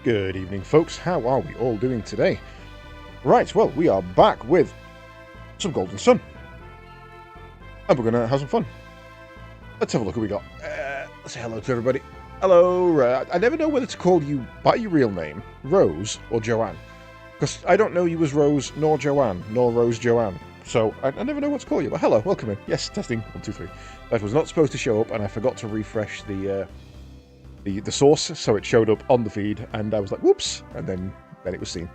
Good evening, folks. How are we all doing today? Right, well, we are back with some Golden Sun. And we're going to have some fun. Let's have a look what we got. Let's say hello to everybody. Hello. I never know whether to call you by your real name, Rose, or Joanne. Because I don't know you as Rose, nor Joanne, nor Rose Joanne. So I never know what to call you. But hello, welcome in. Yes, testing. 1, 2, 3. That was not supposed to show up, and I forgot to refresh the source, so it showed up on the feed, and I was like, whoops, and then it was seen.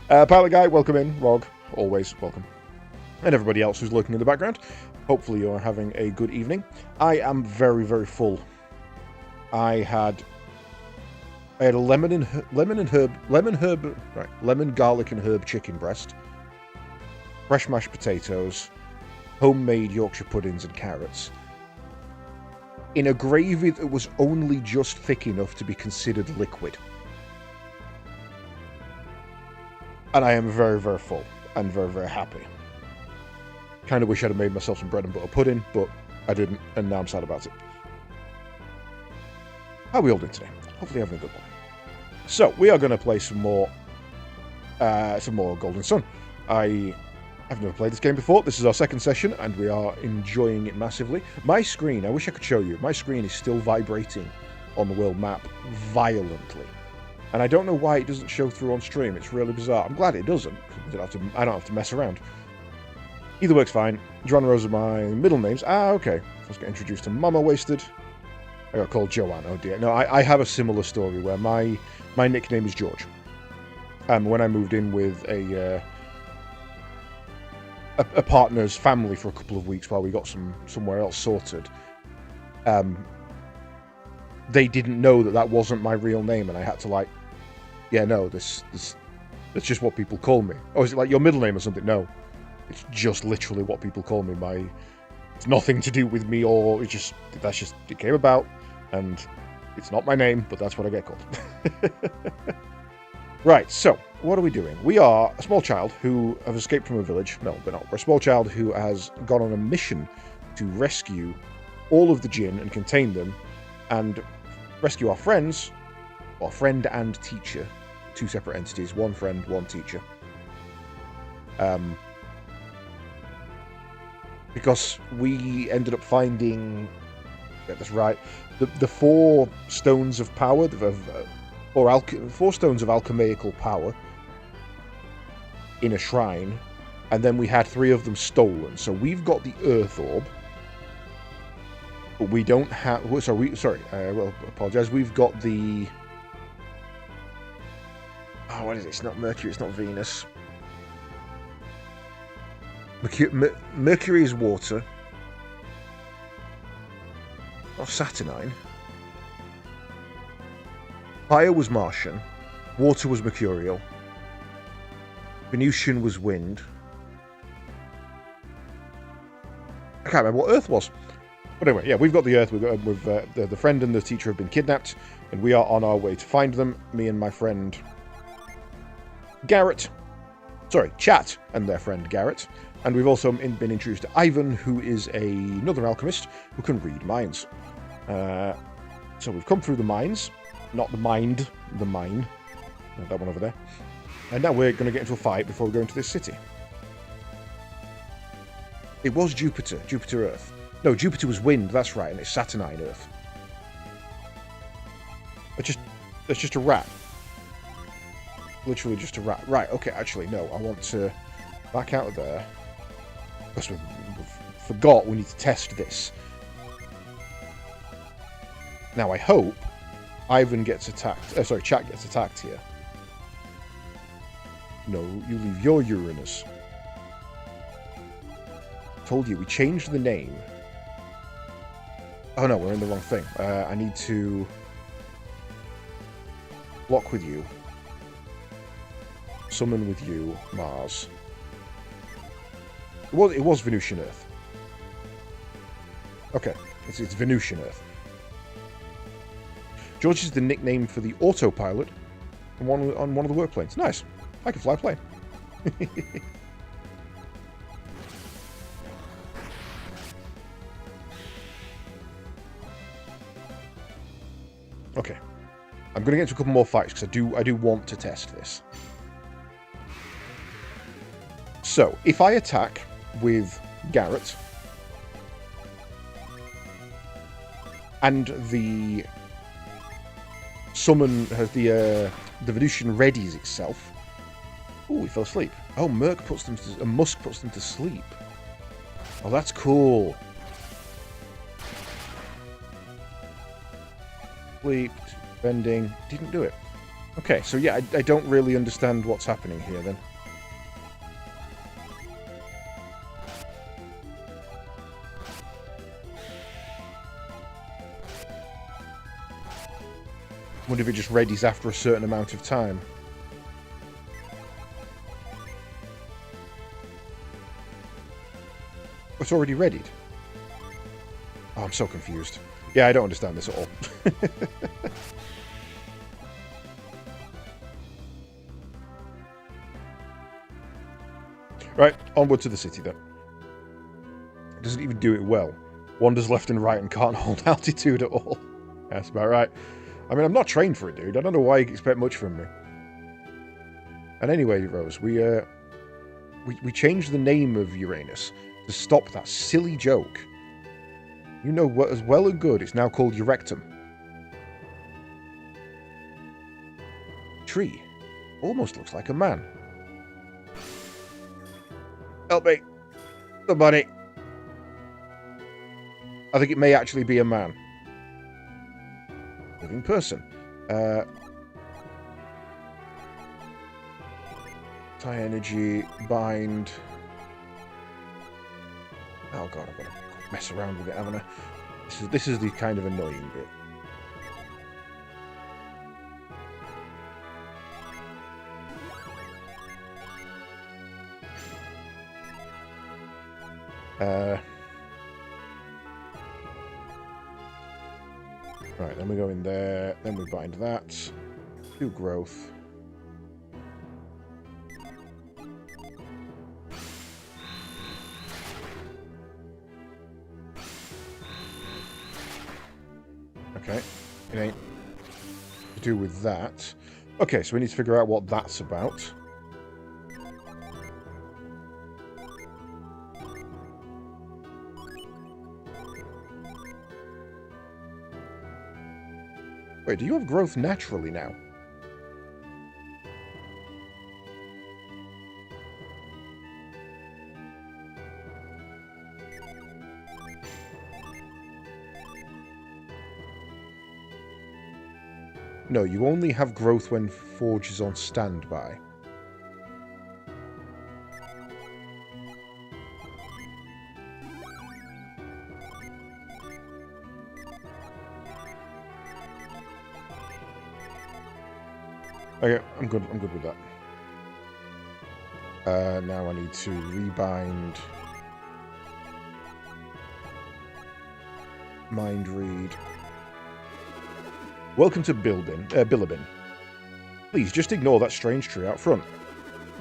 Pilot Guy, welcome in. Rog, always welcome. And everybody else who's lurking in the background, hopefully you're having a good evening. I am very, very full. I had a lemon, garlic and herb chicken breast, fresh mashed potatoes, homemade Yorkshire puddings and carrots, in a gravy that was only just thick enough to be considered liquid. And I am very, very full and very, very happy. Kind of wish I'd have made myself some bread and butter pudding, but I didn't, and now I'm sad about it. How are we all doing today? Hopefully having a good one. So, we are going to play some more Golden Sun. I've never played this game before. This is our second session, and we are enjoying it massively. My screen, I wish I could show you, my screen is still vibrating on the world map violently. And I don't know why it doesn't show through on stream. It's really bizarre. I'm glad it doesn't, because I don't have to mess around. Either works fine. John Rose are my middle names. Okay. Let's get introduced to Mama Wasted. I got called Joanne. Oh dear. No, I have a similar story where my nickname is George. When I moved in with a partner's family for a couple of weeks while we got somewhere else sorted, they didn't know that wasn't my real name, and I had to that's just what people call me. Oh, is it like your middle name or something? No, it's just literally what people call me. It's nothing to do with me, or it came about, and it's not my name, but that's what I get called. Right, so, what are we doing? We are a small child who have escaped from a village. No, we're not. We're a small child who has gone on a mission to rescue all of the Jinn and contain them, and rescue our friends, our friend and teacher, two separate entities, one friend, one teacher. Because we ended up finding, get this right, the 4 stones of power, 4 stones of alchemical power in a shrine, and then we had 3 of them stolen. So we've got the Earth Orb, but we don't have. I will apologize. We've got the. Oh, what is it? It's not Mercury. It's not Venus. Mercury is water. Not Saturnine. Fire was Martian, water was mercurial, Venusian was wind. I can't remember what Earth was. But anyway, yeah, we've got the Earth. The friend and the teacher have been kidnapped, and we are on our way to find them. Me and my friend Chat, and their friend Garrett. And we've also been introduced to Ivan, who is another alchemist who can read minds. So we've come through the mines. Not the mind, the mine. That one over there. And now we're going to get into a fight before we go into this city. It was Jupiter Earth. No, Jupiter was wind, that's right, and it's Saturnine Earth. That's just a rat. Literally just a rat. Right, okay, actually, no, I want to back out of there. Because we forgot we need to test this. Now, I hope Ivan gets attacked. Chat gets attacked here. No, you leave your Uranus. Told you, we changed the name. Oh no, we're in the wrong thing. I need to block with you. Summon with you, Mars. It was Venusian Earth. Okay, it's Venusian Earth. George is the nickname for the autopilot on one of the work planes. Nice. I can fly a plane. I'm going to get into a couple more fights because I do want to test this. So, if I attack with Garrett and the summon has the Venusian readies itself. Oh, he fell asleep. Oh, Musk puts them to sleep. Oh, that's cool. Sleep, bending, didn't do it. Okay, so yeah, I don't really understand what's happening here then. I wonder if it just readies after a certain amount of time. It's already readied. Oh, I'm so confused. Yeah, I don't understand this at all. Right, onward to the city then. It doesn't even do it well. Wanders left and right and can't hold altitude at all. That's about right. I mean, I'm not trained for it, dude. I don't know why you expect much from me. And anyway, Rose, we changed the name of Uranus to stop that silly joke. You know what, as well and good, it's now called Eurectum. Tree. Almost looks like a man. Help me. Somebody. I think it may actually be a man. Living person. Tie energy, bind. Oh god, I've got to mess around with it, haven't I? This is the kind of annoying bit. Right, then we go in there, then we bind that. Do growth. Okay, it ain't to do with that. Okay, so we need to figure out what that's about. Wait, do you have growth naturally now? No, you only have growth when Forge is on standby. Okay, I'm good with that. Now I need to rebind. Mind read. Welcome to Bilibin. Please, just ignore that strange tree out front.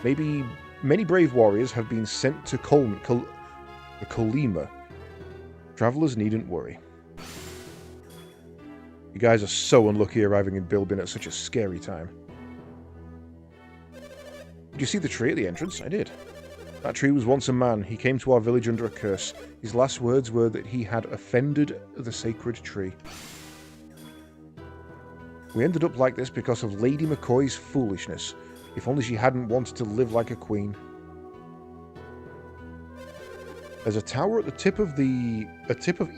Maybe many brave warriors have been sent to Colima. Travelers needn't worry. You guys are so unlucky arriving in Bilibin at such a scary time. Did you see the tree at the entrance? I did. That tree was once a man. He came to our village under a curse. His last words were that he had offended the sacred tree. We ended up like this because of Lady McCoy's foolishness. If only she hadn't wanted to live like a queen. There's a tower at the tip of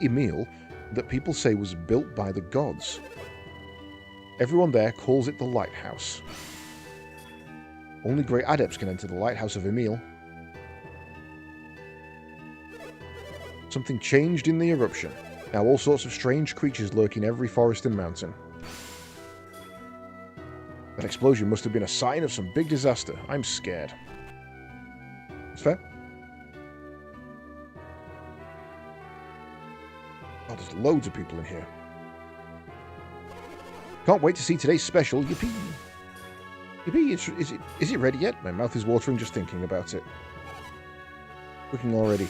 Emil that people say was built by the gods. Everyone there calls it the lighthouse. Only great adepts can enter the lighthouse of Emil. Something changed in the eruption. Now all sorts of strange creatures lurk in every forest and mountain. That explosion must have been a sign of some big disaster. I'm scared. That's fair. Oh, there's loads of people in here. Can't wait to see today's special. Yippee! Yippee! Is it ready yet? My mouth is watering just thinking about it. Cooking already.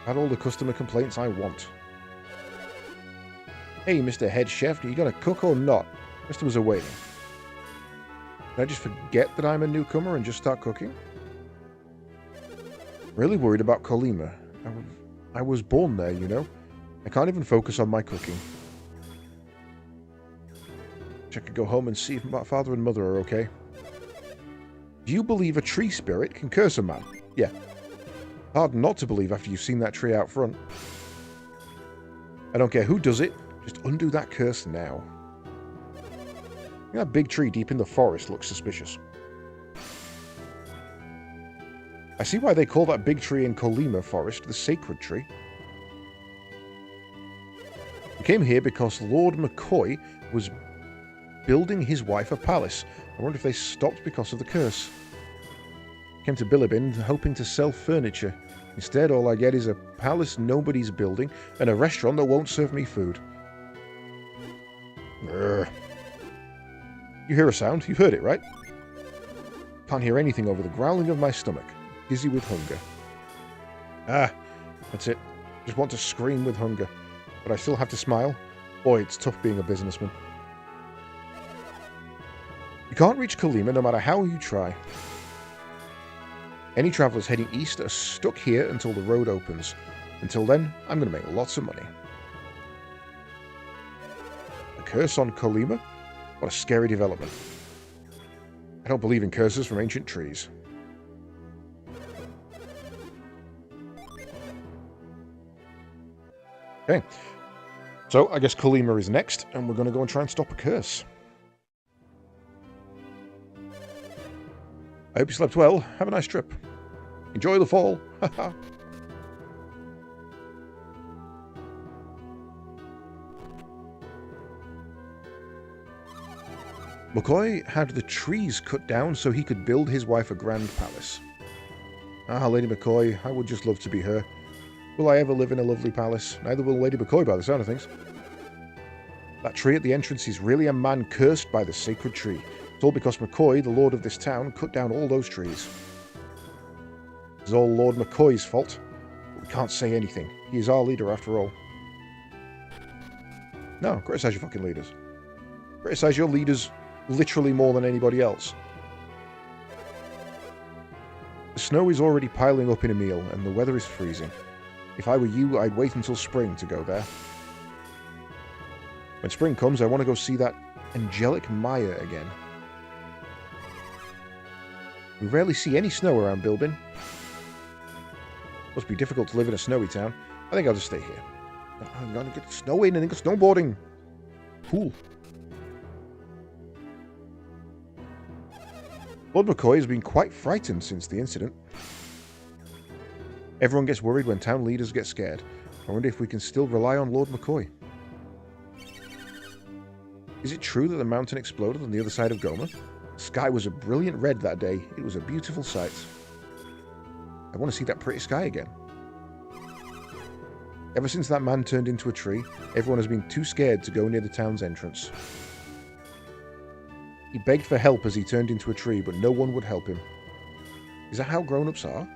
Had all the customer complaints I want. Hey, Mr. Head Chef, are you going to cook or not? Customers are waiting. Can I just forget that I'm a newcomer and just start cooking? Really worried about Colima. I was born there, you know. I can't even focus on my cooking. I could go home and see if my father and mother are okay. Do you believe a tree spirit can curse a man? Yeah. Hard not to believe after you've seen that tree out front. I don't care who does it, just undo that curse now. That big tree deep in the forest looks suspicious. I see why they call that big tree in Colima Forest the sacred tree. We came here because Lord McCoy was building his wife a palace. I wonder if they stopped because of the curse. Came to Bilibin hoping to sell furniture. Instead, all I get is a palace nobody's building and a restaurant that won't serve me food. Urgh. You hear a sound? You've heard it, right? Can't hear anything over the growling of my stomach. Dizzy with hunger. Ah, that's it. Just want to scream with hunger. But I still have to smile. Boy, it's tough being a businessman. You can't reach Colima no matter how you try. Any travellers heading east are stuck here until the road opens. Until then, I'm going to make lots of money. A curse on Colima? What a scary development. I don't believe in curses from ancient trees. Okay. So, I guess Colima is next, and we're going to go and try and stop a curse. I hope you slept well. Have a nice trip. Enjoy the fall. Haha. McCoy had the trees cut down so he could build his wife a grand palace. Ah, Lady McCoy, I would just love to be her. Will I ever live in a lovely palace? Neither will Lady McCoy by the sound of things. That tree at the entrance is really a man cursed by the sacred tree. It's all because McCoy, the lord of this town, cut down all those trees. It's all Lord McCoy's fault. But we can't say anything. He is our leader after all. No, criticize your fucking leaders. Criticize your leaders literally more than anybody else. The snow is already piling up in Emil, and the weather is freezing. If I were you, I'd wait until spring to go there. When spring comes, I want to go see that angelic Maya again. We rarely see any snow around Bilbin. Must be difficult to live in a snowy town. I think I'll just stay here. I'm gonna get snowing and go snowboarding. Cool. Lord McCoy has been quite frightened since the incident. Everyone gets worried when town leaders get scared. I wonder if we can still rely on Lord McCoy. Is it true that the mountain exploded on the other side of Goma? The sky was a brilliant red that day. It was a beautiful sight. I want to see that pretty sky again. Ever since that man turned into a tree, everyone has been too scared to go near the town's entrance. He begged for help as he turned into a tree, but no one would help him. Is that how grown-ups are?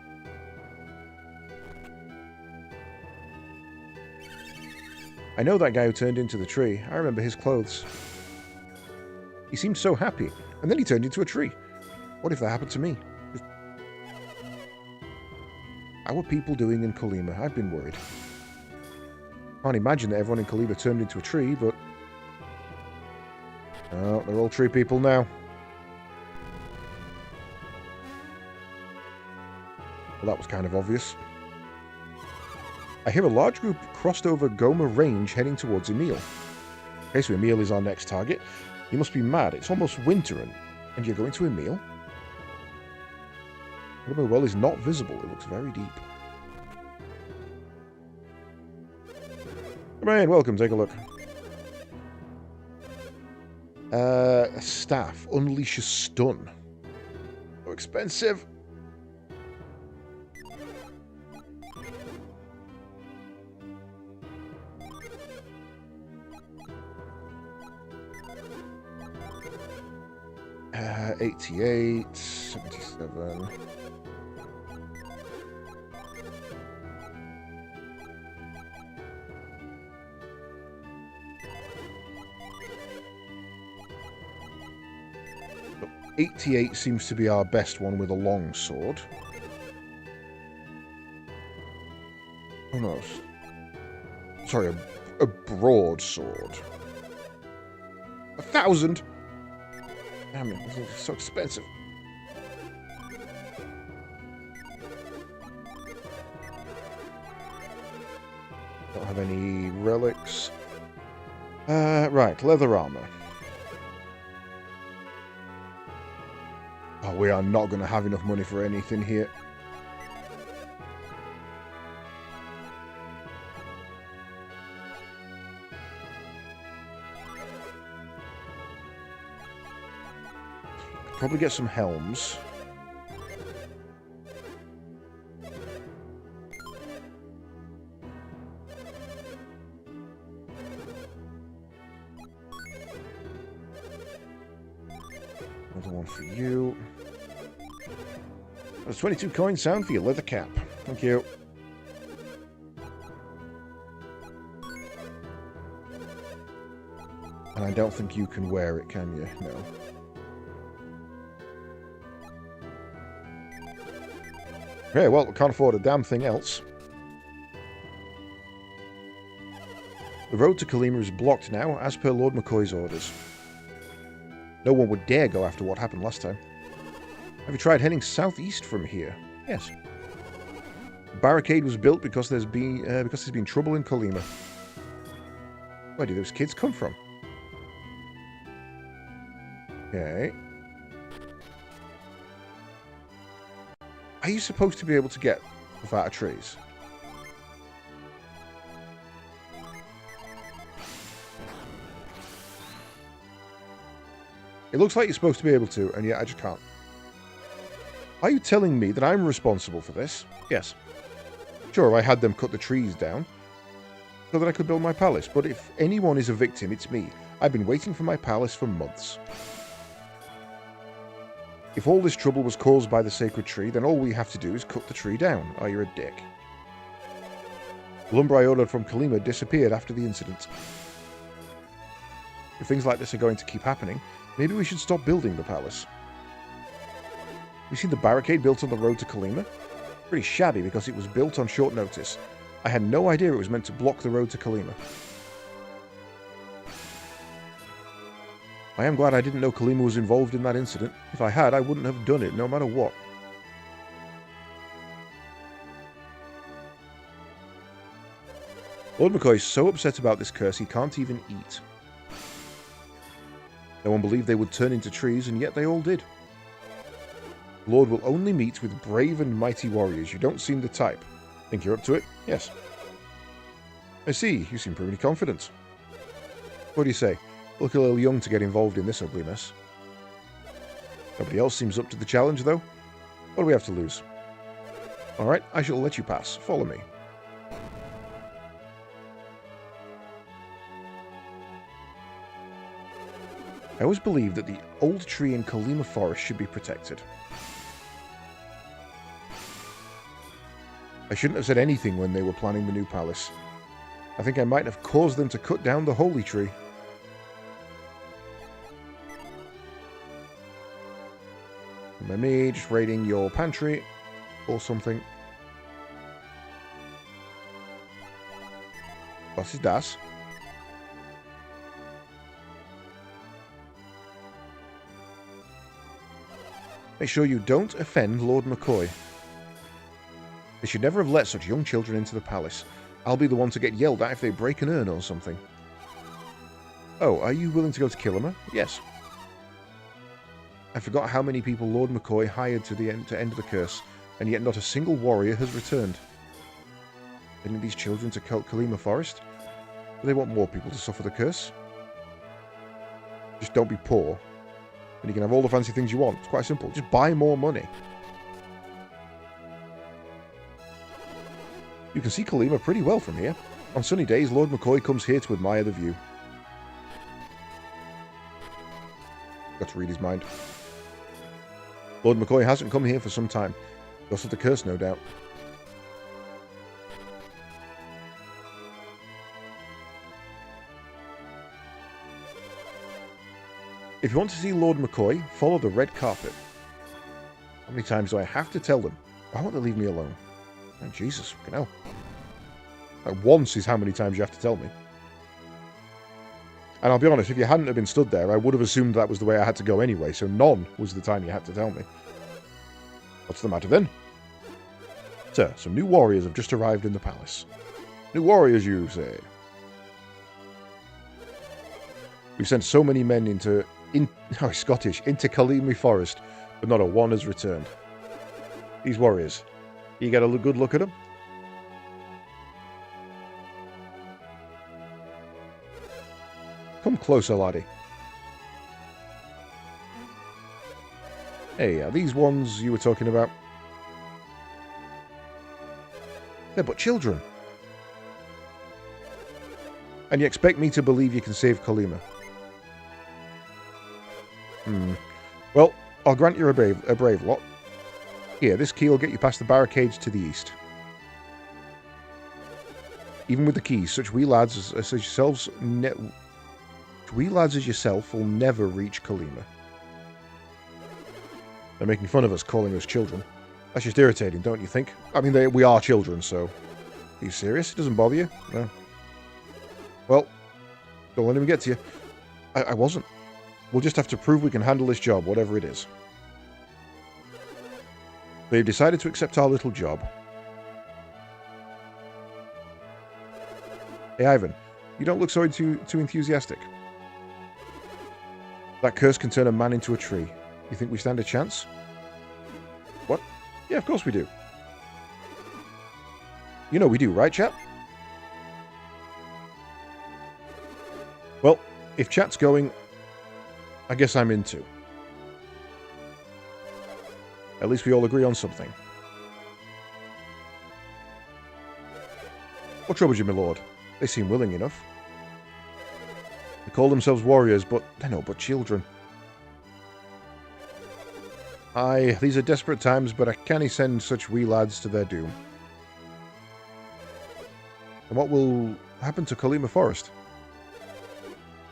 I know that guy who turned into the tree. I remember his clothes. He seemed so happy, and then he turned into a tree. What if that happened to me? How are people doing in Colima? I've been worried. Can't imagine that everyone in Colima turned into a tree, but... oh, they're all tree people now. Well, that was kind of obvious. I hear a large group crossed over Goma Range heading towards Emil. Okay, so Emil is our next target. You must be mad. It's almost winter and you're going to Emil? The well is not visible. It looks very deep. Come in, welcome. Take a look. A staff. Unleash a stun. So expensive. Uh, 88, 77. 88 seems to be our best one with a long sword. Oh no. Sorry, a broadsword. 1,000! Damn it, this is so expensive. Don't have any relics. Right, leather armor. Oh, we are not going to have enough money for anything here. Probably get some helms. Another one for you. There's 22 coins sound for your leather cap. Thank you. And I don't think you can wear it, can you? No. Okay, well, we can't afford a damn thing else. The road to Kalima is blocked now, as per Lord McCoy's orders. No one would dare go after what happened last time. Have you tried heading southeast from here? Yes. The barricade was built because there's been trouble in Kalima. Where do those kids come from? Okay. Are you supposed to be able to get stuff out of trees? It looks like you're supposed to be able to, and yet I just can't. Are you telling me that I'm responsible for this? Yes. Sure, I had them cut the trees down so that I could build my palace, but if anyone is a victim, it's me. I've been waiting for my palace for months. If all this trouble was caused by the sacred tree, then all we have to do is cut the tree down. Oh, you're a dick. The lumber I ordered from Kalima disappeared after the incident. If things like this are going to keep happening, maybe we should stop building the palace. You see the barricade built on the road to Kalima? Pretty shabby because it was built on short notice. I had no idea it was meant to block the road to Kalima. I am glad I didn't know Kalima was involved in that incident. If I had, I wouldn't have done it, no matter what. Lord McCoy is so upset about this curse he can't even eat. No one believed they would turn into trees, and yet they all did. The Lord will only meet with brave and mighty warriors. You don't seem the type. Think you're up to it? Yes. I see. You seem pretty confident. What do you say? Look a little young to get involved in this ugliness. Nobody else seems up to the challenge, though. What do we have to lose? Alright, I shall let you pass. Follow me. I always believed that the old tree in Kalima Forest should be protected. I shouldn't have said anything when they were planning the new palace. I think I might have caused them to cut down the holy tree. Remember me just raiding your pantry or something. Was ist das? Make sure you don't offend Lord McCoy. They should never have let such young children into the palace. I'll be the one to get yelled at if they break an urn or something. Oh, are you willing to go to Kilima? Yes. I forgot how many people Lord McCoy hired to end the curse, and yet not a single warrior has returned. Sending these children to Kalima Forest? Do they want more people to suffer the curse? Just don't be poor, and you can have all the fancy things you want. It's quite simple. Just buy more money. You can see Kalima pretty well from here. On sunny days, Lord McCoy comes here to admire the view. Got to read his mind. Lord McCoy hasn't come here for some time. Because of the curse, no doubt. If you want to see Lord McCoy, follow the red carpet. How many times do I have to tell them? Why won't they leave me alone? Oh, Jesus, fucking hell. Like, once is how many times you have to tell me. And I'll be honest, if you hadn't have been stood there, I would have assumed that was the way I had to go anyway, so none was the time you had to tell me. What's the matter then? Sir, some new warriors have just arrived in the palace. New warriors, you say? We've sent so many men into Kalimi Forest, but not a one has returned. These warriors, you get a good look at them? Come closer, laddie. Hey, are these ones you were talking about? They're but children. And you expect me to believe you can save Kalima? Well, I'll grant you a brave lot. Here, this key will get you past the barricades to the east. Even with the keys, such wee lads as yourselves will never reach Kalima. They're making fun of us, calling us children. That's just irritating, don't you think? I mean, we are children, so... Are you serious? It doesn't bother you? No. Well, don't let him get to you. I wasn't. We'll just have to prove we can handle this job, whatever it is. They've decided to accept our little job. Hey, Ivan, you don't look so too enthusiastic. That curse can turn a man into a tree. You think we stand a chance? What? Yeah, of course we do. You know we do, right, chap? Well, if chat's going, I guess I'm in too. At least we all agree on something. What troubles you, my lord? They seem willing enough. They call themselves warriors, but they're no but children. Aye, these are desperate times, but I can't send such wee lads to their doom. And what will happen to Kalima Forest?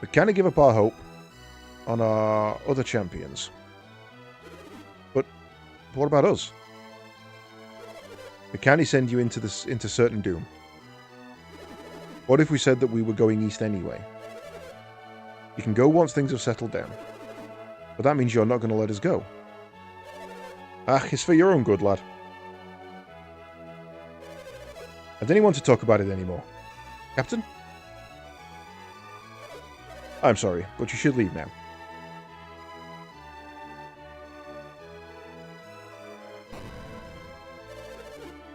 We can't give up our hope on our other champions. But what about us? We can't send you into certain doom. What if we said that we were going east anyway? You can go once things have settled down. But that means you're not going to let us go. Ah, it's for your own good, lad. I didn't want to talk about it anymore. Captain? I'm sorry, but you should leave now.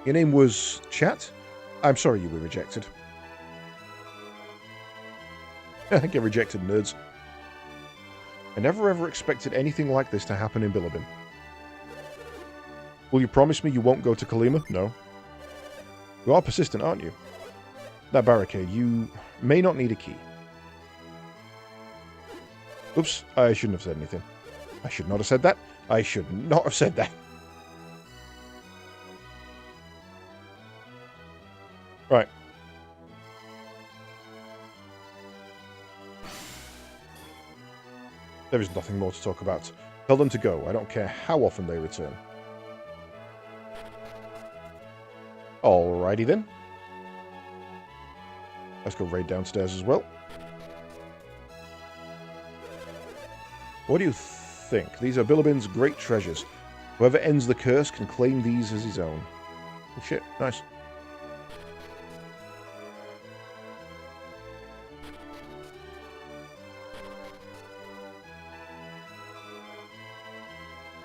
Your name was Chat? I'm sorry you were rejected. Get rejected, nerds. I never ever expected anything like this to happen in Bilibin. Will you promise me you won't go to Kalima? No. You are persistent, aren't you? That barricade, you may not need a key. Oops, I shouldn't have said anything. I should not have said that. I should not have said that. Right. There is nothing more to talk about. Tell them to go. I don't care how often they return. Alrighty then. Let's go raid downstairs as well. What do you think? These are Bilibin's great treasures. Whoever ends the curse can claim these as his own. Oh shit, nice.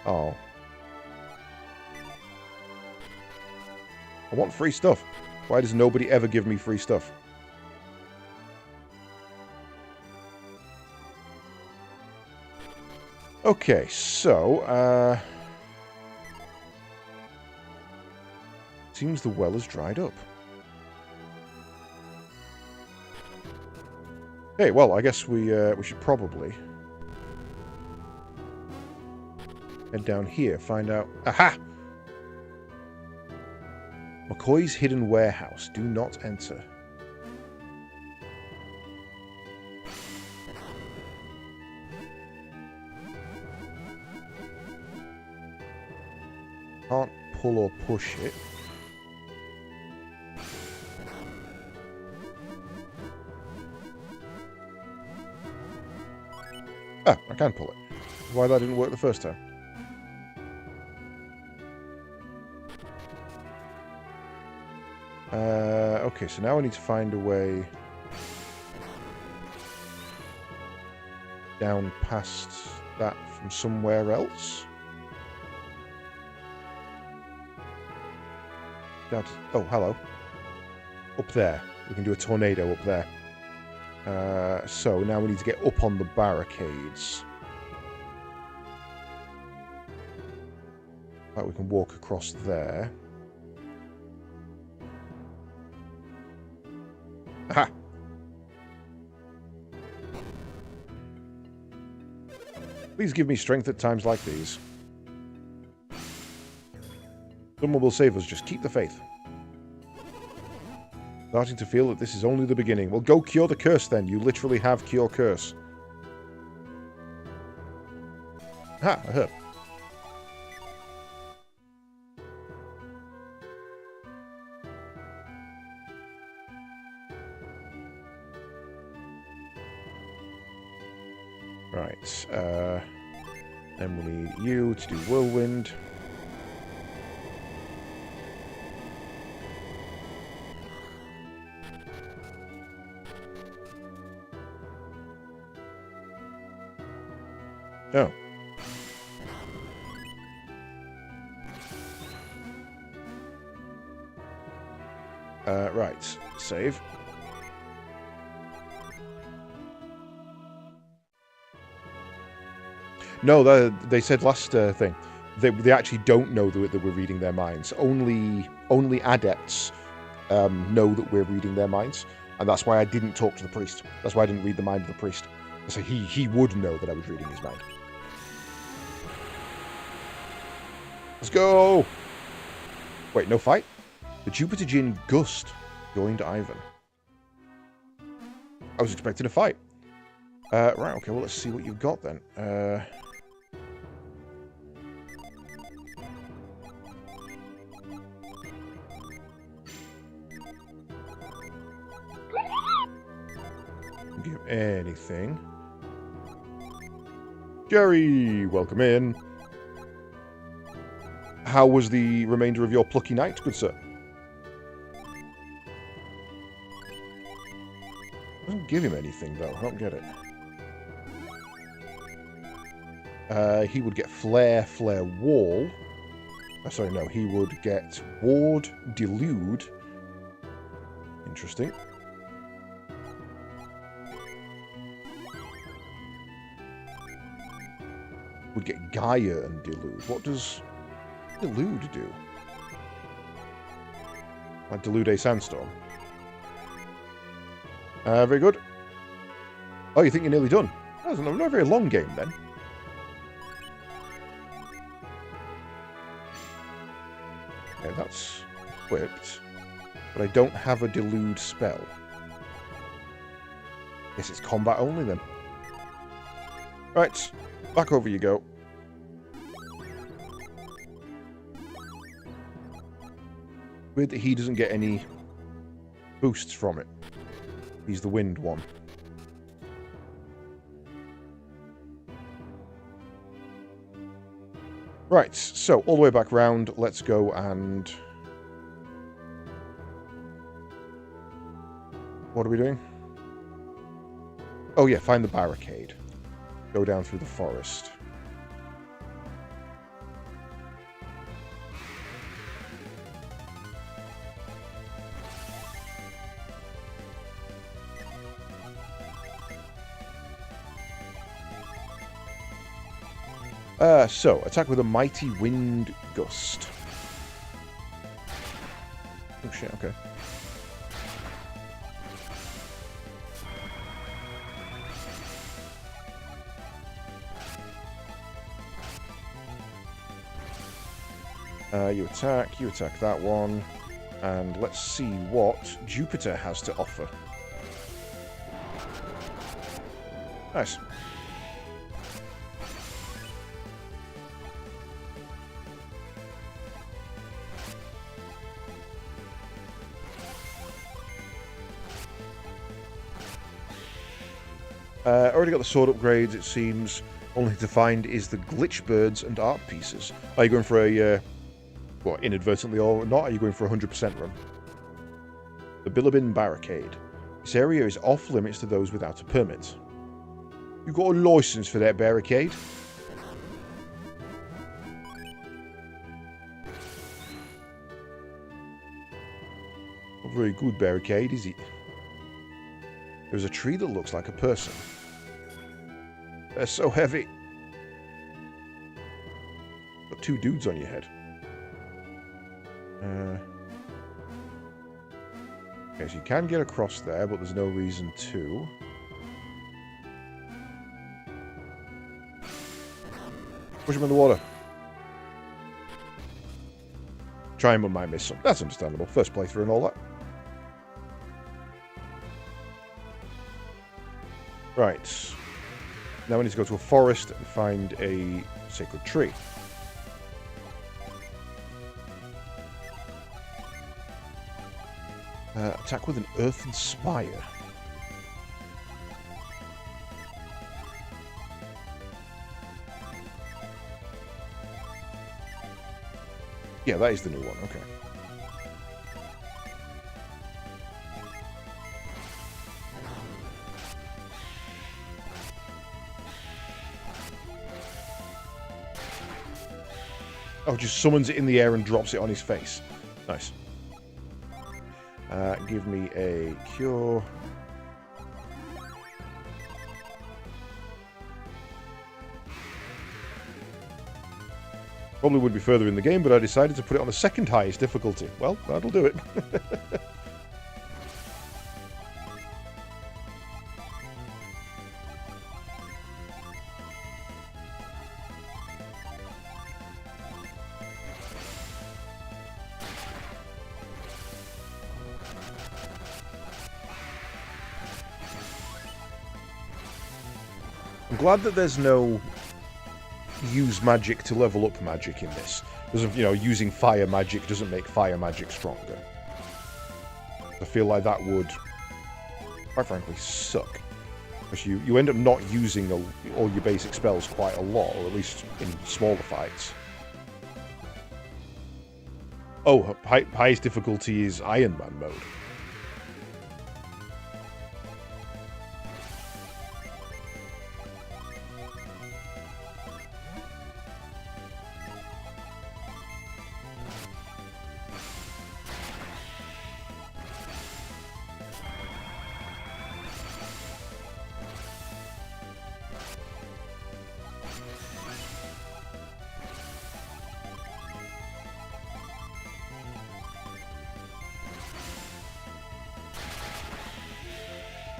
Oh. I want free stuff. Why does nobody ever give me free stuff? Okay, so, seems the well has dried up. Okay, well, I guess we should probably head down here, find out... Aha! McCoy's hidden warehouse. Do not enter. Can't pull or push it. Ah, I can pull it. Why that didn't work the first time? Okay, so now I need to find a way down past that from somewhere else. Oh, hello. Up there. We can do a tornado up there. So now we need to get up on the barricades. Right, we can walk across there. Aha! Please give me strength at times like these. Someone will save us, just keep the faith. Starting to feel that this is only the beginning. Well, go cure the curse then. You literally have cure curse. Ha! A herb. Right. Then we need you to do whirlwind. Oh. Right. Save. No, they said last thing. They actually don't know that we're reading their minds. Only adepts know that we're reading their minds. And that's why I didn't talk to the priest. That's why I didn't read the mind of the priest. So he would know that I was reading his mind. Let's go! Wait, no fight? The Jupiter Djinn Gust joined Ivan. I was expecting a fight. Right, okay, well, let's see what you've got then. Give anything. Jerry, welcome in. How was the remainder of your plucky night, good sir? Doesn't give him anything, though. I don't get it. He would get Flare Wall. Sorry, no. He would get Ward Delude. Interesting. Would get Gaia and Delude. What does Delude do? Like Delude a Sandstorm. Very good. Oh, you think you're nearly done? That's not a very long game, then. Okay, that's equipped. But I don't have a Delude spell. Guess it's combat only, then. Right. Back over you go. Weird that he doesn't get any boosts from it. He's the wind one. Right, so all the way back round, let's go and... What are we doing? Oh yeah, find the barricade. Go down through the forest. So, attack with a mighty wind gust. Oh shit, okay. You attack that one, and let's see what Jupiter has to offer. Nice. Already got the sword upgrades, it seems. Only to find is the glitch birds and art pieces. Are you going for a, what, inadvertently or not? Are you going for a 100% run? The Billabin Barricade. This area is off limits to those without a permit. You got a license for that barricade? Not very good barricade, is it? There's a tree that looks like a person. They're so heavy. Got two dudes on your head. Okay, so you can get across there, but there's no reason to. Push him in the water. Try him, might miss some. That's understandable. First playthrough and all that. Right. Now we need to go to a forest and find a sacred tree. Attack with an earthen spire. Yeah, that is the new one. Okay. Oh, just summons it in the air and drops it on his face. Nice. Give me a cure. Probably would be further in the game, but I decided to put it on the second highest difficulty. Well, that'll do it. I'm glad that there's no use magic to level up magic in this. Doesn't, you know, using fire magic doesn't make fire magic stronger. I feel like that would, quite frankly, suck. Because you end up not using all your basic spells quite a lot, or at least in smaller fights. Oh, highest difficulty is Iron Man mode.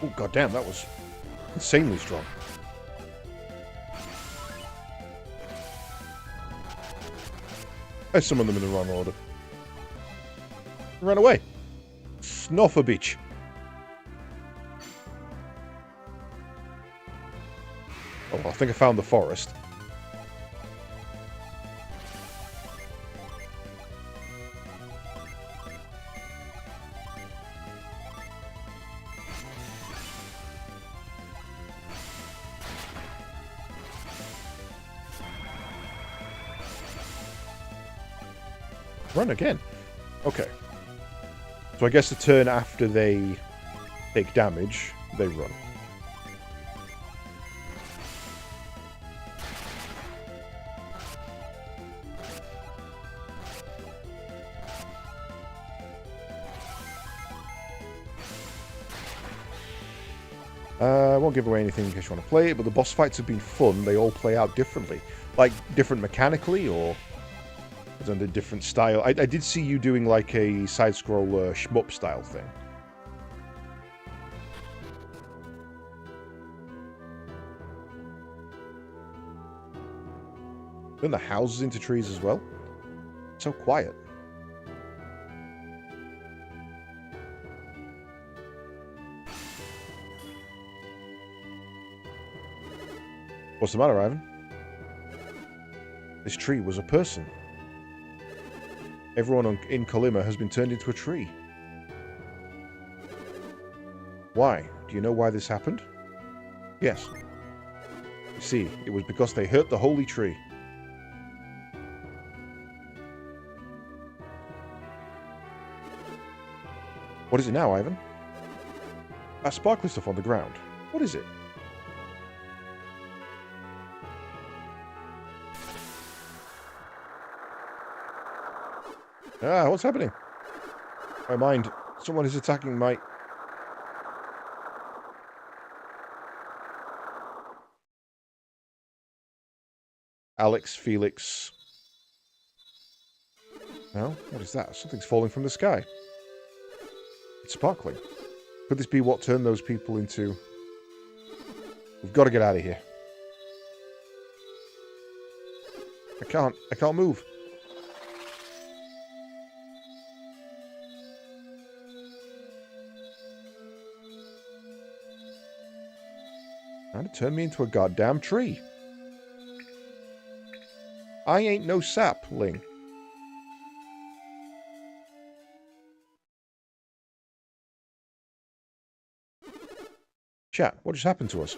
Oh, goddamn, that was insanely strong. I summoned them in the wrong order. Run away. Snuff a bitch. Oh, I think I found the forest. Run again. Okay. So I guess the turn after they take damage, they run. I won't give away anything in case you want to play it, but the boss fights have been fun. They all play out differently. Like, different mechanically, or under different style. I did see you doing like a side-scroller shmup style thing. Turn the houses into trees as well. So quiet. What's the matter, Ivan? This tree was a person. Everyone in Colima has been turned into a tree. Why? Do you know why this happened? Yes. You see, it was because they hurt the holy tree. What is it now, Ivan? That sparkly stuff on the ground. What is it? Ah, what's happening? My mind. Someone is attacking my... Alex, Felix... No? What is that? Something's falling from the sky. It's sparkling. Could this be what turned those people into... We've got to get out of here. I can't move. Trying to turn me into a goddamn tree. I ain't no sapling. Chat, what just happened to us?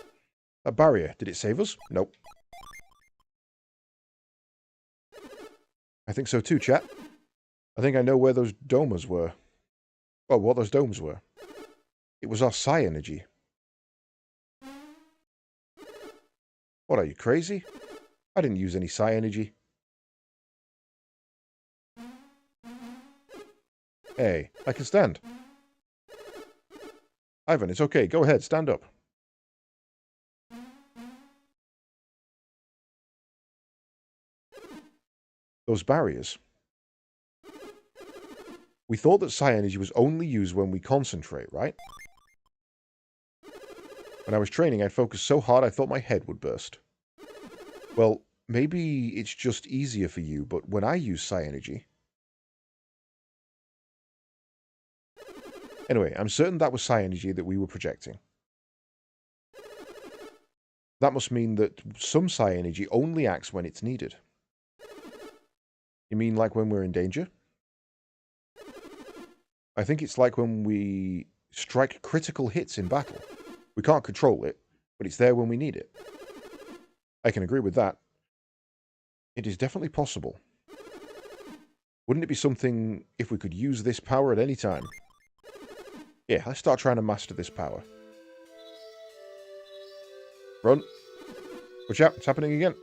A barrier. Did it save us? Nope. I think so too, chat. I think I know where those domes were. Well, what those domes were. It was our psi energy. What, are you crazy? I didn't use any psi energy. Hey, I can stand. Ivan, it's okay. Go ahead, stand up. Those barriers. We thought that psi energy was only used when we concentrate, right? When I was training, I'd focus so hard I thought my head would burst. Well, maybe it's just easier for you, but when I use psi energy... Anyway, I'm certain that was psi energy that we were projecting. That must mean that some psi energy only acts when it's needed. You mean like when we're in danger? I think it's like when we strike critical hits in battle. We can't control it, but it's there when we need it. I can agree with that. It is definitely possible. Wouldn't it be something if we could use this power at any time? Yeah, let's start trying to master this power. Run. Watch out, it's happening again.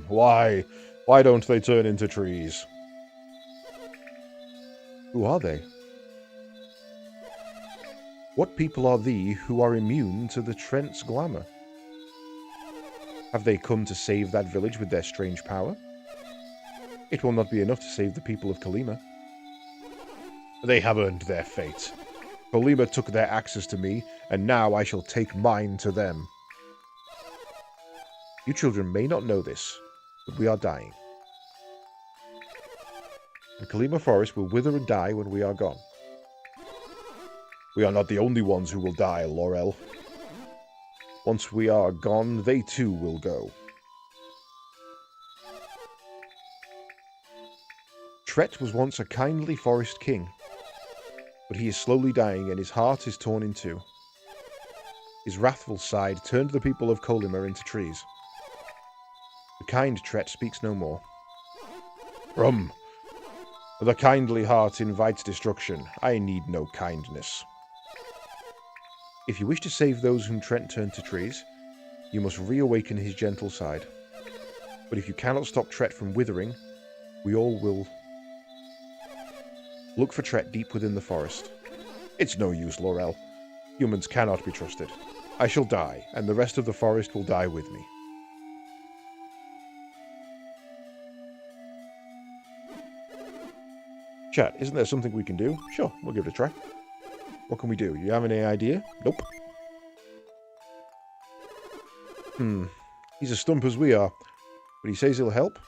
Why? Why don't they turn into trees? Who are they? What people are thee who are immune to the Trent's glamour? Have they come to save that village with their strange power? It will not be enough to save the people of Kalima. They have earned their fate. Kalima took their axes to me, and now I shall take mine to them. You children may not know this, but we are dying. And Kalima Forest will wither and die when we are gone. We are not the only ones who will die, Laurel. Once we are gone, they too will go. Tret was once a kindly forest king, but he is slowly dying and his heart is torn in two. His wrathful side turned the people of Kolima into trees. The kind Tret speaks no more. The kindly heart invites destruction. I need no kindness. If you wish to save those whom Trent turned to trees, you must reawaken his gentle side. But if you cannot stop Tret from withering, we all will. Look for Tret deep within the forest. It's no use, Laurel. Humans cannot be trusted. I shall die, and the rest of the forest will die with me. Chat, isn't there something we can do? Sure, we'll give it a try. What can we do? You have any idea? Nope. He's as stump as we are, but he says he'll help.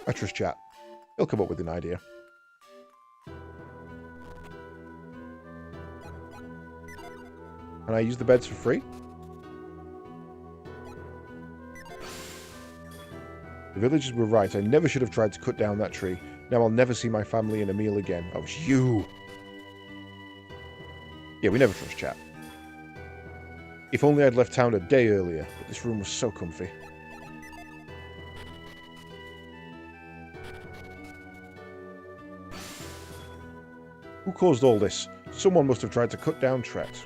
I trust Chat. He'll come up with an idea. Can I use the beds for free? The villagers were right. I never should have tried to cut down that tree. Now I'll never see my family in a meal again. Oh, it's you. Yeah, we never trust chat. If only I'd left town a day earlier, but this room was so comfy. Who caused all this? Someone must have tried to cut down Tret.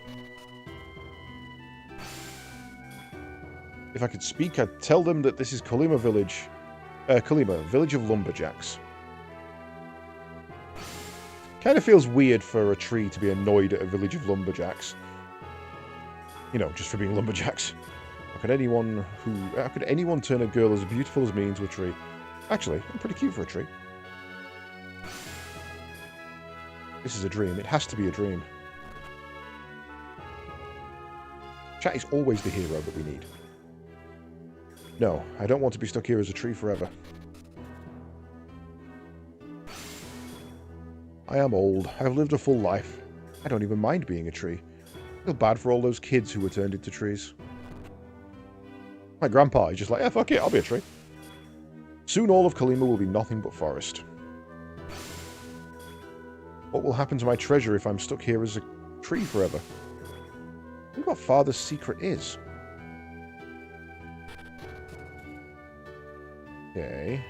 If I could speak, I'd tell them that this is Kalima Village. Kalima, Village of Lumberjacks. Kind of feels weird for a tree to be annoyed at a village of lumberjacks. You know, just for being lumberjacks. How could anyone turn a girl as beautiful as me into a tree? Actually, I'm pretty cute for a tree. This is a dream. It has to be a dream. Chat is always the hero that we need. No, I don't want to be stuck here as a tree forever. I am old. I've lived a full life. I don't even mind being a tree. I feel bad for all those kids who were turned into trees. My grandpa is just like, yeah, fuck it, I'll be a tree. Soon all of Kalima will be nothing but forest. What will happen to my treasure if I'm stuck here as a tree forever? I wonder what Father's secret is. Okay.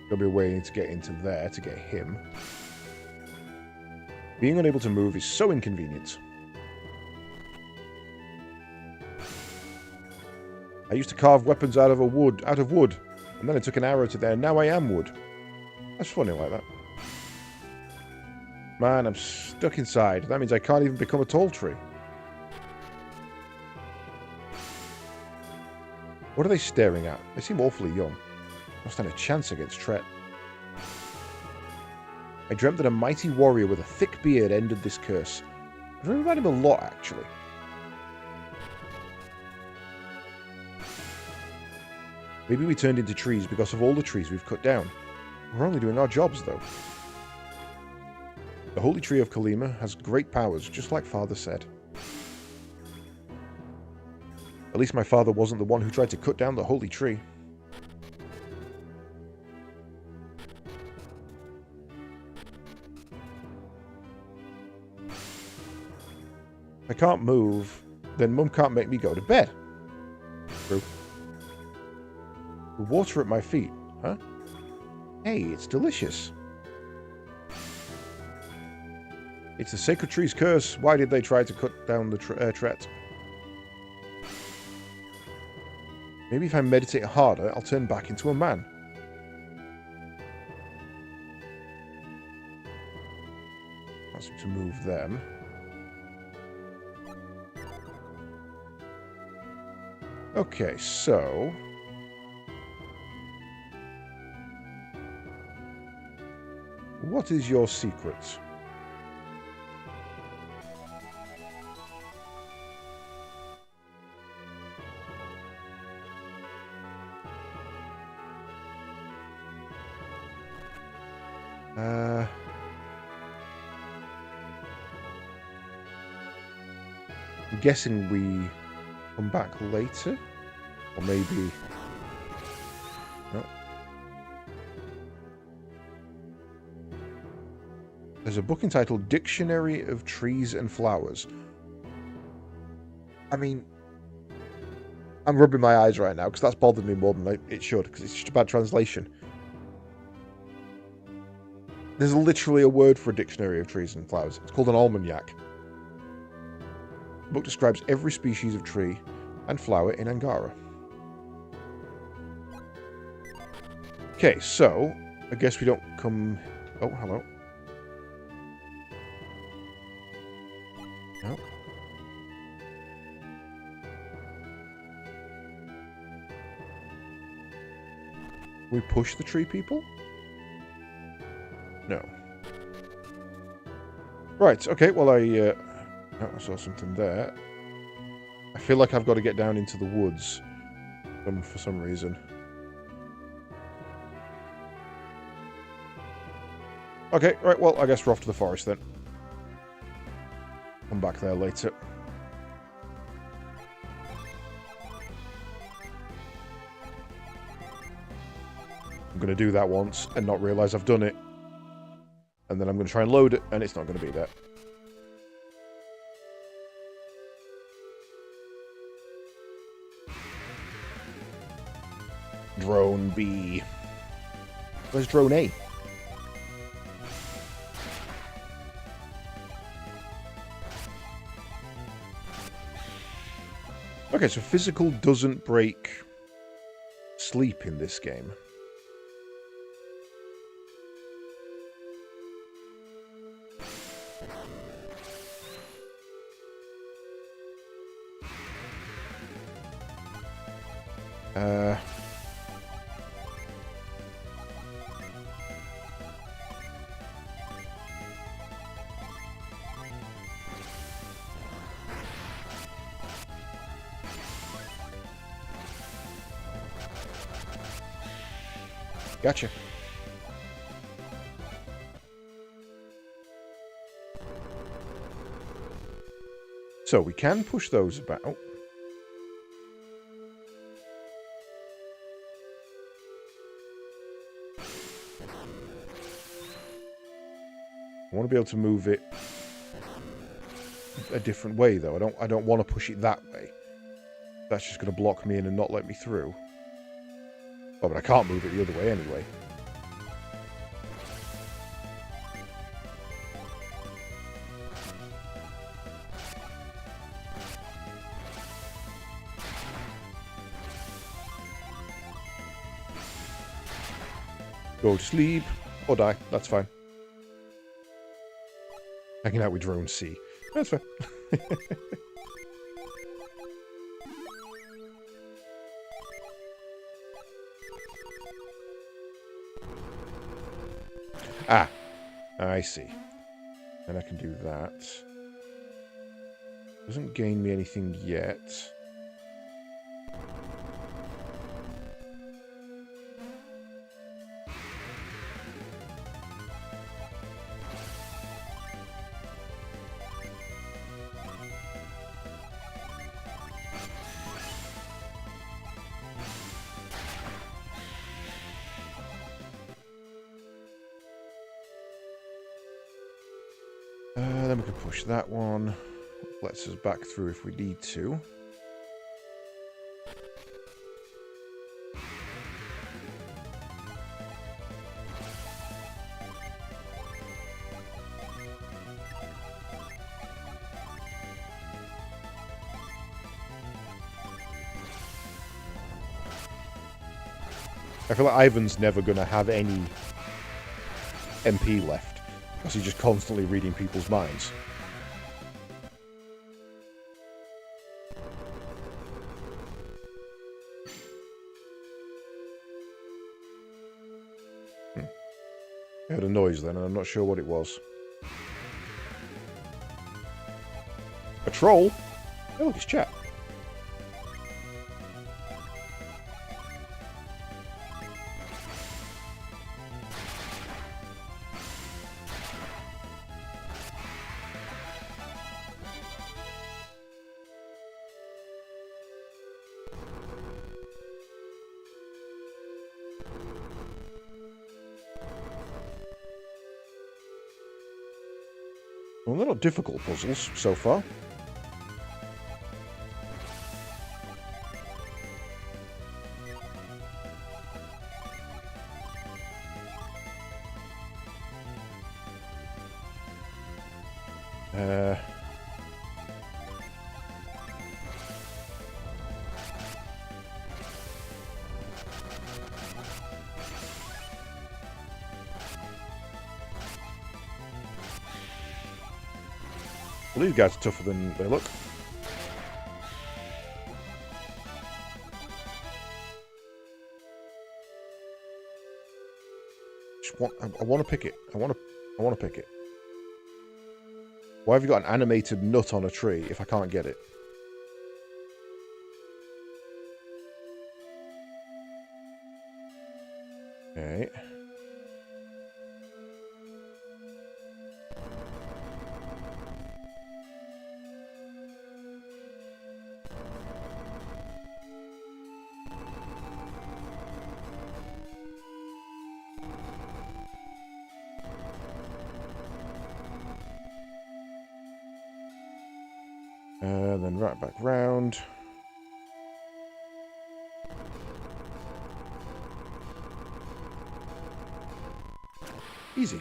There'll be a way to get into there to get him. Being unable to move is so inconvenient. I used to carve weapons out of wood, and then I took an arrow to there, and now I am wood. That's funny like that. Man, I'm stuck inside. That means I can't even become a tall tree. What are they staring at? They seem awfully young. I'll stand a chance against Tret. I dreamt that a mighty warrior with a thick beard ended this curse. I dream about him a lot, actually. Maybe we turned into trees because of all the trees we've cut down. We're only doing our jobs, though. The Holy Tree of Kalima has great powers, just like Father said. At least my father wasn't the one who tried to cut down the Holy Tree. If I can't move, then Mum can't make me go to bed. True. The water at my feet, huh? Hey, it's delicious. It's the sacred tree's curse. Why did they try to cut down the Tret? Maybe if I meditate harder, I'll turn back into a man. Ask him to move them. Okay, so... what is your secret? I'm guessing we come back later? Or maybe... no. There's a book entitled Dictionary of Trees and Flowers. I mean... I'm rubbing my eyes right now, because that's bothered me more than it should, because it's just a bad translation. There's literally a word for a dictionary of trees and flowers. It's called an almanac. The book describes every species of tree and flower in Angara. Okay, so I guess we don't come... oh, hello. No. We push the tree people? No. Right, okay, well I saw something there. I feel like I've got to get down into the woods for some reason. Okay, right, well, I guess we're off to the forest then. Come back there later. I'm going to do that once and not realise I've done it. And then I'm going to try and load it, and it's not going to be there. Drone B. Where's Drone A? Okay, so physical doesn't break sleep in this game. Gotcha. So we can push those about. I want to be able to move it a different way, though. I don't want to push it that way. That's just going to block me in and not let me through. Oh, but I can't move it the other way anyway. Go to sleep or die. That's fine. Hanging out with Drone C. That's fine. Ah, I see. And I can do that. Doesn't gain me anything yet. Then we can push that one. Lets us back through if we need to. I feel like Ivan's never going to have any MP left. Because he's just constantly reading people's minds. I heard a noise then, and I'm not sure what it was. A troll? Oh, look, it's chat. Well, they're not difficult puzzles so far. Well, these guys are tougher than they look. I want to pick it. I want to pick it. Why have you got an animated nut on a tree if I can't get it? Okay. And then right back round. Easy.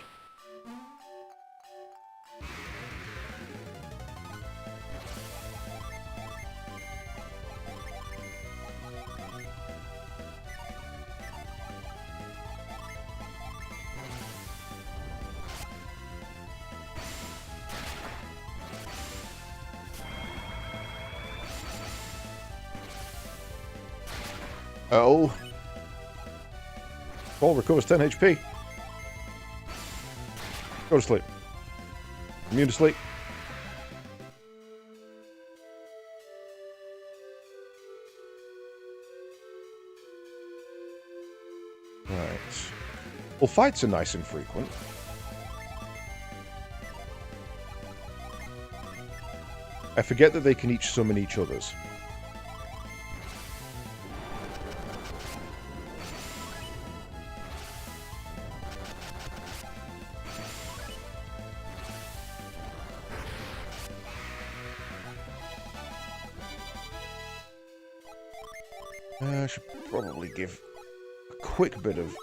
Oh. Ball recovers 10 HP. Go to sleep. Immune to sleep. Right. Well, fights are nice and frequent. I forget that they can each summon each other's. I should probably give a quick bit of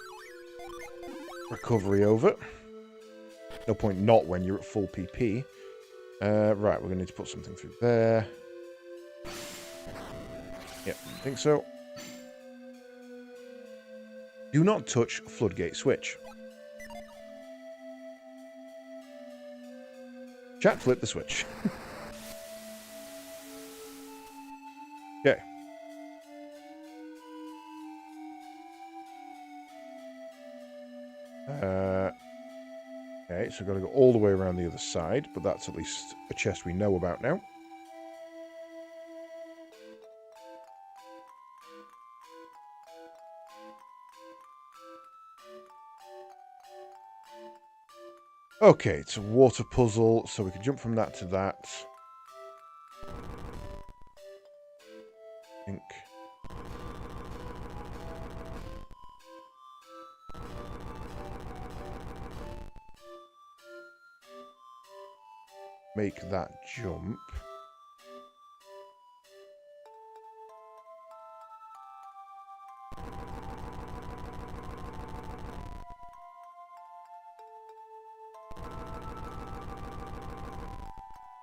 recovery over. No point not when you're at full PP. Right, we're going to need to put something through there. Yep, I think so. Do not touch floodgate switch. Chat, flip the switch. Okay. Okay, so we've got to go all the way around the other side, but that's at least a chest we know about now. Okay, it's a water puzzle, so we can jump from that to that. I think. Make that jump.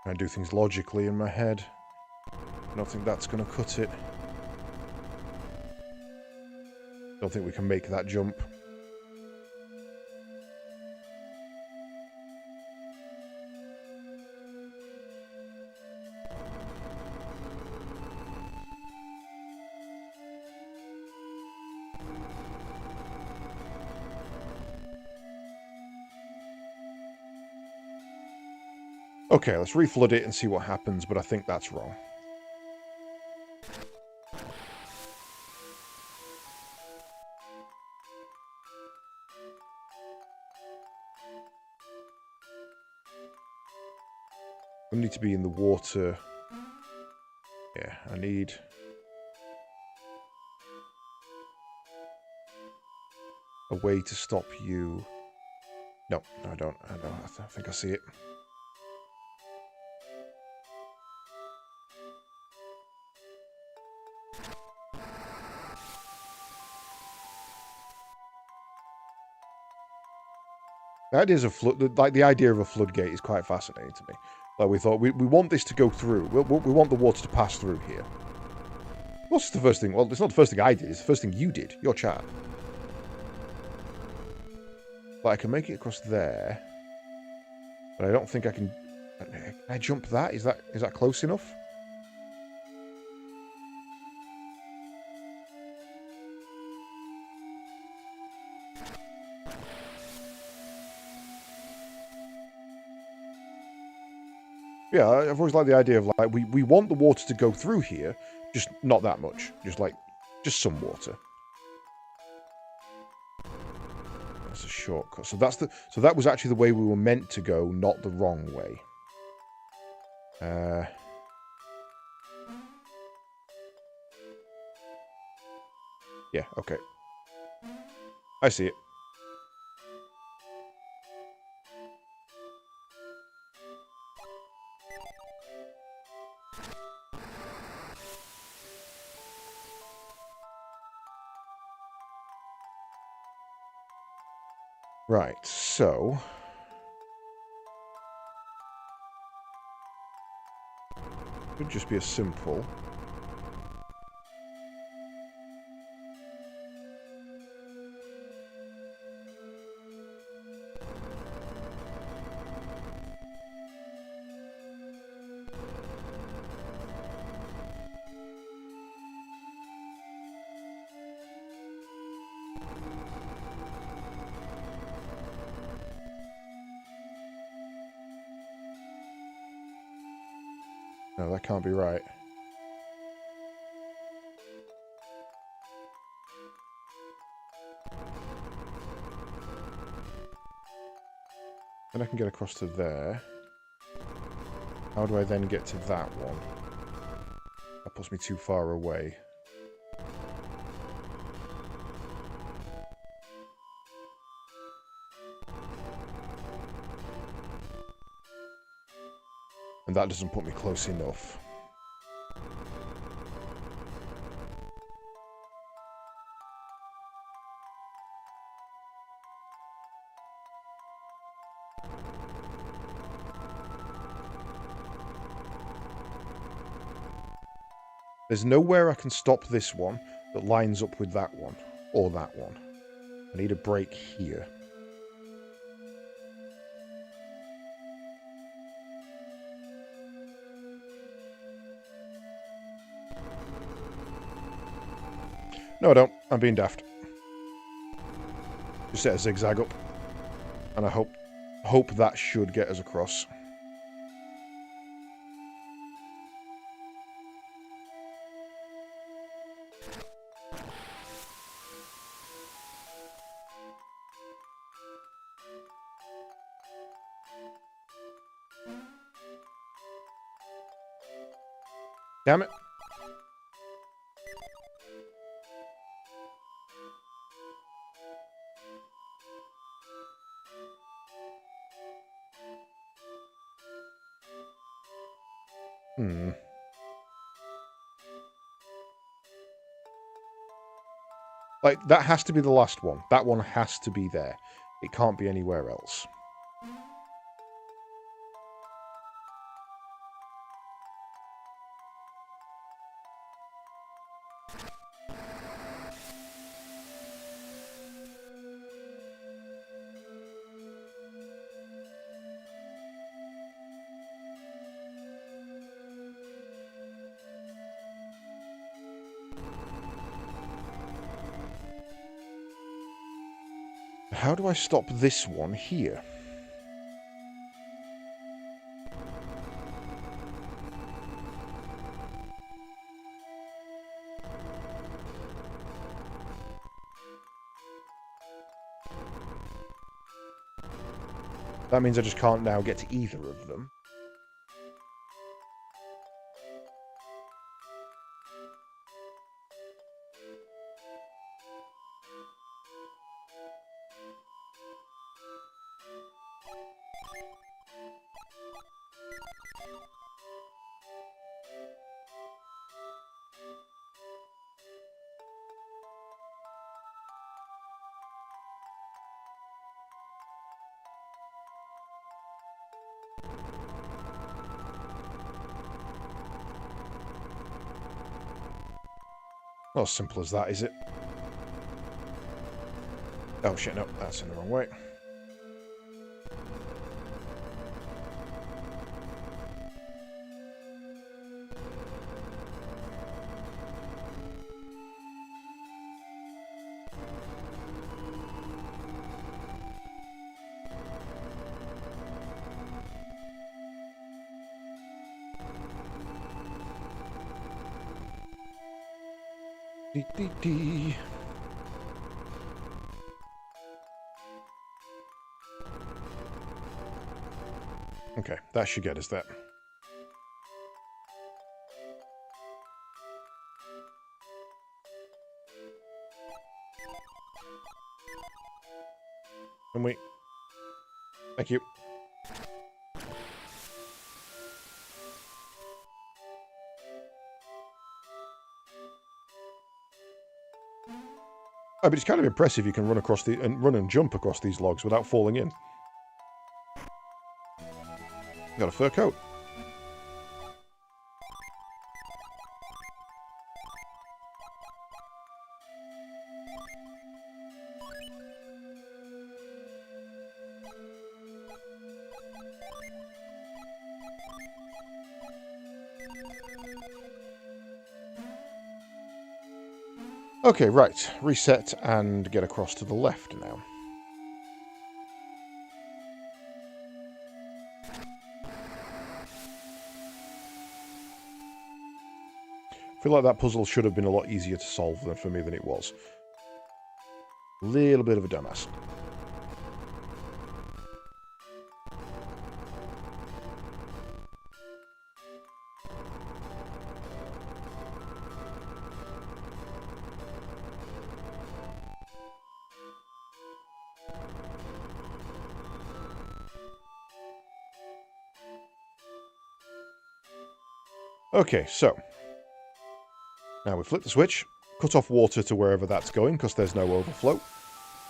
I do things logically in my head. I don't think that's going to cut it. Don't think we can make that jump. Okay, let's reflood it and see what happens, but I think that's wrong. I need to be in the water. Yeah, I need... a way to stop you... No, I don't. I think I see it. That is a flood. Like the idea of a floodgate is quite fascinating to me. Like we thought, we want this to go through. We want the water to pass through here. What's the first thing? Well, it's not the first thing I did. It's the first thing you did. Your chat. Like I can make it across there, but I don't think I can. Can I jump that? Is that close enough? Yeah, I've always liked the idea of like we want the water to go through here, just not that much. Just some water. That's a shortcut. So that was actually the way we were meant to go, not the wrong way. Yeah, okay. I see it. Right, so... Could just be a simple... No, that can't be right. Then I can get across to there. How do I then get to that one? That puts me too far away. And that doesn't put me close enough. There's nowhere I can stop this one that lines up with that one. Or that one. I need a break here. No, I don't. I'm being daft. Just set a zigzag up. And I hope that should get us across. Damn it. Like, that has to be the last one. That one has to be there. It can't be anywhere else. How do I stop this one here? That means I just can't now get to either of them. Not as simple as that, is it? Oh shit, no, that's in the wrong way. Dee. Okay, that should get us there. Can we? Thank you. Oh, but it's kind of impressive you can run and jump across these logs without falling in. Got a fur coat. Okay, right. Reset and get across to the left now. I feel like that puzzle should have been a lot easier to solve for me than it was. A little bit of a dumbass. Okay, so now we flip the switch, cut off water to wherever that's going because there's no overflow,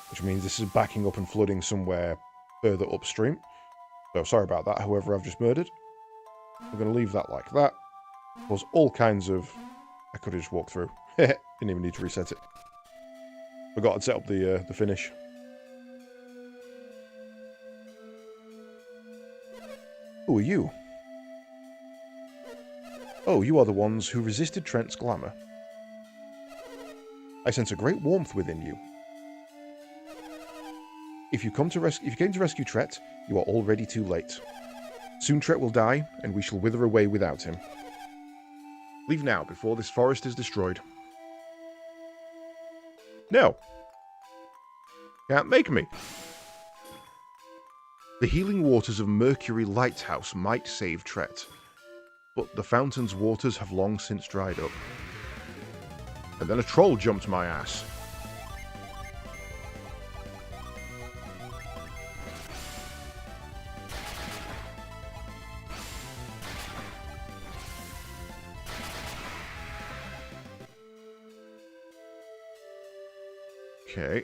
which means this is backing up and flooding somewhere further upstream. So sorry about that, whoever I've just murdered. I'm going to leave that like that. There's all kinds of... I could have just walked through. Didn't even need to reset it. Forgot to set up the finish. Who are you? Oh, you are the ones who resisted Trent's glamour. I sense a great warmth within you. If you came to rescue Tret, you are already too late. Soon Tret will die, and we shall wither away without him. Leave now, before this forest is destroyed. No. Can't make me. The healing waters of Mercury Lighthouse might save Tret, but the fountain's waters have long since dried up. And then a troll jumped my ass. Okay.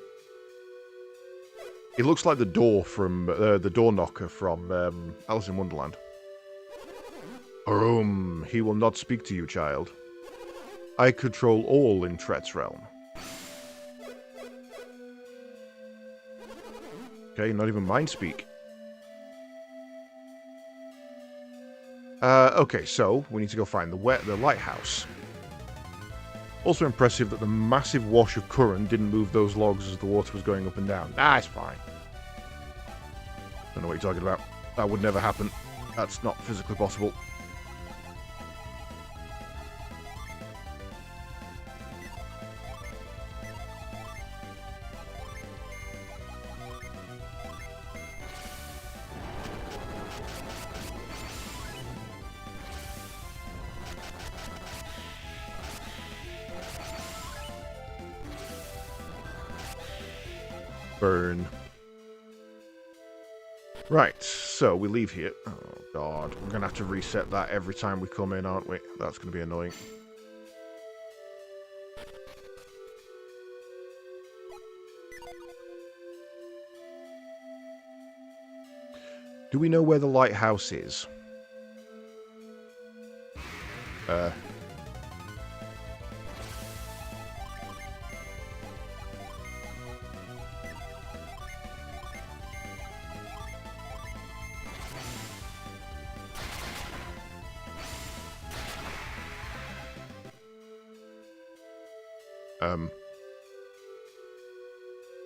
It looks like the door from the door knocker from Alice in Wonderland. He will not speak to you, child. I control all in Tret's realm. Okay, not even mind speak. Okay, so we need to go find the lighthouse. Also impressive that the massive wash of current didn't move those logs as the water was going up and down. Nah, it's fine. Don't know what you're talking about. That would never happen. That's not physically possible. Burn. Right, so we leave here. Oh god, we're gonna have to reset that every time we come in, aren't we? That's gonna be annoying. Do we know where the lighthouse is?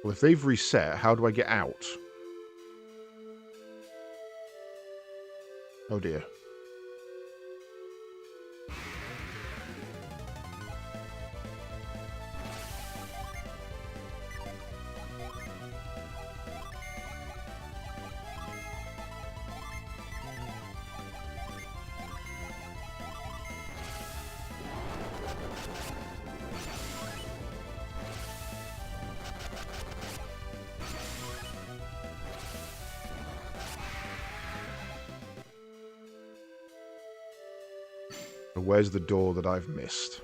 Well, if they've reset, how do I get out? Oh dear. Where's the door that I've missed?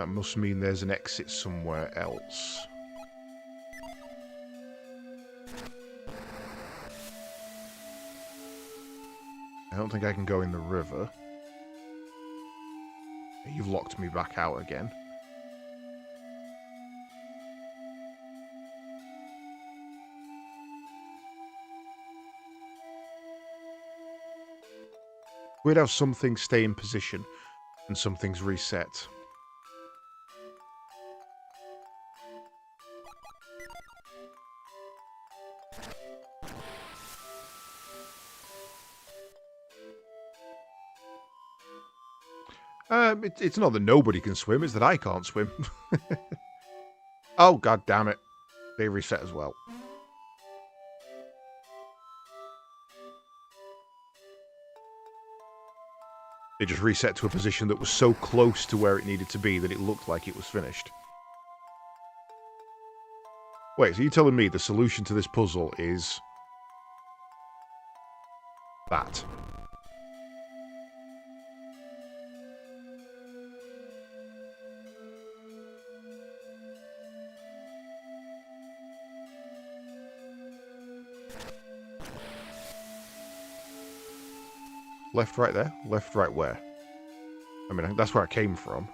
That must mean there's an exit somewhere else. I don't think I can go in the river. You've locked me back out again. We'd have some things stay in position and some things reset. It's not that nobody can swim, it's that I can't swim. Oh, god damn it. They reset as well. They just reset to a position that was so close to where it needed to be that it looked like it was finished. Wait, so you're telling me the solution to this puzzle is... that? Left, right there? Left, right where? I mean, that's where I came from.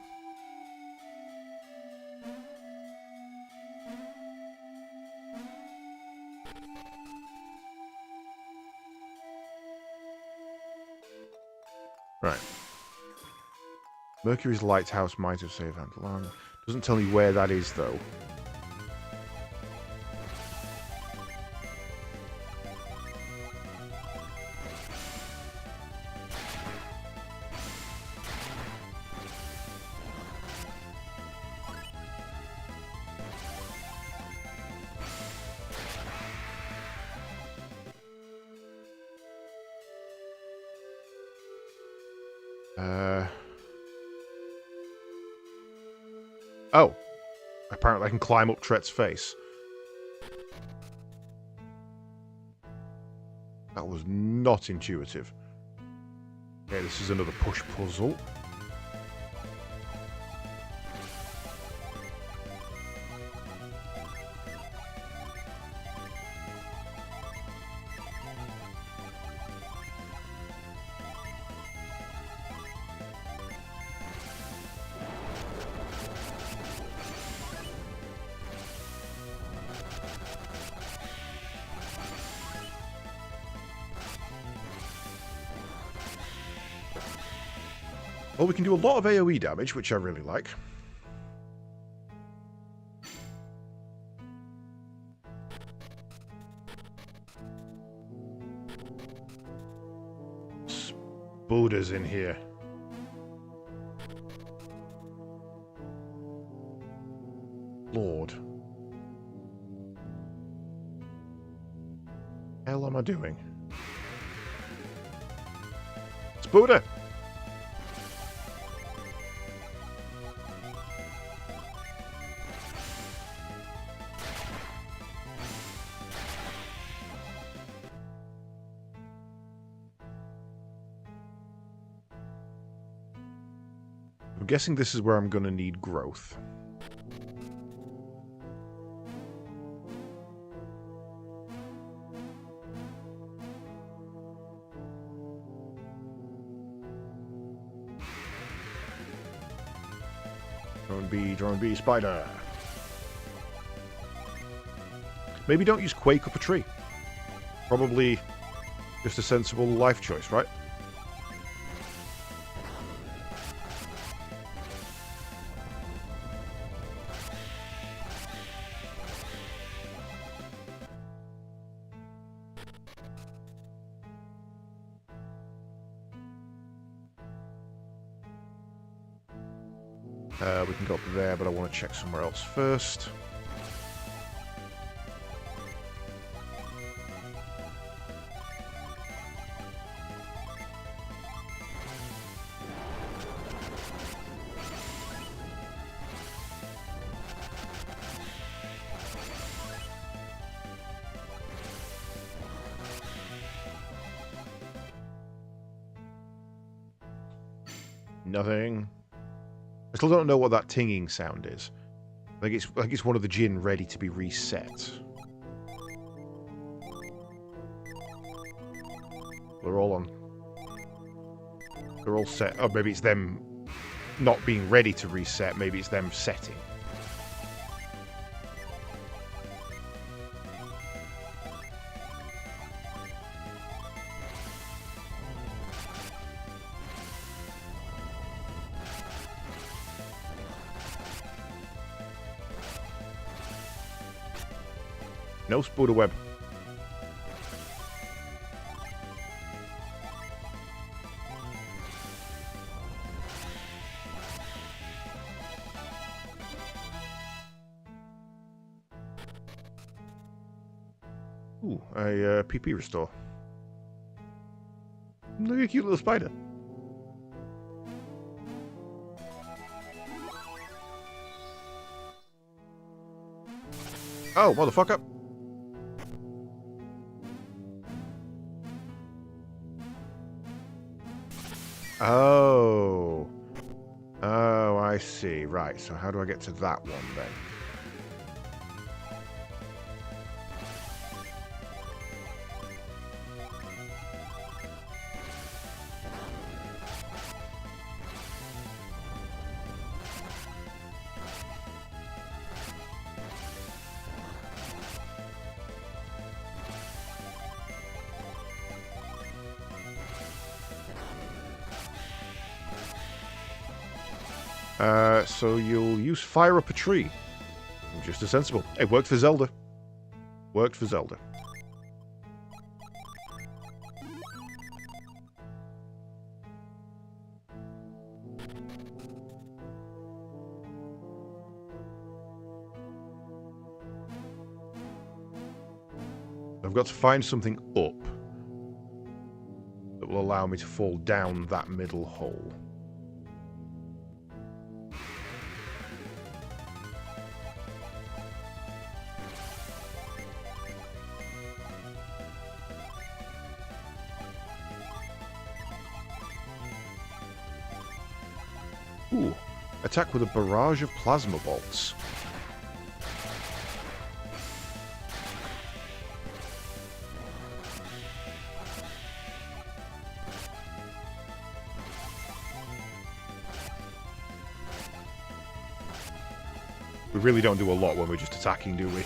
Right. Mercury's lighthouse might have saved Atlanta. Doesn't tell me where that is, though. Oh. Apparently I can climb up Tret's face. That was not intuitive. Okay, this is another push puzzle. Well, we can do a lot of AoE damage, which I really like. Buddha's in here. Lord. Hell am I doing? It's Buddha! I'm guessing this is where I'm going to need growth. Drone bee, spider. Maybe don't use Quake up a tree. Probably just a sensible life choice, right? We can go up there, but I want to check somewhere else first. Nothing. I still don't know what that tinging sound is. I think it's one of the gin ready to be reset. They're all on. They're all set. Oh, maybe it's them not being ready to reset. Maybe it's them setting. No spider web. Ooh, a PP restore. Look at a cute little spider. Oh, motherfucker. Oh. Oh, I see. Right, so how do I get to that one then? So you'll use fire up a tree. Just as sensible. It worked for Zelda. Worked for Zelda. I've got to find something up that will allow me to fall down that middle hole. Ooh, attack with a barrage of plasma bolts. We really don't do a lot when we're just attacking, do we?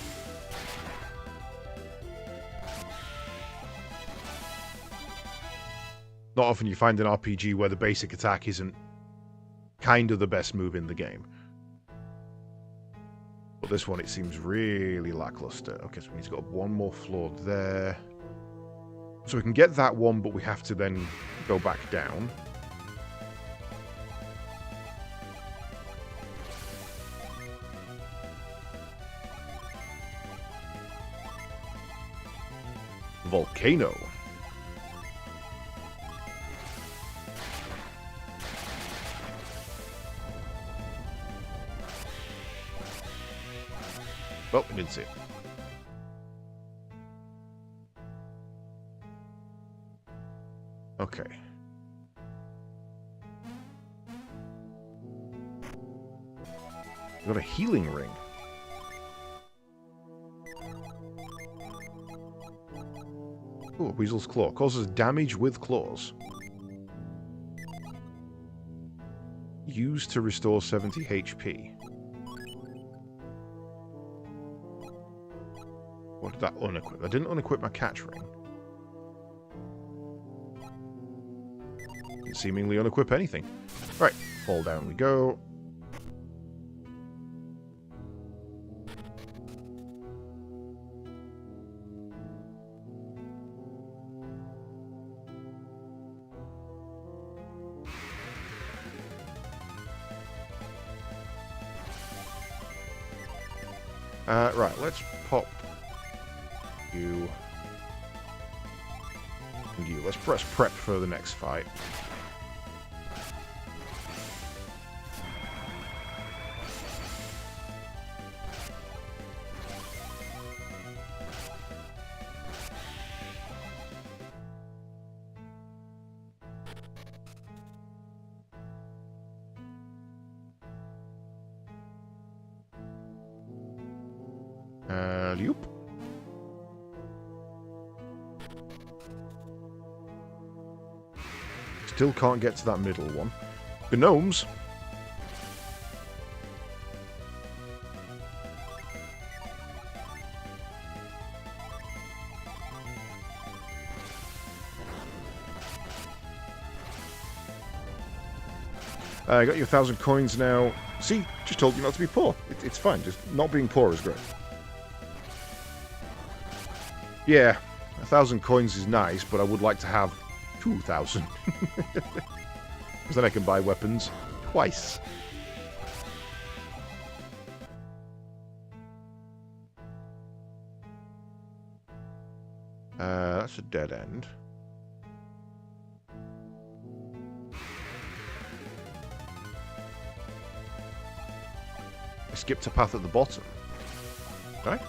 Not often you find an RPG where the basic attack isn't kind of the best move in the game. But this one, it seems really lackluster. Okay, so we need to go up one more floor there. So we can get that one, but we have to then go back down. Volcano. Well, I didn't see it. Okay. Got a healing ring. Ooh, a weasel's claw. Causes damage with claws. Used to restore 70 HP. What did that unequip? I didn't unequip my catch ring. Didn't seemingly unequip anything. Right, fall down we go. Right, let's pop you and you. Let's press prep for the next fight. Loop. Still can't get to that middle one. Gnomes. I got you 1,000 coins now. See, just told you not to be poor. It's fine. Just not being poor is great. Yeah, 1,000 coins is nice, but I would like to have 2,000. Because then I can buy weapons twice. That's a dead end. I skipped a path at the bottom. Did I?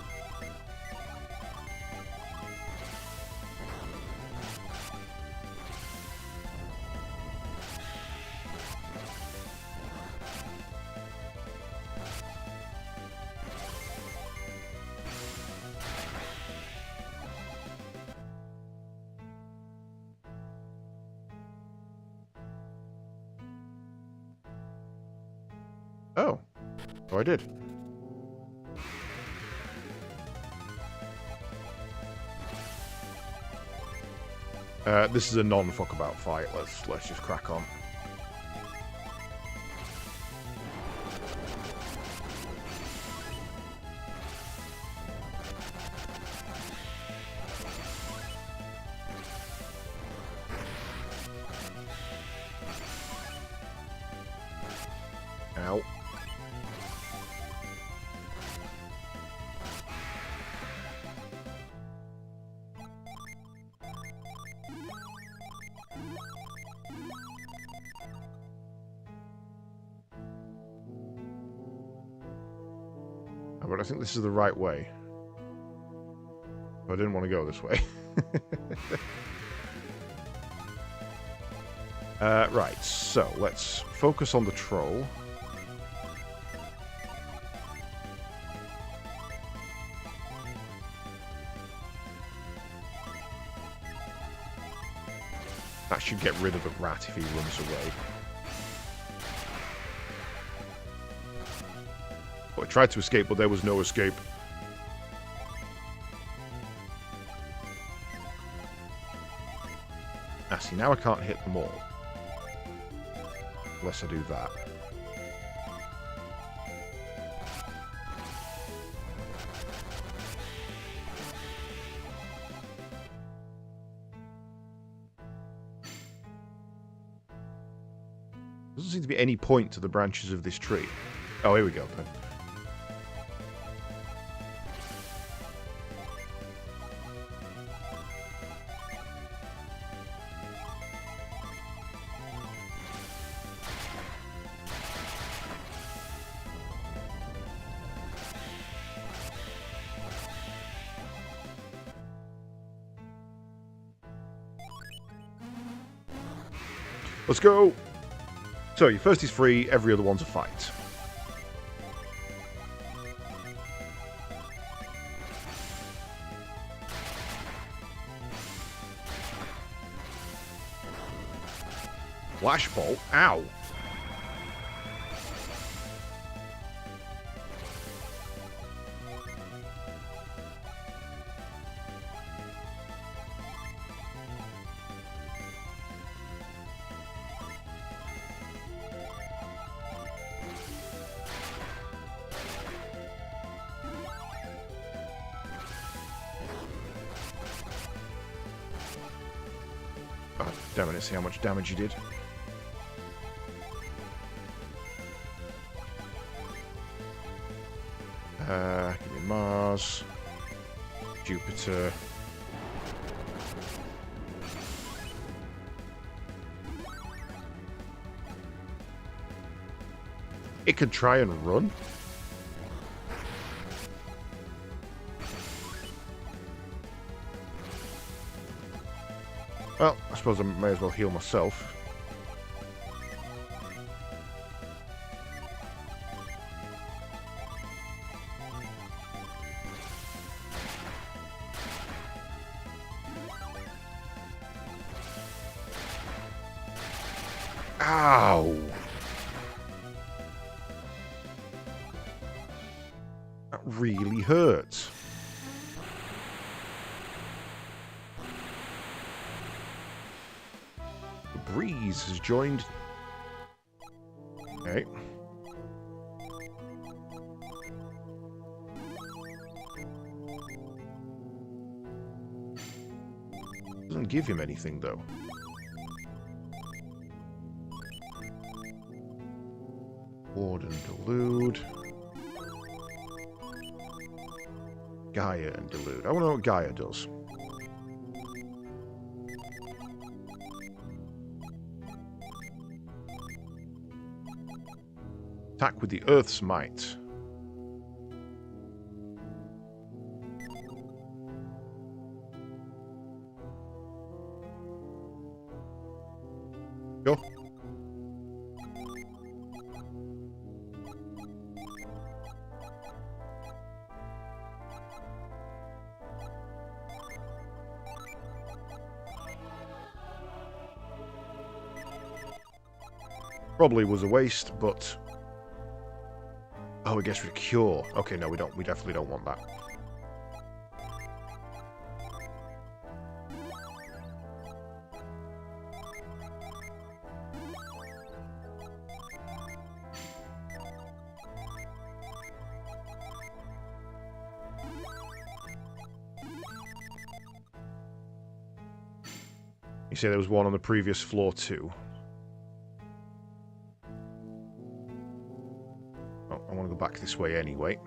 Oh. Oh, I did. This is a non-fuck-about fight. Let's just crack on. Ow. But I think this is the right way. But I didn't want to go this way. Right, so let's focus on the troll. That should get rid of the rat if he runs away. I tried to escape, but there was no escape. Ah, see, now I can't hit them all. Unless I do that. Doesn't seem to be any point to the branches of this tree. Oh, here we go. Let's go! So, your first is free, every other one's a fight. Flashbolt? Ow! Oh, damn it, let's see how much damage you did. Give me Mars. Jupiter. It can try and run. Well, I suppose I may as well heal myself. Ow! That really hurts. The breeze has joined. Okay. Doesn't give him anything, though. Ward and Delude. Gaia and Delude. I want to know what Gaia does. Attack with the Earth's Might. Go. Probably was a waste, but... Oh, it gets rid of Cure. Okay, no, we don't. We definitely don't want that. You say there was one on the previous floor too. Oh, I want to go back this way anyway.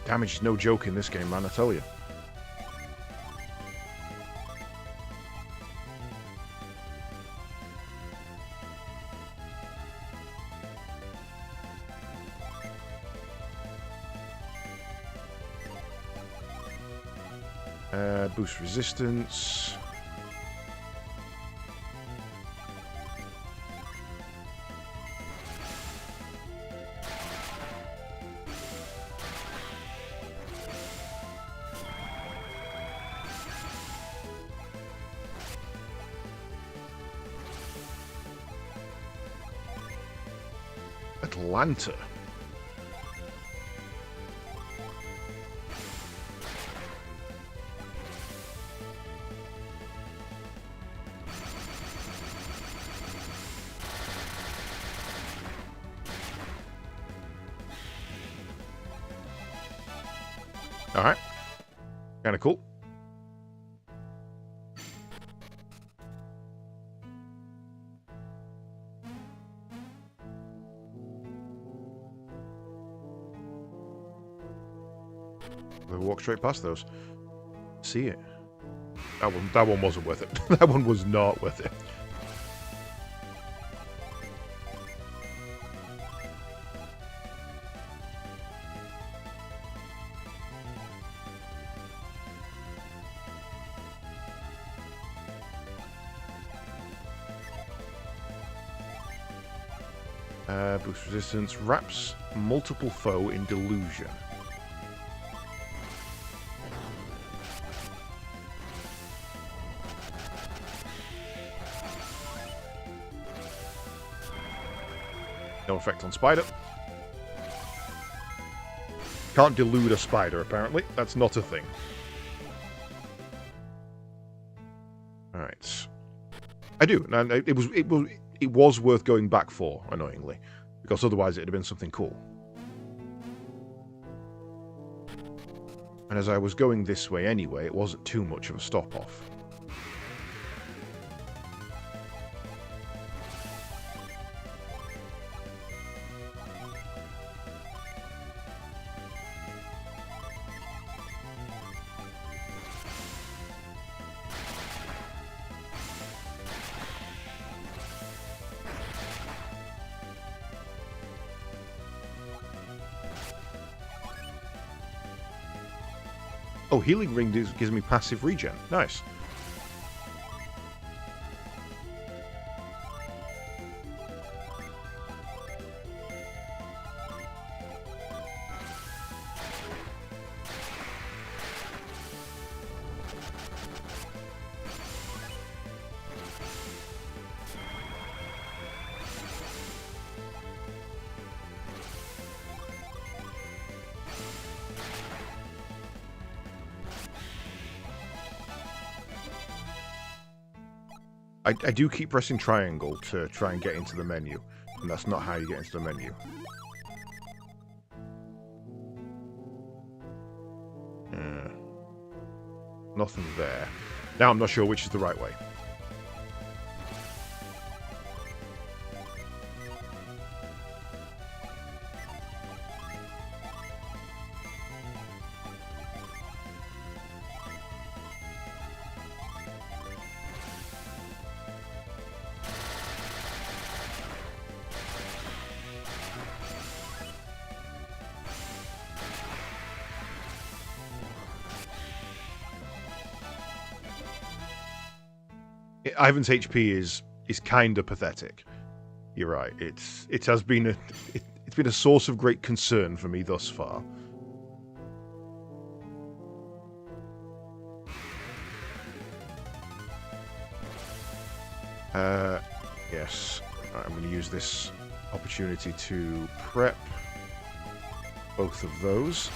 Damage is no joke in this game, man, I tell you. Boost resistance. Atlanta. Alright. Kind of cool. We'll walk straight past those. See it. That one wasn't worth it. That one was not worth it. Boost resistance. Wraps multiple foe in delusion. No effect on spider. Can't delude a spider, apparently. That's not a thing. Alright. I do. And it was worth going back for, annoyingly. Because otherwise it'd have been something cool. And as I was going this way anyway, it wasn't too much of a stop-off. Oh, Healing Ring gives me passive regen. Nice. I do keep pressing triangle to try and get into the menu, and that's not how you get into the menu. Nothing there. Now I'm not sure which is the right way. Ivan's HP is kind of pathetic. You're right. It has been it's been a source of great concern for me thus far. Yes. Right, I'm going to use this opportunity to prep both of those.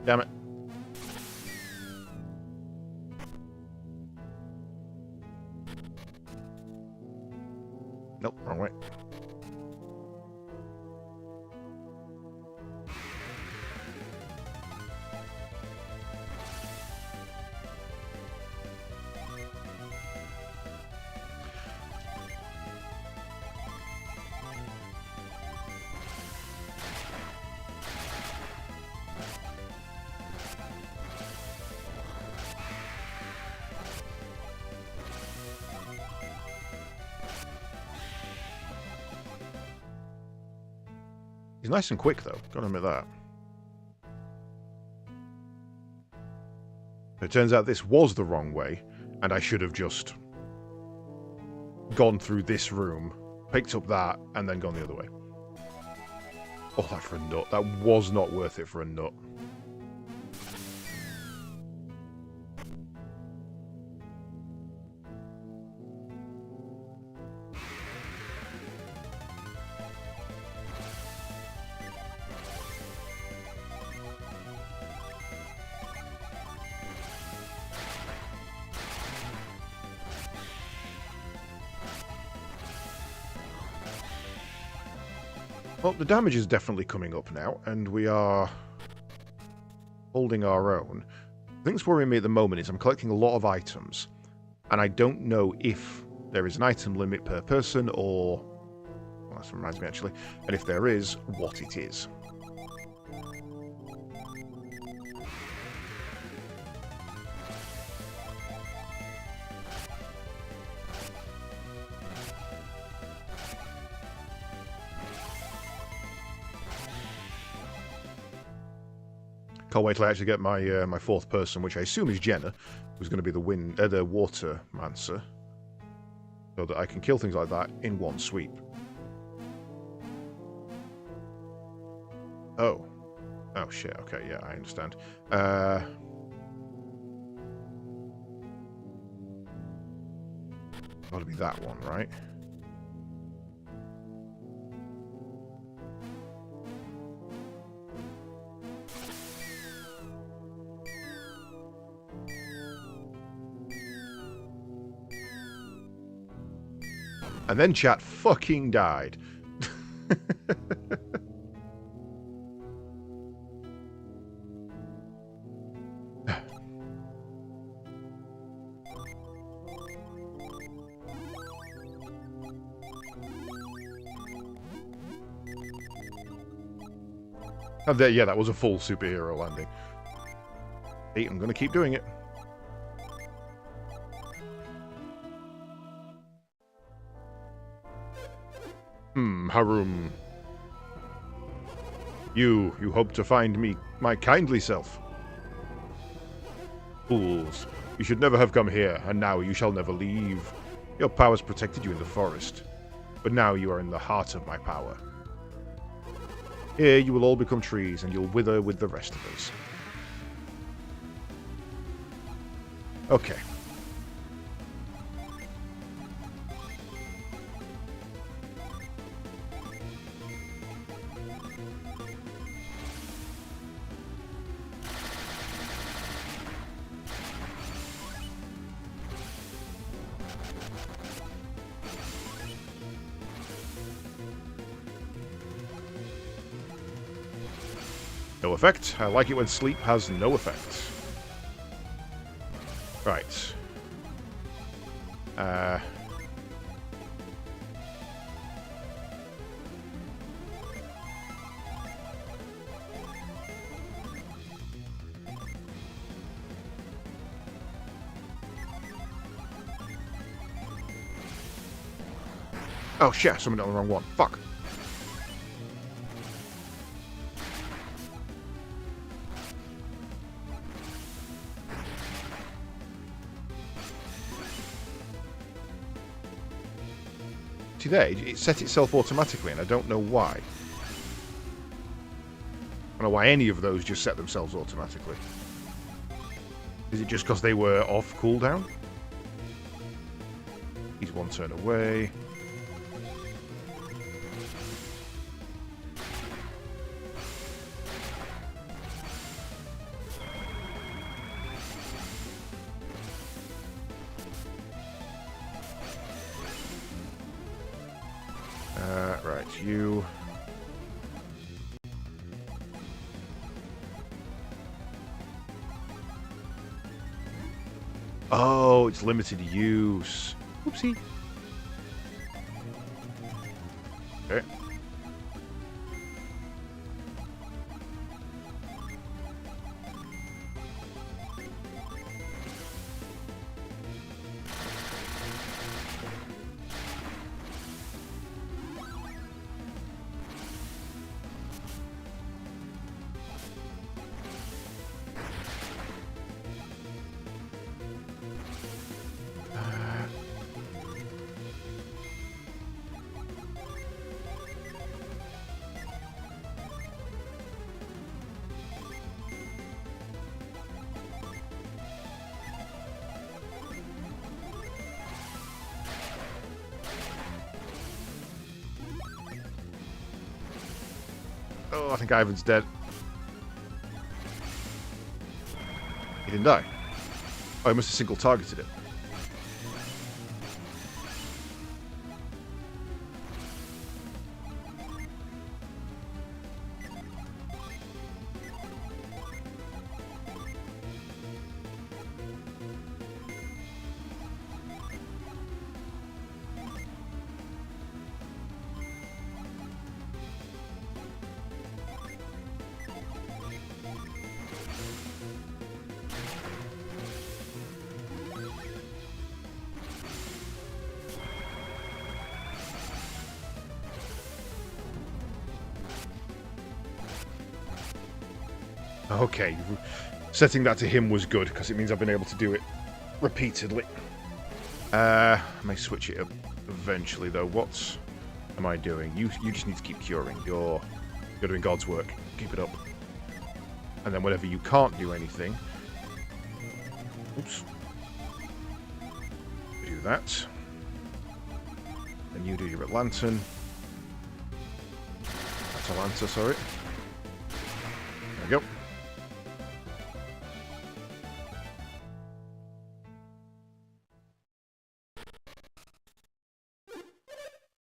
Damn it. Nope, wrong way. He's nice and quick, though. Gotta admit that. It turns out this was the wrong way, and I should have just gone through this room, picked up that, and then gone the other way. Oh, that for a nut. That was not worth it for a nut. Well, the damage is definitely coming up now, and we are holding our own. The thing that's worrying me at the moment is I'm collecting a lot of items, and I don't know if there is an item limit per person, or... Well, that reminds me, actually. And if there is, what it is. Can't wait till I actually get my my fourth person, which I assume is Jenna, who's going to be the water mancer, so that I can kill things like that in one sweep. Oh shit. Okay, yeah, I understand. Got to be that one, right? And then chat fucking died. Oh, there, yeah, that was a full superhero landing. Hey, I'm going to keep doing it. Harum. You hope to find me, my kindly self. Fools. You should never have come here, and now you shall never leave. Your powers protected you in the forest, but now you are in the heart of my power. Here you will all become trees, and you'll wither with the rest of us. Okay. No effect. I like it when sleep has no effect. Right. Oh shit, I summoned on the wrong one. Fuck. See there, it set itself automatically, and I don't know why. I don't know why any of those just set themselves automatically. Is it just because they were off cooldown? He's one turn away. Right, you... Oh, it's limited use. Oopsie. Okay. Oh, I think Ivan's dead. He didn't die. Oh, he must have single targeted it. Okay, setting that to him was good, because it means I've been able to do it repeatedly. I may switch it up eventually, though. What am I doing? You just need to keep curing. You're doing God's work. Keep it up. And then whenever you can't do anything... Oops. Do that. Then you do your Atlantan. Atalanta, sorry. There we go.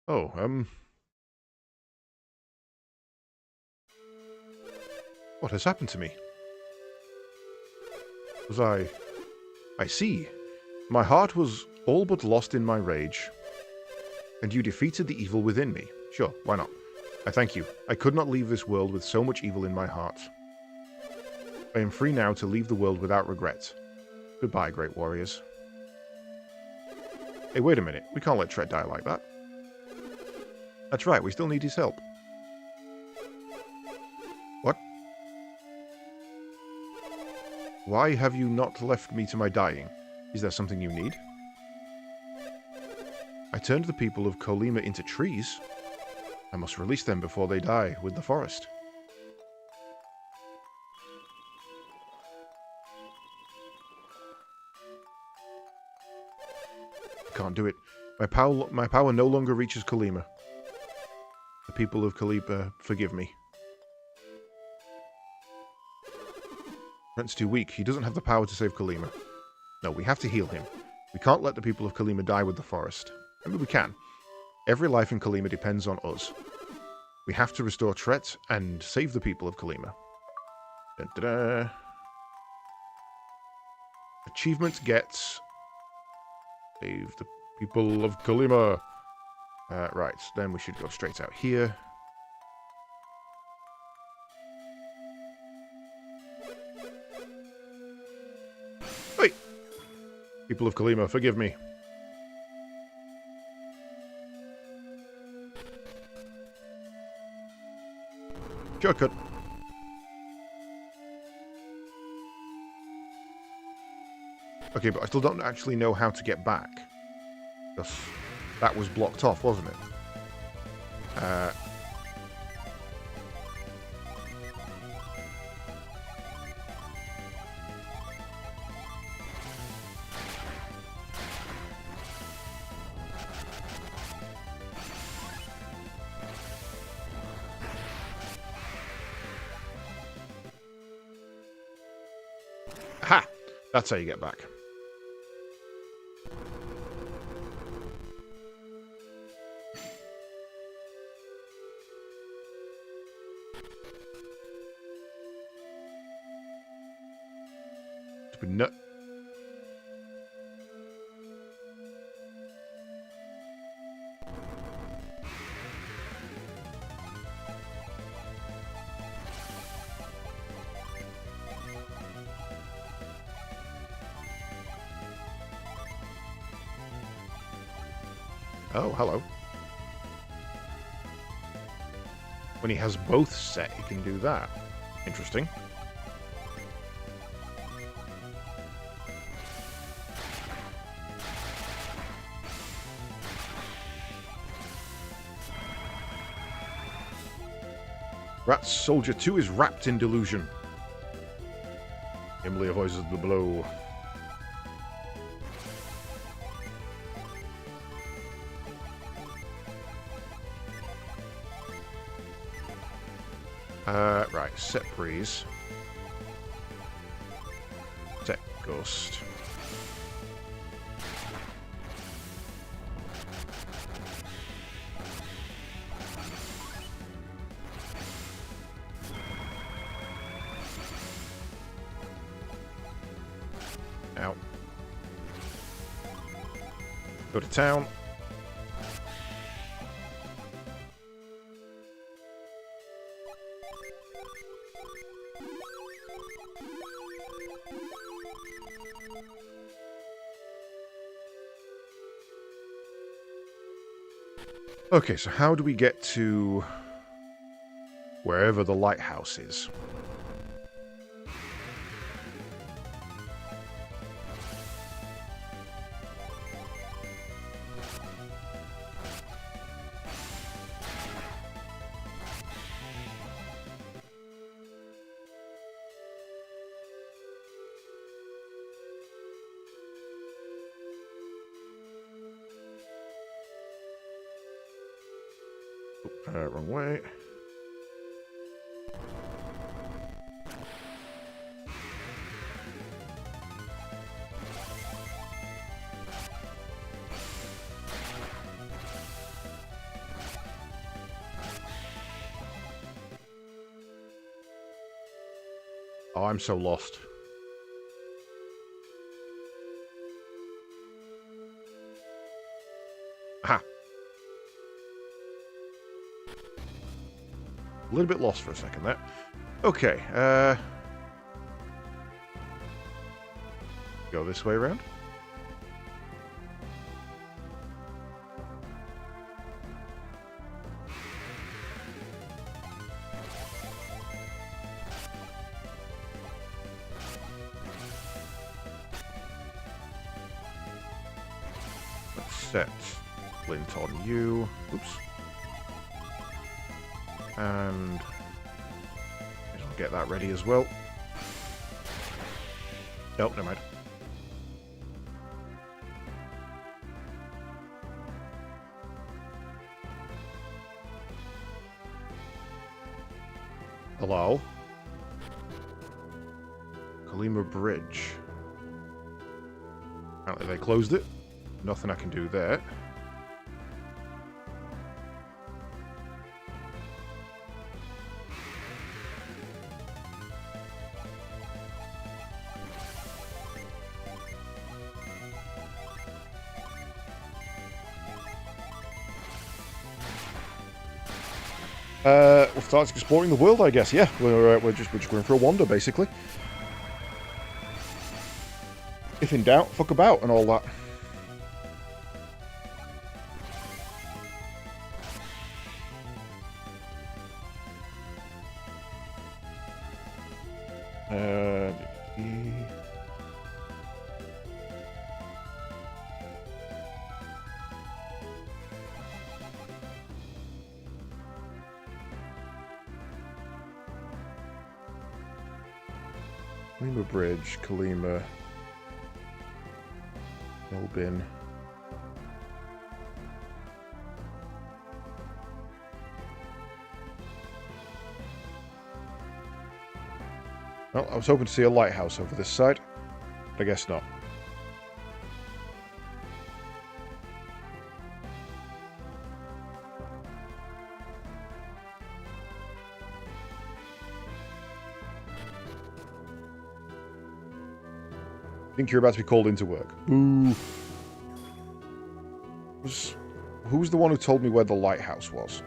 Oh, what has happened to me? Was I see. My heart was all but lost in my rage. And you defeated the evil within me. Sure, why not? I thank you. I could not leave this world with so much evil in my heart. I am free now to leave the world without regret. Goodbye, great warriors. Hey, wait a minute. We can't let Tret die like that. That's right, we still need his help. What? Why have you not left me to my dying? Is there something you need? I turned the people of Colima into trees. I must release them before they die with the forest. Can't do it. My power no longer reaches Colima. The people of Colima forgive me. Brent's too weak. He doesn't have the power to save Colima. No, we have to heal him. We can't let the people of Colima die with the forest. I mean, we can. Every life in Colima depends on us. We have to restore Tret and save the people of Colima. Da-da-da. Achievement gets... Save the people of Colima. Right, then we should go straight out here. Wait! People of Colima, forgive me. Shortcut. Okay, but I still don't actually know how to get back. Because that was blocked off, wasn't it? Aha! That's how you get back. No. Oh, hello. When he has both set, he can do that. Interesting. Rat Soldier 2 is wrapped in delusion. Emily avoids the blow. Right, set breeze. Set ghost. Out. Go to town. Okay, so how do we get to wherever the lighthouse is? Wrong way. Oh, I'm so lost. Aha. A little bit lost for a second there. Okay, go this way around. set flint on you. Oops. And I'll get that ready as well. Oh, never mind. Hello? Kalima Bridge. Apparently they closed it. Nothing I can do there. We'll start exploring the world, I guess. Yeah, we're just going for a wander, basically. If in doubt, fuck about and all that. Kalima Bridge, Kalima, Elbin. Well, I was hoping to see a lighthouse over this side, but I guess not. I think you're about to be called into work. Boo. Who was the one who told me where the lighthouse was?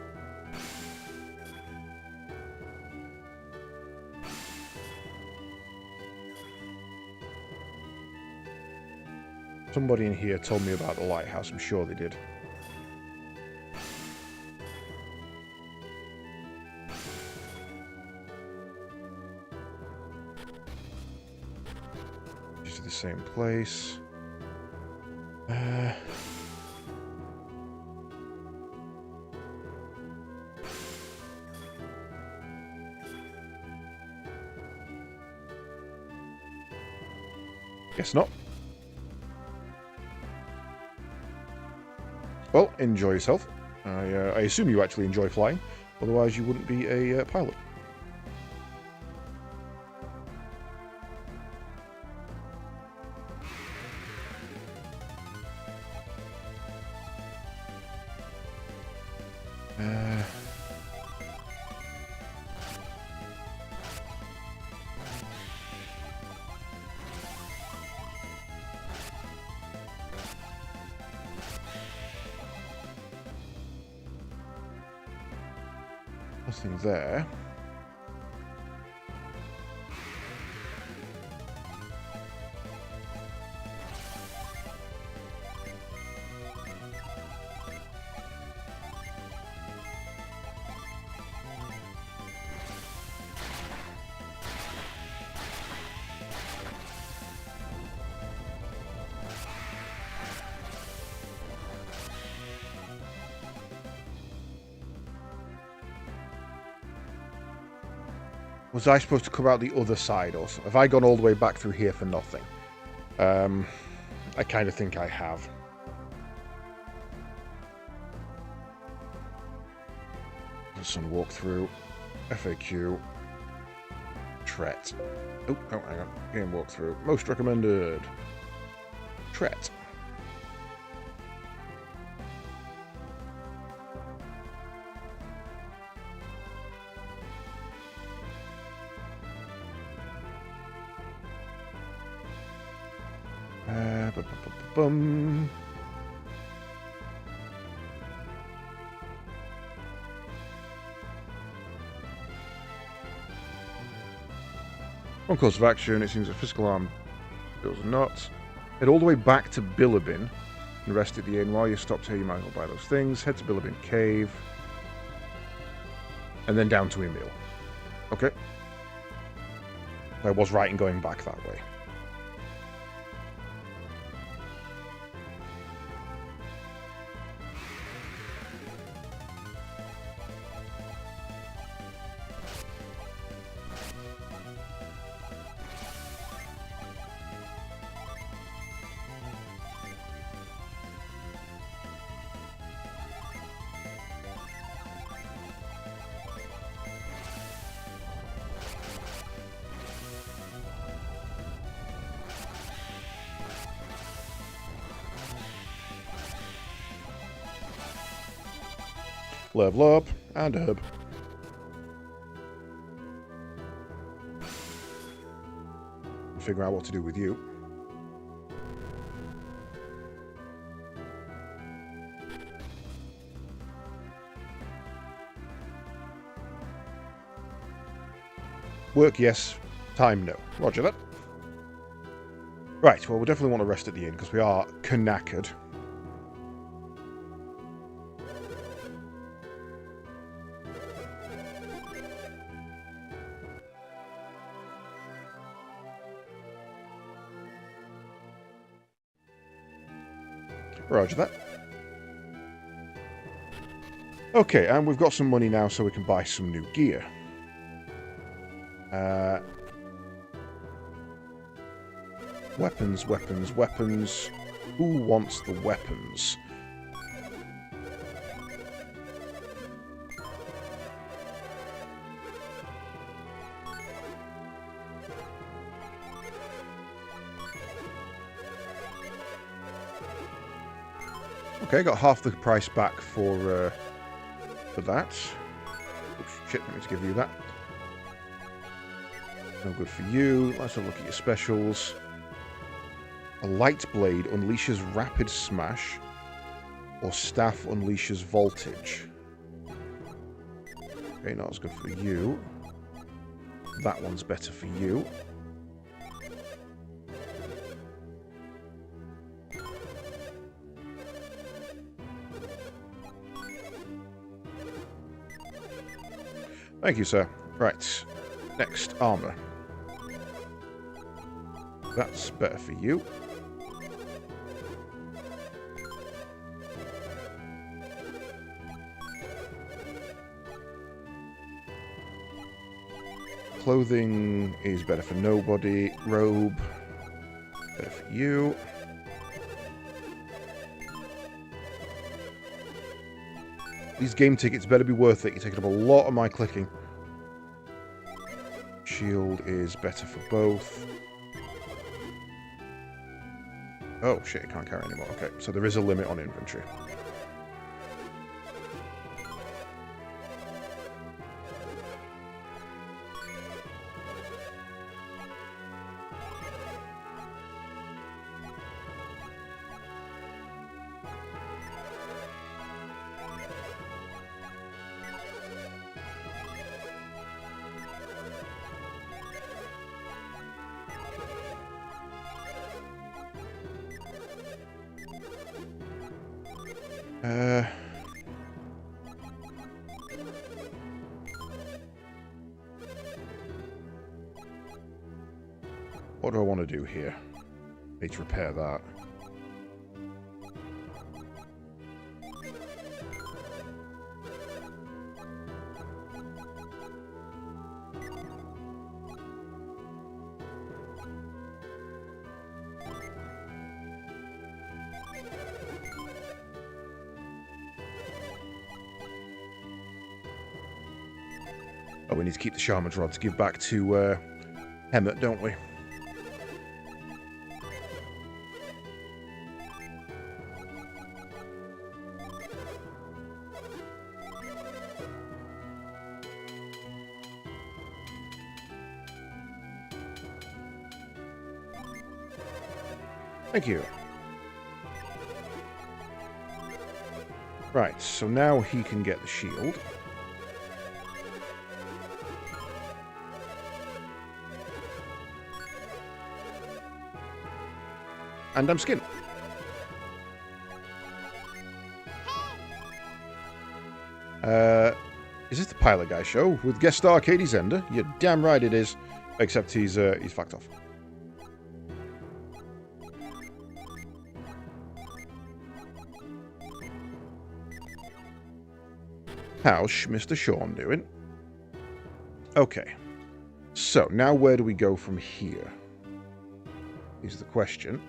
Somebody in here told me about the lighthouse. I'm sure they did. The same place. Guess not. Well, enjoy yourself. I assume you actually enjoy flying, otherwise you wouldn't be a pilot. Nothing there. Was I supposed to come out the other side or something? Have I gone all the way back through here for nothing? I kind of think I have. Some walkthrough. FAQ. Tret. Oh, hang on. Game walkthrough. Most recommended. Tret. Bum. One course of action, it seems a physical arm feels not. Head all the way back to Bilibin and rest at the inn. While you're stopped here, you might as well buy those things. Head to Bilibin Cave. And then down to Emil. Okay. I was right in going back that way. Level up. And herb. Figure out what to do with you. Work, yes. Time, no. Roger that. Right, well, we definitely want to rest at the inn, because we are knackered. Roger that. Okay, and we've got some money now, so we can buy some new gear. Weapons, weapons, weapons. Who wants the weapons? Okay, got half the price back for that. Oops, shit, I meant to give you that. No good for you. Let's have a look at your specials. A light blade unleashes rapid smash, or staff unleashes voltage. Okay, not as good for you. That one's better for you. Thank you, sir. Right. Next, armor. That's better for you. Clothing is better for nobody. Robe, better for you. These game tickets better be worth it. You're taking up a lot of my clicking. Shield is better for both. Oh, shit, I can't carry anymore. Okay, so there is a limit on inventory. What do I want to do here? Need to repair that. Oh, we need to keep the Shaman's Rod to give back to Hemet, don't we? Thank you. Right, so now he can get the shield. And I'm skinned. Is this the Pilot Guy show with guest star Katie Zender? You're damn right it is. Except he's fucked off. How's Mr. Sean doing? Okay. So, now where do we go from here? Is the question.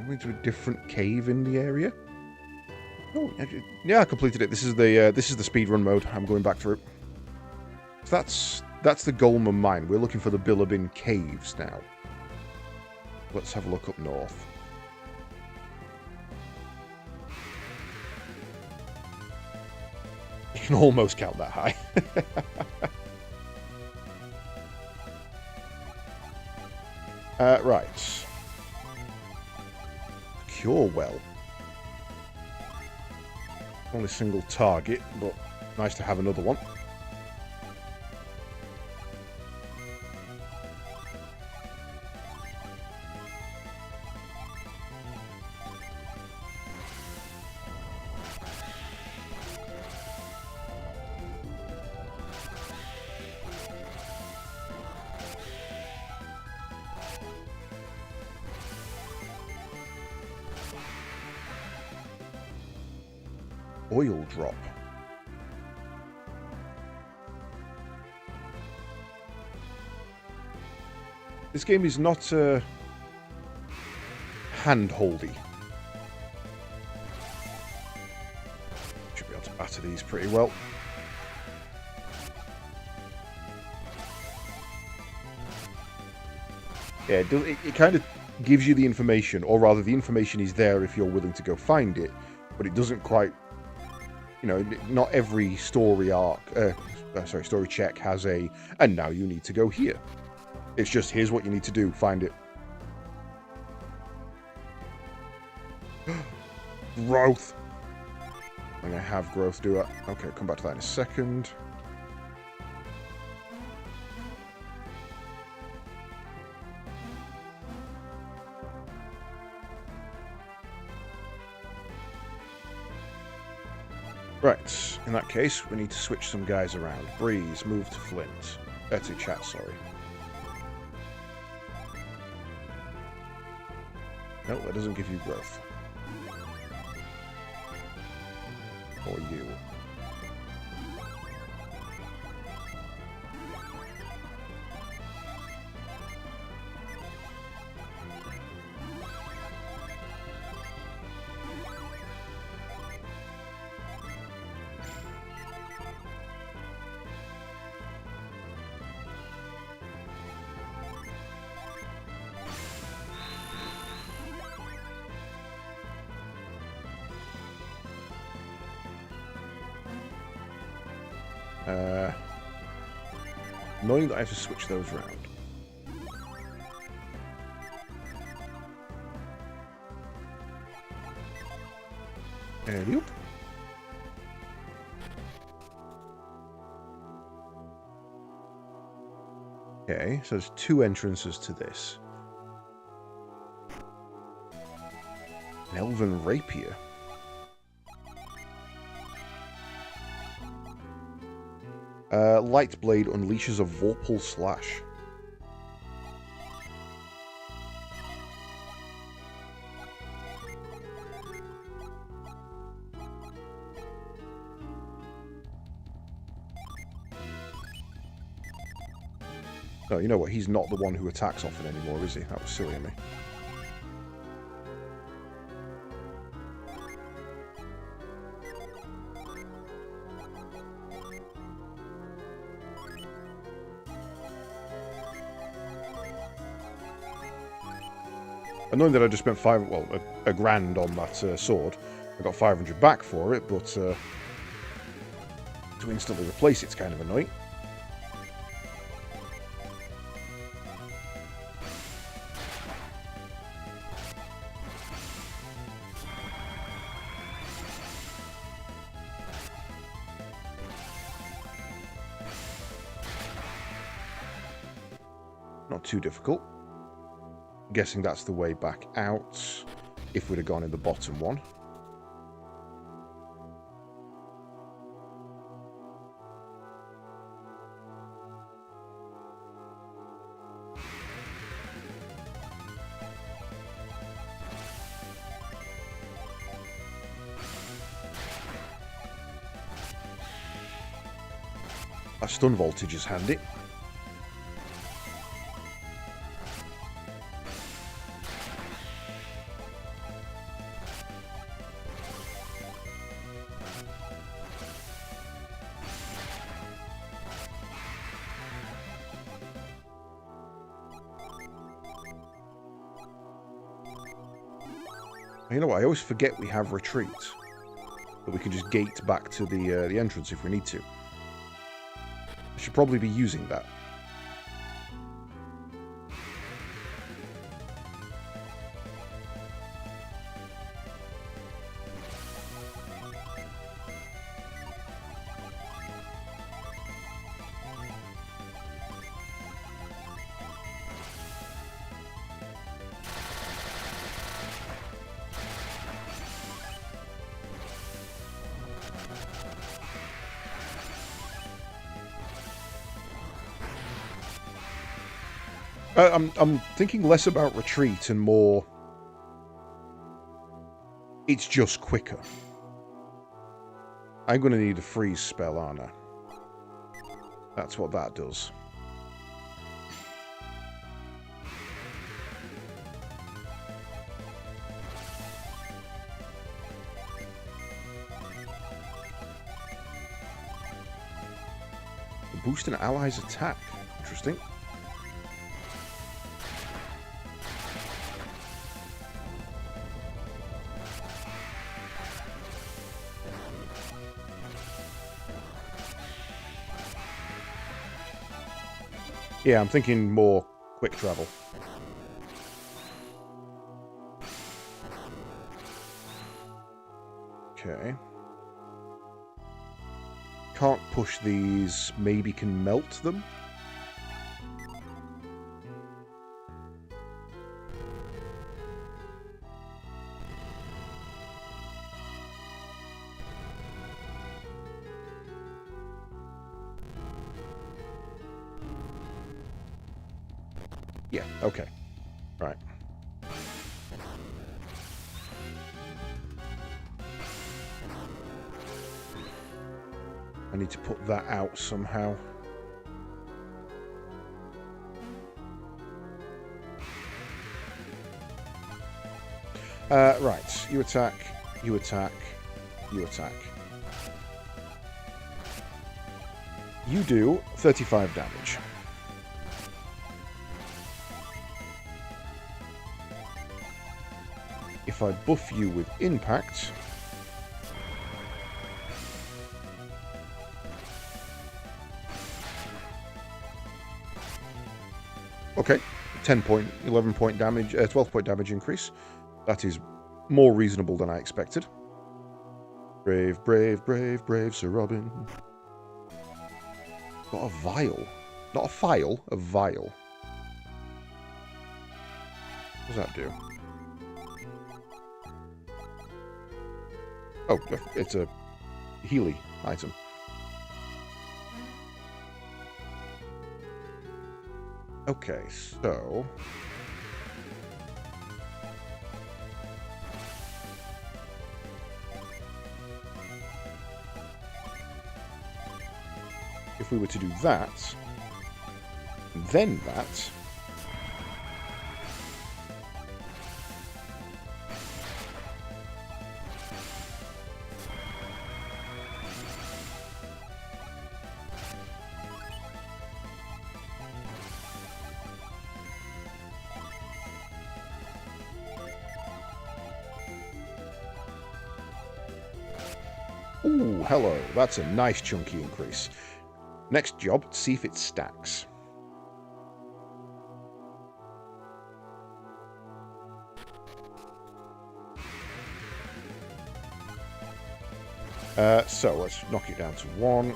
Going to a different cave in the area. Oh, yeah, I completed it. This is the speedrun mode. I'm going back through. So that's the Golmer mine. We're looking for the Billabin Caves now. Let's have a look up north. You can almost count that high. Right. Cure well. Only single target, but nice to have another one. Oil drop. This game is not hand-holdy. Should be able to batter these pretty well. Yeah, it kind of gives you the information, or rather the information is there if you're willing to go find it, but it doesn't quite, you know, not every story arc, story check has a, and now you need to go here. It's just, here's what you need to do, find it. Growth. I'm going to have growth do it. Okay, come back to that in a second. Right, in that case, we need to switch some guys around. Breeze, move to Flint. To chat, sorry. No, that doesn't give you growth. Or you. Knowing that I have to switch those around. And you. Okay, so there's two entrances to this. An elven rapier. Light blade unleashes a vorpal slash. No, you know what? He's not the one who attacks often anymore, is he? That was silly of me. And knowing that I just spent a grand on that sword, I got 500 back for it, but to instantly replace it's kind of annoying. Not too difficult. Guessing that's the way back out, if we'd have gone in the bottom one. Our stun voltage is handy. You know what? I always forget we have retreat. But we can just gate back to the entrance if we need to. I should probably be using that. I'm thinking less about retreat and more... It's just quicker. I'm going to need a freeze spell, aren't I? That's what that does. Boost an ally's attack. Interesting. Yeah, I'm thinking more quick travel. Okay. Can't push these. Maybe can melt them? Yeah, okay. Right. I need to put that out somehow. Right. You attack, you attack, you attack. You do 35 damage. If I buff you with impact... Okay, 10 point, 11 point damage, 12 point damage increase. That is more reasonable than I expected. Brave, brave, brave, brave Sir Robin. Got a vial. Not a file, a vial. What does that do? Oh, it's a Healy item. Okay, so... if we were to do that, then that... Ooh, hello. That's a nice chunky increase. Next job, see if it stacks. So let's knock it down to 1.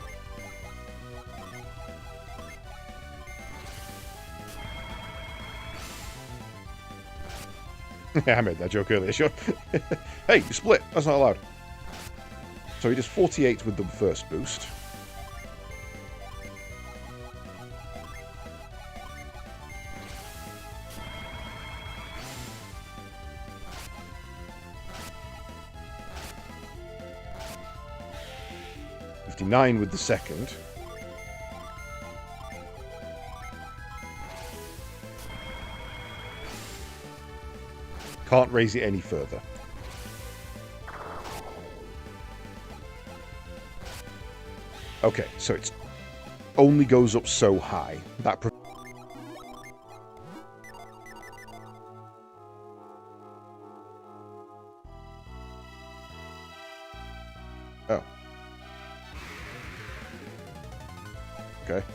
I made that joke earlier, sure. Hey, you split. That's not allowed. So he does 48 with the first boost. $59 with the second. Can't raise it any further. Okay, so it only goes up so high. That okay.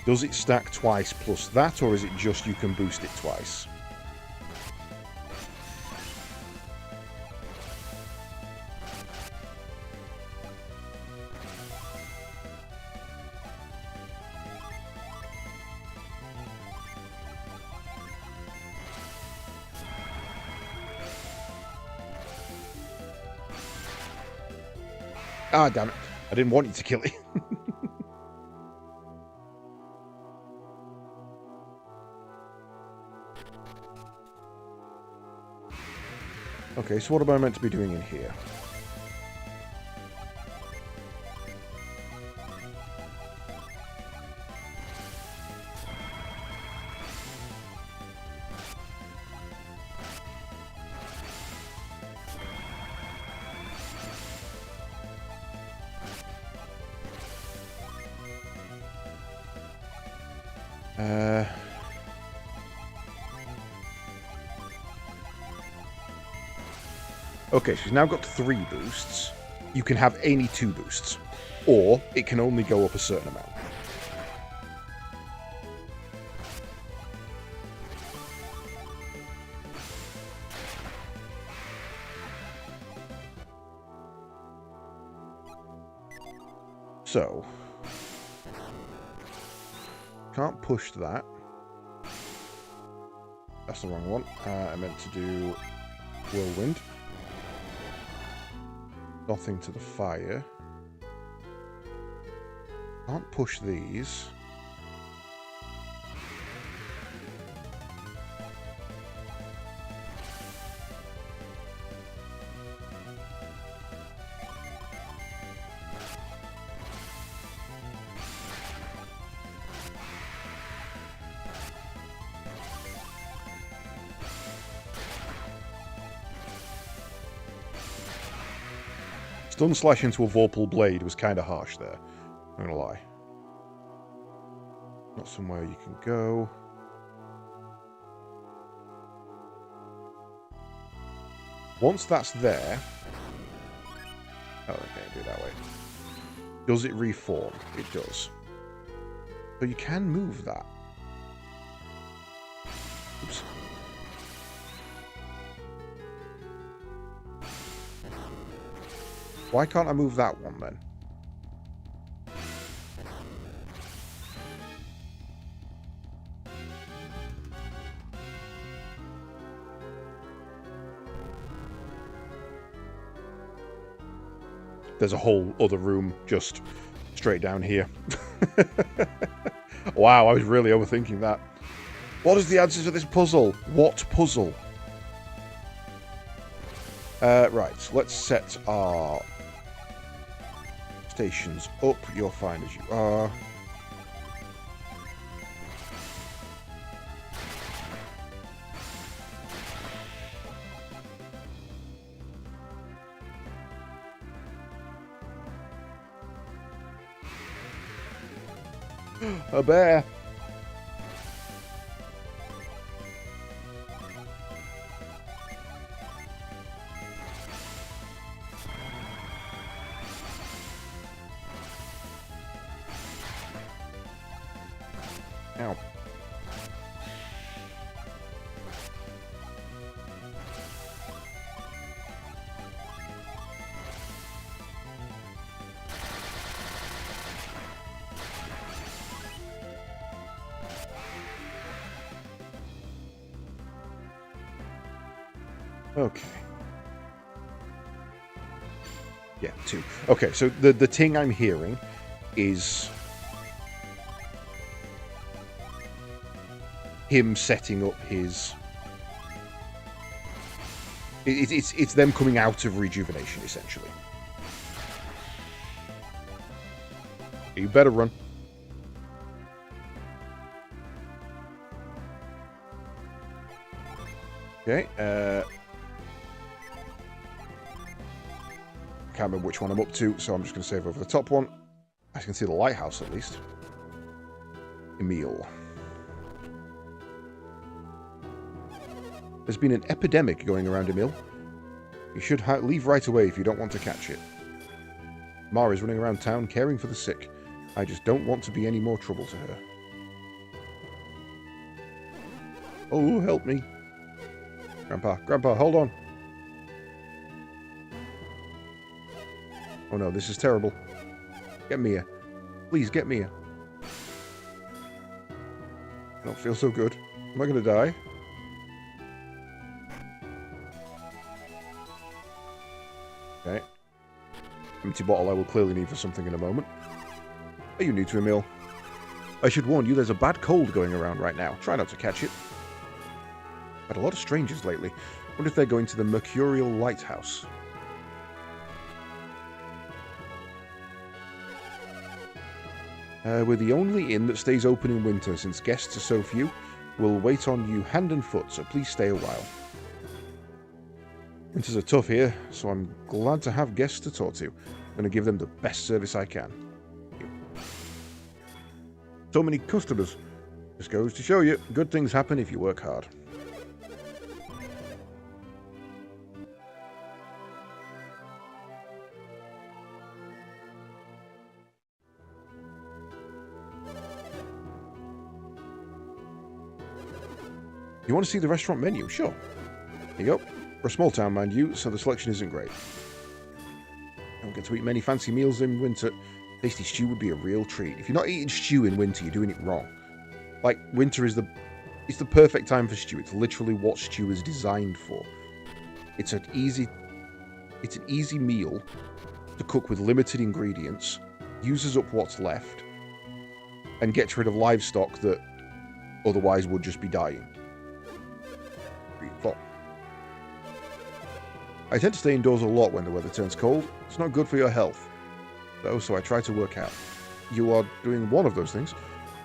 Does it stack twice plus that, or is it just you can boost it twice? Ah, damn it. I didn't want you to kill it. Okay, so what am I meant to be doing in here? Okay, so she's now got 3 boosts. You can have any 2 boosts. Or it can only go up a certain amount. So, can't push that. That's the wrong one. I meant to do Whirlwind. Nothing to the fire. Can't push these. Stun slash into a Vorpal blade was kind of harsh there. I'm gonna lie. Not somewhere you can go. Once that's there... Oh, okay, do it that way. Does it reform? It does. But you can move that. Oops. Why can't I move that one then? There's a whole other room just straight down here. Wow, I was really overthinking that. What is the answer to this puzzle? What puzzle? Right, let's set our stations up. You're fine as you are. A bear. Ow. Okay. Yeah, 2. Okay, so the thing I'm hearing is him setting up his... It's them coming out of rejuvenation, essentially. You better run. Okay, can't remember which one I'm up to, so I'm just going to save over the top one. I can see the lighthouse, at least. Emil. There's been an epidemic going around Emil. You should leave right away if you don't want to catch it. Ma is running around town caring for the sick. I just don't want to be any more trouble to her. Oh, help me. Grandpa, hold on. Oh no, this is terrible. Get Mia. Please, get Mia. I don't feel so good. Am I going to die? Okay. Empty bottle I will clearly need for something in a moment. Are you new to Emil? I should warn you, there's a bad cold going around right now. Try not to catch it. Had a lot of strangers lately. Wonder if they're going to the Mercurial Lighthouse. We're the only inn that stays open in winter since guests are so few. We'll wait on you hand and foot, so please stay a while. Winters are tough here, so I'm glad to have guests to talk to. I'm going to give them the best service I can. So many customers. Just goes to show you, good things happen if you work hard. You want to see the restaurant menu? Sure. Here you go. We're a small town, mind you, so the selection isn't great. I don't get to eat many fancy meals in winter. Tasty stew would be a real treat. If you're not eating stew in winter, you're doing it wrong. Like, winter is the perfect time for stew. It's literally what stew is designed for. It's an easy meal to cook with limited ingredients, uses up what's left, and gets rid of livestock that otherwise would just be dying. I tend to stay indoors a lot when the weather turns cold. It's not good for your health, though, so I try to work out. You are doing one of those things.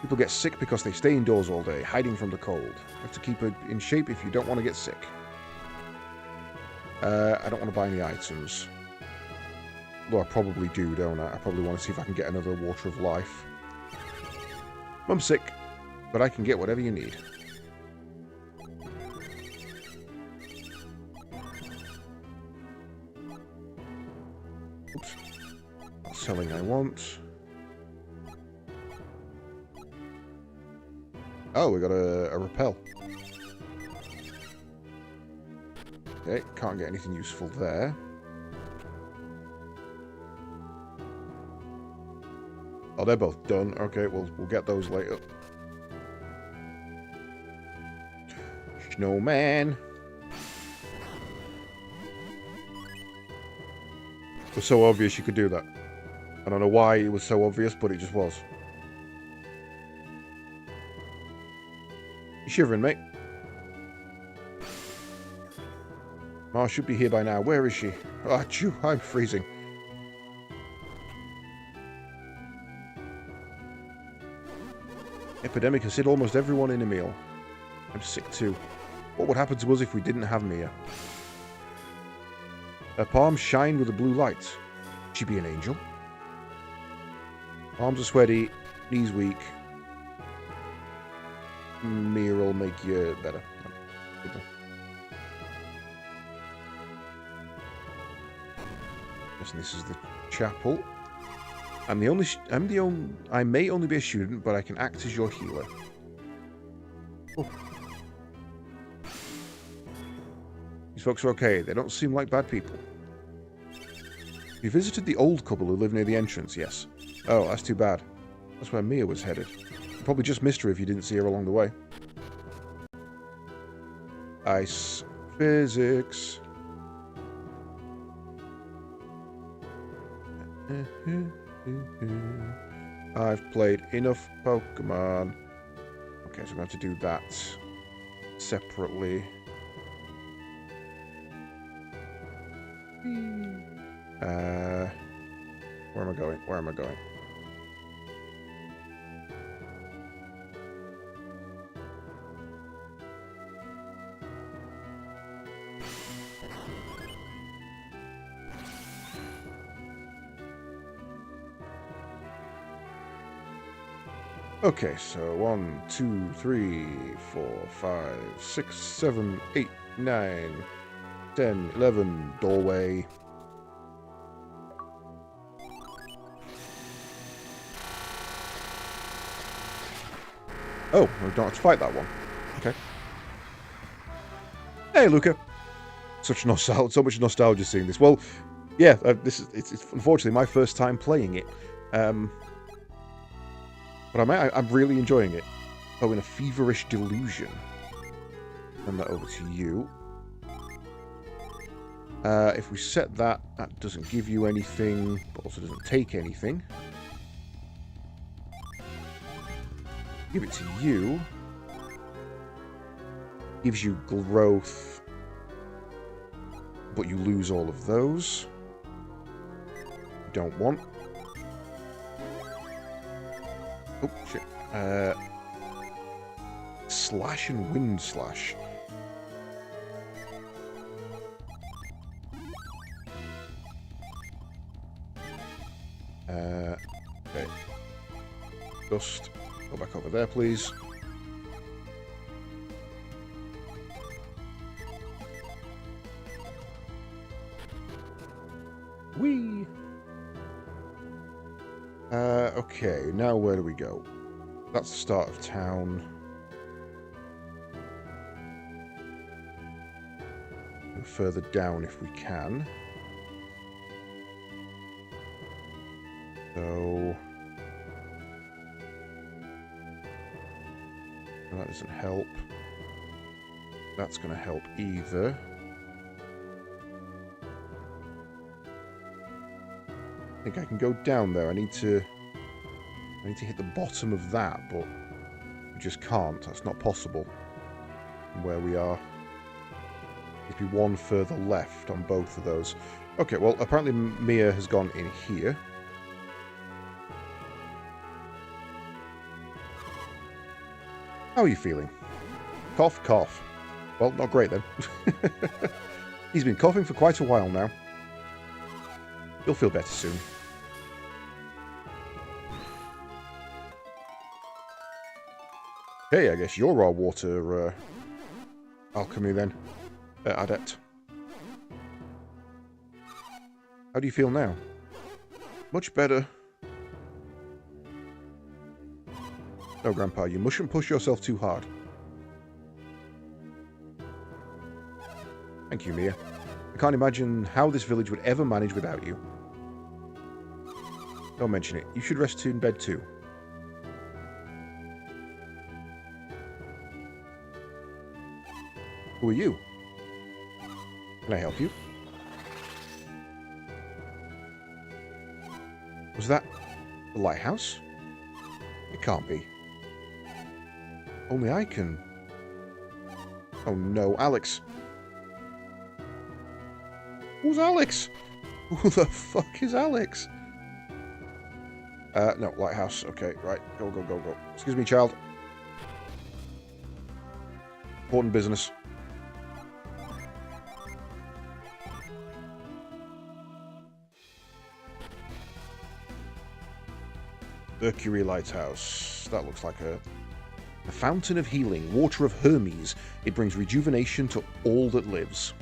People get sick because they stay indoors all day, hiding from the cold. You have to keep it in shape if you don't want to get sick. I don't want to buy any items. Though I probably do, don't I? I probably want to see if I can get another Water of Life. Mum's sick, but I can get whatever you need. Oops. Not selling I want. Oh, we got a repel. Okay, can't get anything useful there. Oh, they're both done. Okay, we'll get those later. Snowman. It was so obvious you could do that. I don't know why it was so obvious, but it just was. You shivering, mate? Ma should be here by now. Where is she? Ah, chew, I'm freezing. Epidemic has hit almost everyone in Emil. I'm sick too. What would happen to us if we didn't have Mia? Her palms shine with a blue light. Could she be an angel? Arms are sweaty, knees weak. Mia will make you better. Guessing this is the chapel. I may only be a student, but I can act as your healer. Oh. These folks are okay. They don't seem like bad people. You visited the old couple who live near the entrance, yes. Oh, that's too bad. That's where Mia was headed. You probably just missed her if you didn't see her along the way. Ice. Physics. I've played enough Pokemon. Okay, so I'm going to have to do that separately. Where am I going? Where am I going? Okay, so 1, 2, 3, 4, 5, 6, 7, 8, 9, 10, 11. Doorway. Oh, we don't have to fight that one. Okay. Hey, Luca. So much nostalgia seeing this. Well, yeah, it's unfortunately my first time playing it. But I'm really enjoying it. Oh, in a feverish delusion. Send that over to you. If we set that, that doesn't give you anything, but also doesn't take anything. Give it to you. Gives you growth, but you lose all of those. You don't want. Oh, shit. Slash and wind slash. Okay. Just go back over there, please. Whee! Okay, now where do we go? That's the start of town. Go further down if we can. So... that doesn't help. That's going to help either. I think I can go down there. I need to hit the bottom of that, but we just can't. That's not possible from where we are. There'd be one further left on both of those. Okay, well, apparently Mia has gone in here. How are you feeling? Cough, cough. Well, not great then. He's been coughing for quite a while now. You'll feel better soon. Okay, I guess you're our water alchemy then, adept. How do you feel now? Much better. No, Grandpa, you mustn't push yourself too hard. Thank you, Mia. I can't imagine how this village would ever manage without you. Don't mention it. You should rest in bed too. Who are you? Can I help you? Was that the lighthouse? It can't be. Only I can. Oh no, Alex. Who's Alex? Who the fuck is Alex? No, lighthouse. Okay, right. Go, go, go, go. Excuse me, child. Important business. Mercury Lighthouse. That looks like a fountain of healing, water of Hermes. It brings rejuvenation to all that lives.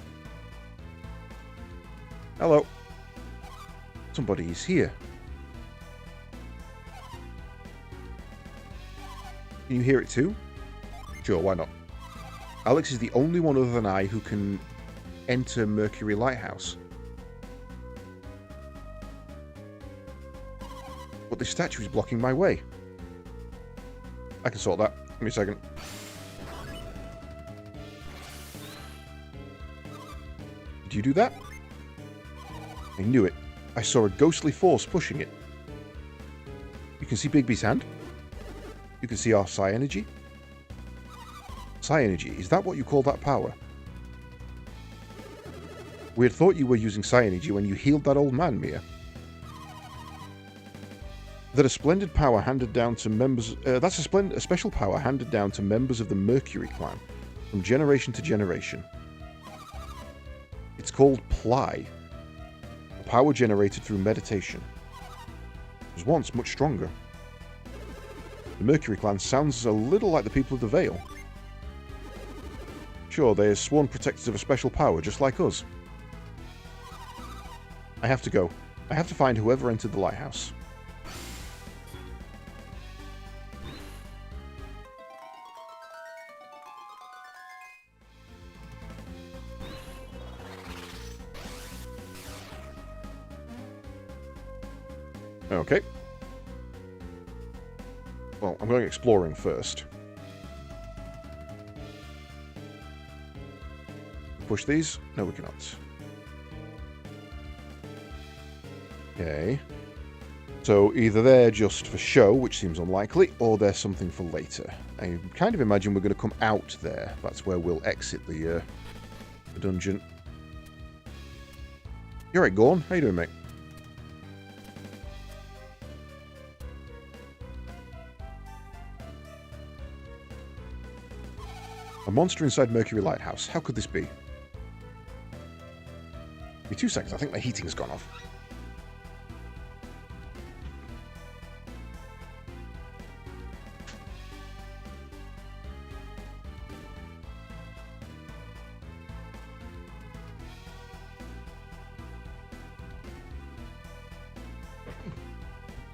Hello. Somebody is here. Can you hear it too? Sure, why not? Alex is the only one other than I who can enter Mercury Lighthouse. But this statue is blocking my way. I can sort that. Give me a second. Did you do that? I knew it. I saw a ghostly force pushing it. You can see Bigby's hand. You can see our psi energy. Psi energy, is that what you call that power? We had thought you were using psi energy when you healed that old man, Mia. That a splendid power handed down to members... that's a special power handed down to members of the Mercury clan, from generation to generation. It's called Ply. A power generated through meditation. It was once much stronger. The Mercury clan sounds a little like the people of the Vale. Sure, they are sworn protectors of a special power, just like us. I have to go. I have to find whoever entered the lighthouse. Okay. Well, I'm going exploring first. Push these? No, we cannot. Okay. So either they're just for show, which seems unlikely, or they're something for later. I kind of imagine we're going to come out there. That's where we'll exit the dungeon. You alright, Gorn? How you doing, mate? A monster inside Mercury Lighthouse. How could this be? Give me 2 seconds. I think my heating's gone off.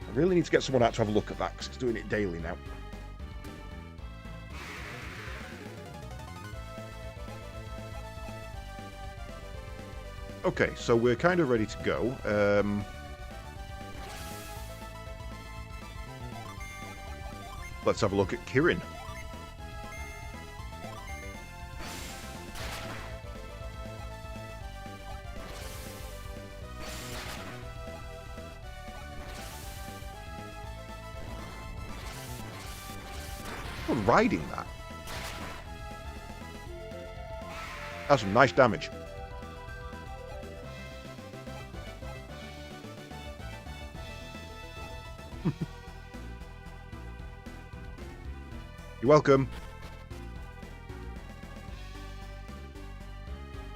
I really need to get someone out to have a look at that because it's doing it daily now. Okay, so we're kind of ready to go. Let's have a look at Kirin. Oh, riding that. That's some nice damage. You're welcome.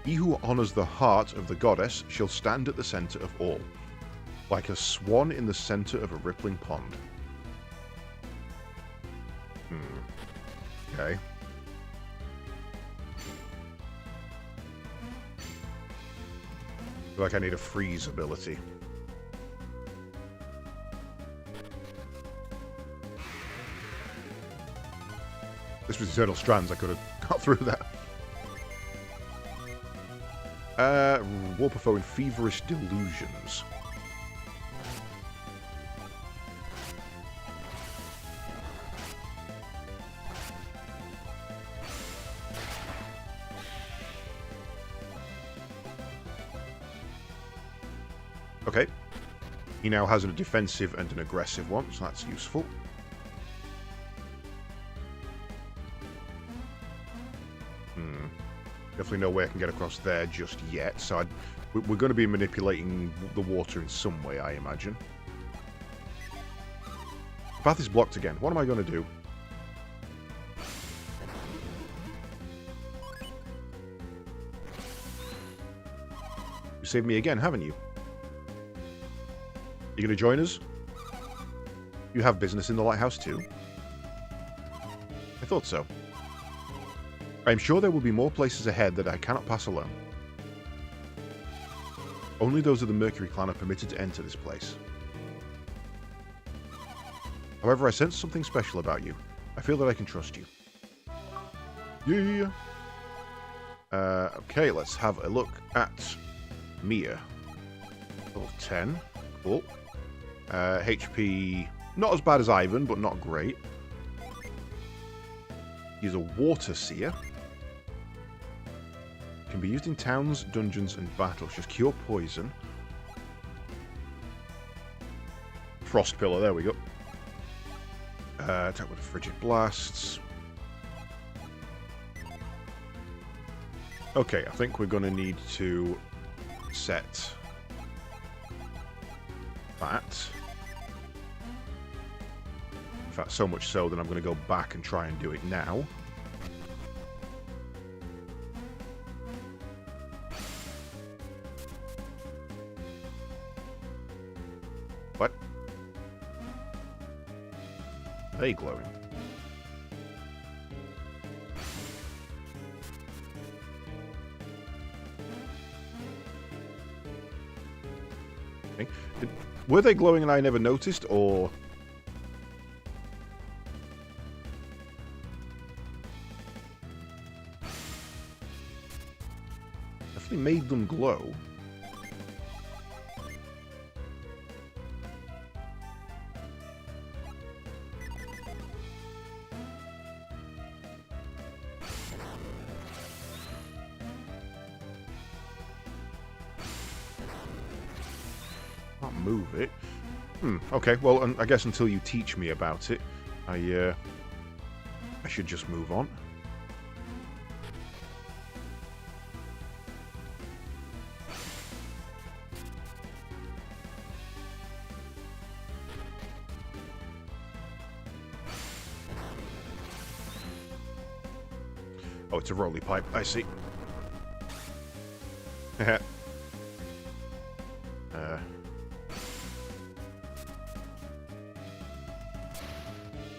He who honors the heart of the goddess shall stand at the center of all, like a swan in the center of a rippling pond. Okay. I feel like I need a freeze ability. This was Eternal Strands, I could have got through that. Warper foe in feverish delusions. Okay. He now has a defensive and an aggressive one, so that's useful. Definitely no way I can get across there just yet, so we're going to be manipulating the water in some way, I imagine. The path is blocked again. What am I going to do? You saved me again, haven't you? You going to join us? You have business in the lighthouse too? I thought so. I am sure there will be more places ahead that I cannot pass alone. Only those of the Mercury clan are permitted to enter this place. However, I sense something special about you. I feel that I can trust you. Yeah. Okay, let's have a look at Mia. Level 10. Cool. HP not as bad as Ivan, but not great. He's a water seer. Can be used in towns, dungeons, and battles. Just cure poison. Frost pillar, there we go. Attack with frigid blasts. Okay, I think we're going to need to set that. In fact, so much so that I'm going to go back and try and do it now. What? Are they glowing? Okay. Were they glowing and I never noticed, or... Definitely made them glow. Can't move it. Okay, well, I guess until you teach me about it, I should just move on. Oh, it's a roly pipe. I see.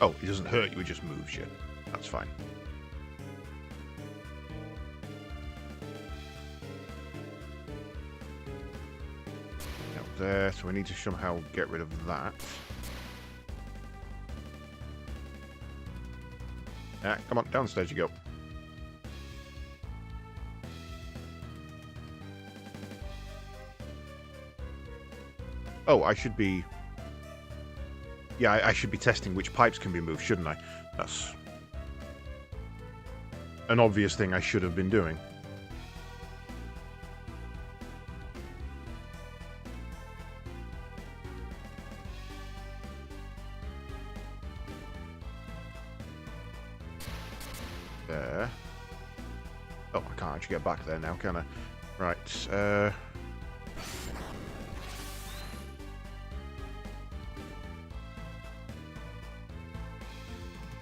Oh, it doesn't hurt you, it just moves you. That's fine. Up there, so we need to somehow get rid of that. Come on, downstairs you go. Oh, I should be... Yeah, I should be testing which pipes can be moved, shouldn't I? That's an obvious thing I should have been doing. There. Oh, I can't actually get back there now, can I? Right,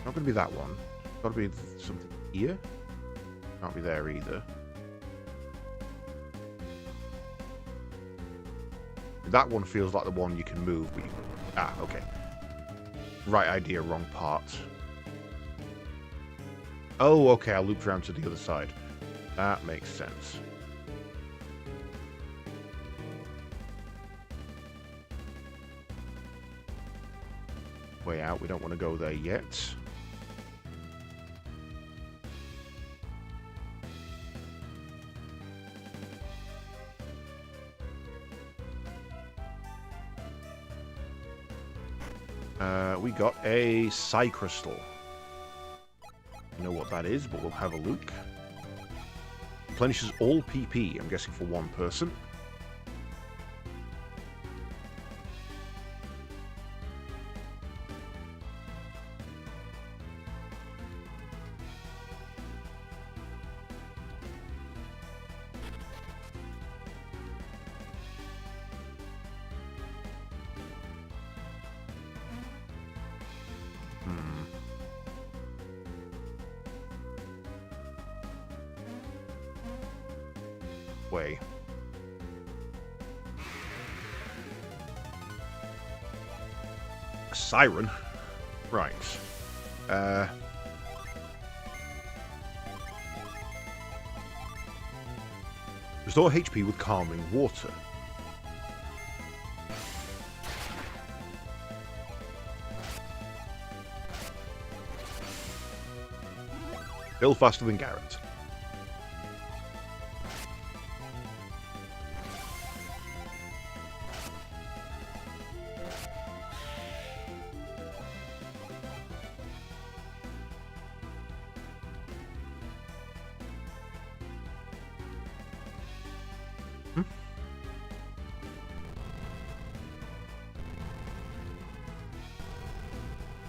not going to be that one. Got to be something here. Can't be there either. That one feels like the one you can move. But you... Ah, okay. Right idea, wrong part. Oh, okay. I looped around to the other side. That makes sense. Way out. We don't want to go there yet. We got a Psi Crystal. I know what that is, but we'll have a look. Replenishes all PP, I'm guessing for one person. Way. A siren? Right. Restore HP with calming water. Still faster than Garrett.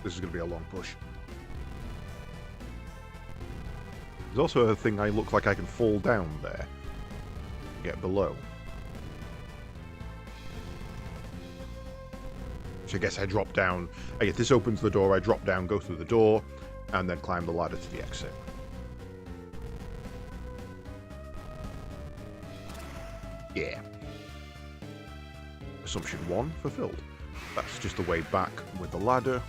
This is going to be a long push. There's also a thing I look like I can fall down there. Get below. So I guess I drop down. If this opens the door, I drop down, go through the door, and then climb the ladder to the exit. Yeah. Assumption 1 fulfilled. That's just the way back with the ladder.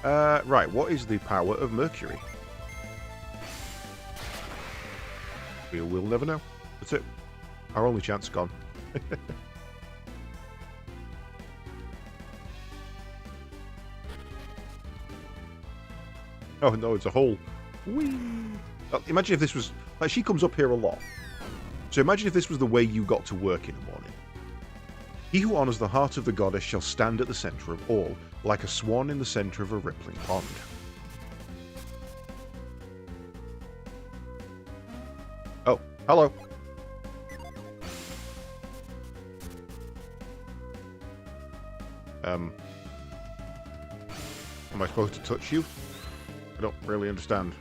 Right, what is the power of Mercury? We'll never know. That's it. Our only chance gone. Oh no, it's a hole. Whee! Imagine if this was... Like, she comes up here a lot. So imagine if this was the way you got to work in the morning. He who honours the heart of the goddess shall stand at the centre of all, like a swan in the centre of a rippling pond. Oh, hello. Am I supposed to touch you? I don't really understand.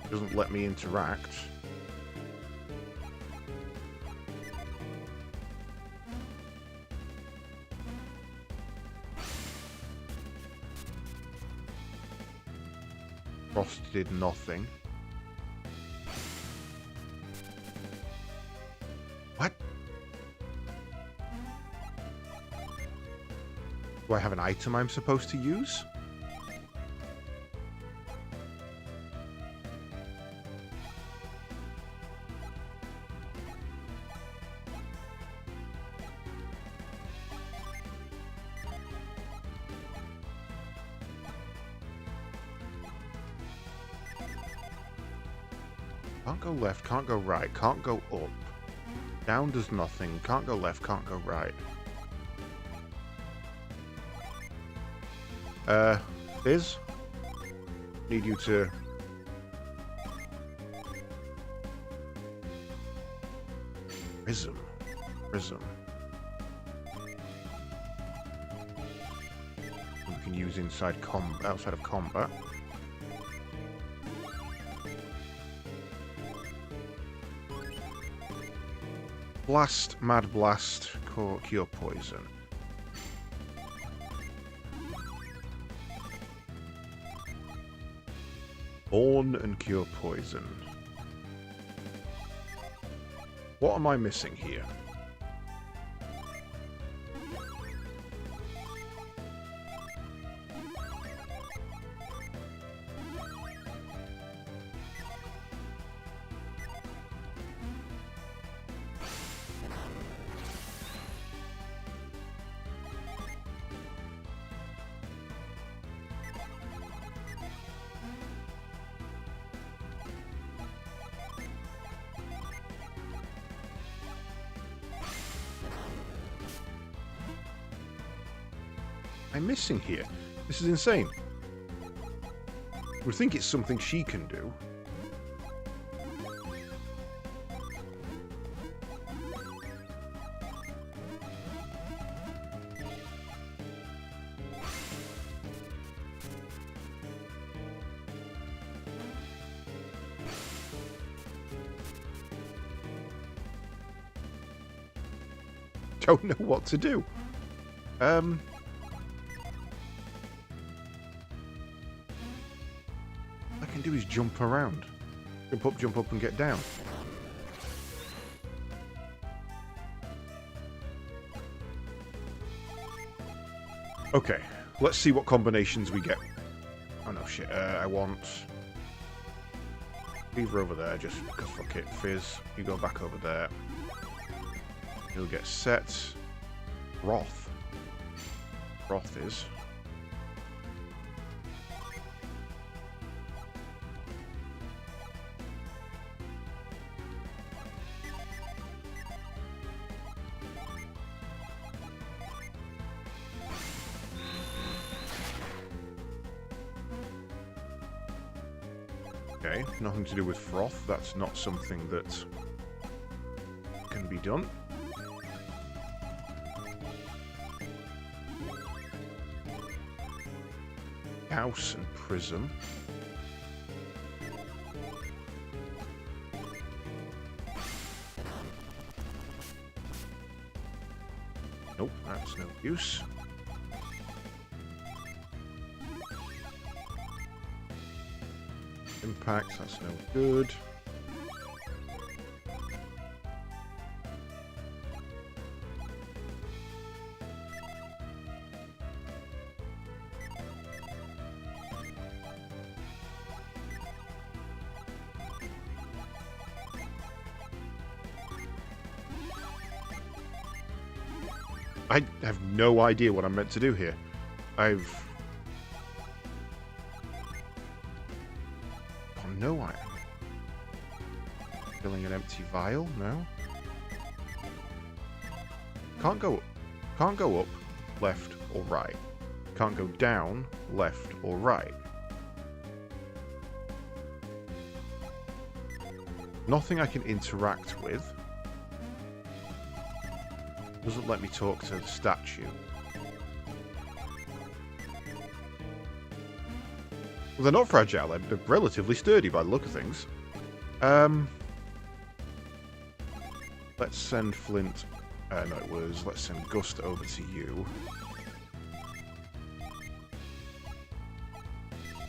It doesn't let me interact. Frost did nothing. What? Do I have an item I'm supposed to use? Can't go left, can't go right, can't go up. Down does nothing, can't go left, can't go right. Fizz? Need you to... Prism. Prism. We can use outside of combat. Blast, Mad Blast, Cure Poison. Born and Cure Poison. What am I missing here? I'm missing here? This is insane. I would think it's something she can do. Don't know what to do. I can do is jump around. Jump up and get down. Okay, let's see what combinations we get. Oh no, shit, I want... Leave her over there, just because fuck it. Fizz, you go back over there. You'll get set. Froth. Froth is... Okay, nothing to do with Froth. That's not something that can be done. House and Prism. Nope, that's no use. Impact, that's no good. I have no idea what I'm meant to do here. I've... Oh, no, I... Filling an empty vial? No. Can't go up, left, or right. Can't go down, left, or right. Nothing I can interact with. Doesn't let me talk to the statue. Well, they're not fragile. They're relatively sturdy by the look of things. Let's send Flint... no, it was... Let's send Gust over to you.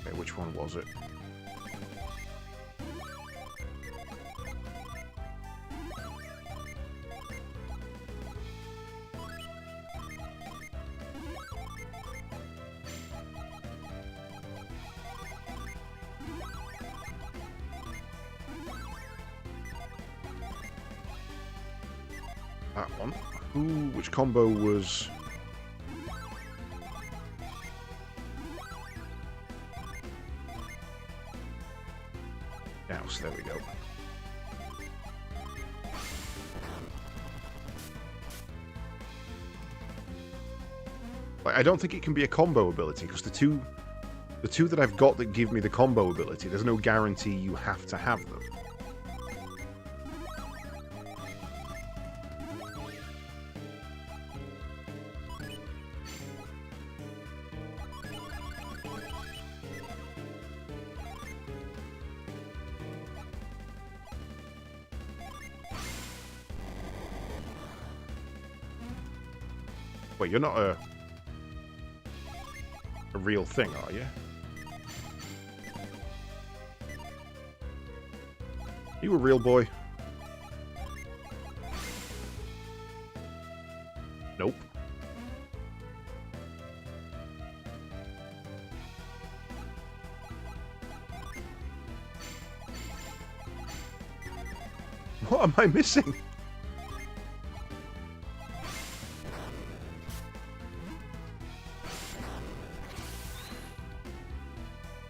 Okay, which one was it? That one. Which combo was... Mouse, there we go. Like, I don't think it can be a combo ability, because the two that I've got that give me the combo ability, there's no guarantee you have to have them. Wait, you're not a real thing, are you? You a real boy? Nope. What am I missing?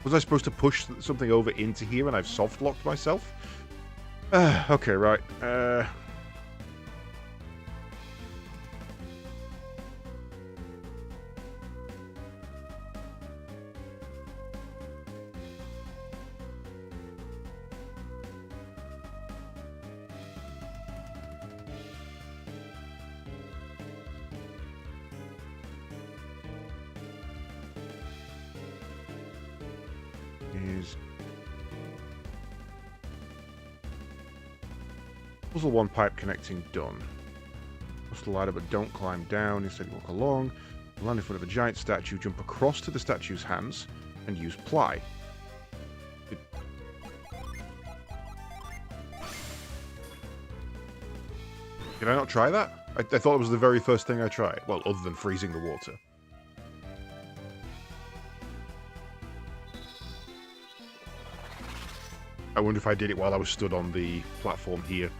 Was I supposed to push something over into here and I've soft-locked myself? Okay, right. Puzzle 1 pipe connecting done. Cross the ladder but don't climb down, instead walk along. Land in front of a giant statue, jump across to the statue's hands, and use ply. Did I not try that? I thought it was the very first thing I tried. Well, other than freezing the water. I wonder if I did it while I was stood on the platform here.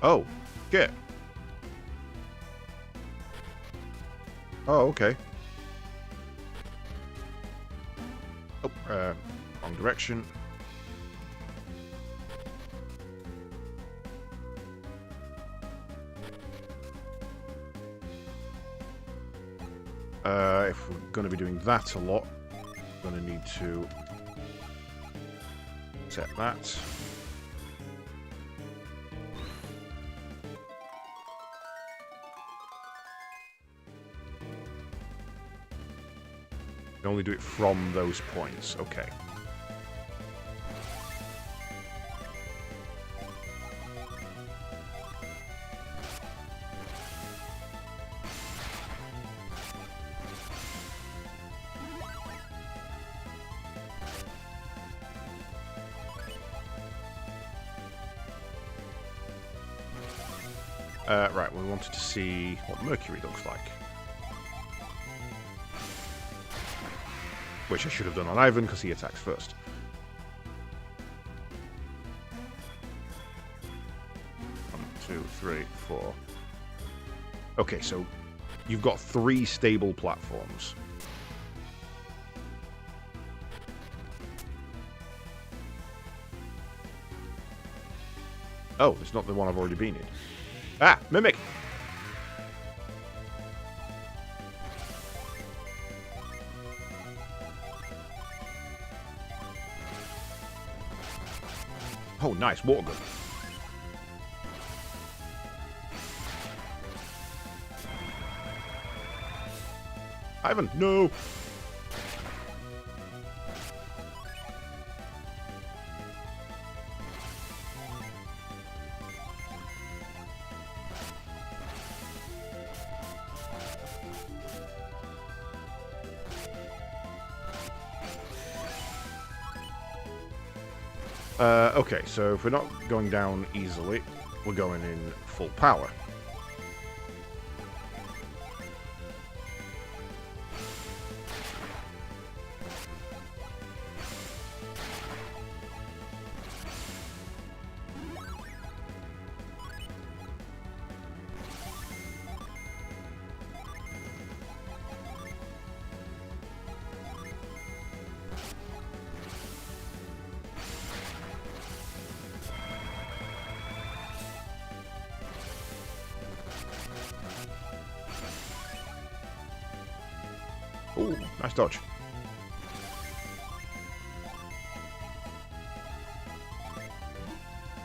Oh, get. Oh, okay. Oh, wrong direction. If we're going to be doing that a lot, we're going to need to set that. You can only do it from those points. Okay. Right, we wanted to see what Mercury looks like. Which I should have done on Ivan, because he attacks first. 3, 4. Okay, so you've got 3 stable platforms. Oh, it's not the one I've already been in. Ah, Mimic! Oh, nice. Water gun. Ivan, no! Okay, so if we're not going down easily, we're going in full power. Ooh, nice dodge.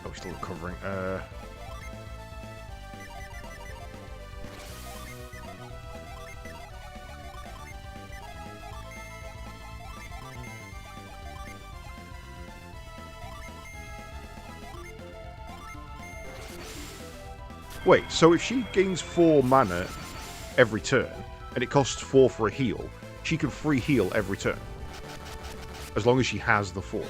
Oh, we're still recovering. Wait, so if she gains 4 mana every turn, and it costs 4 for a heal, she can free heal every turn. As long as she has the 4.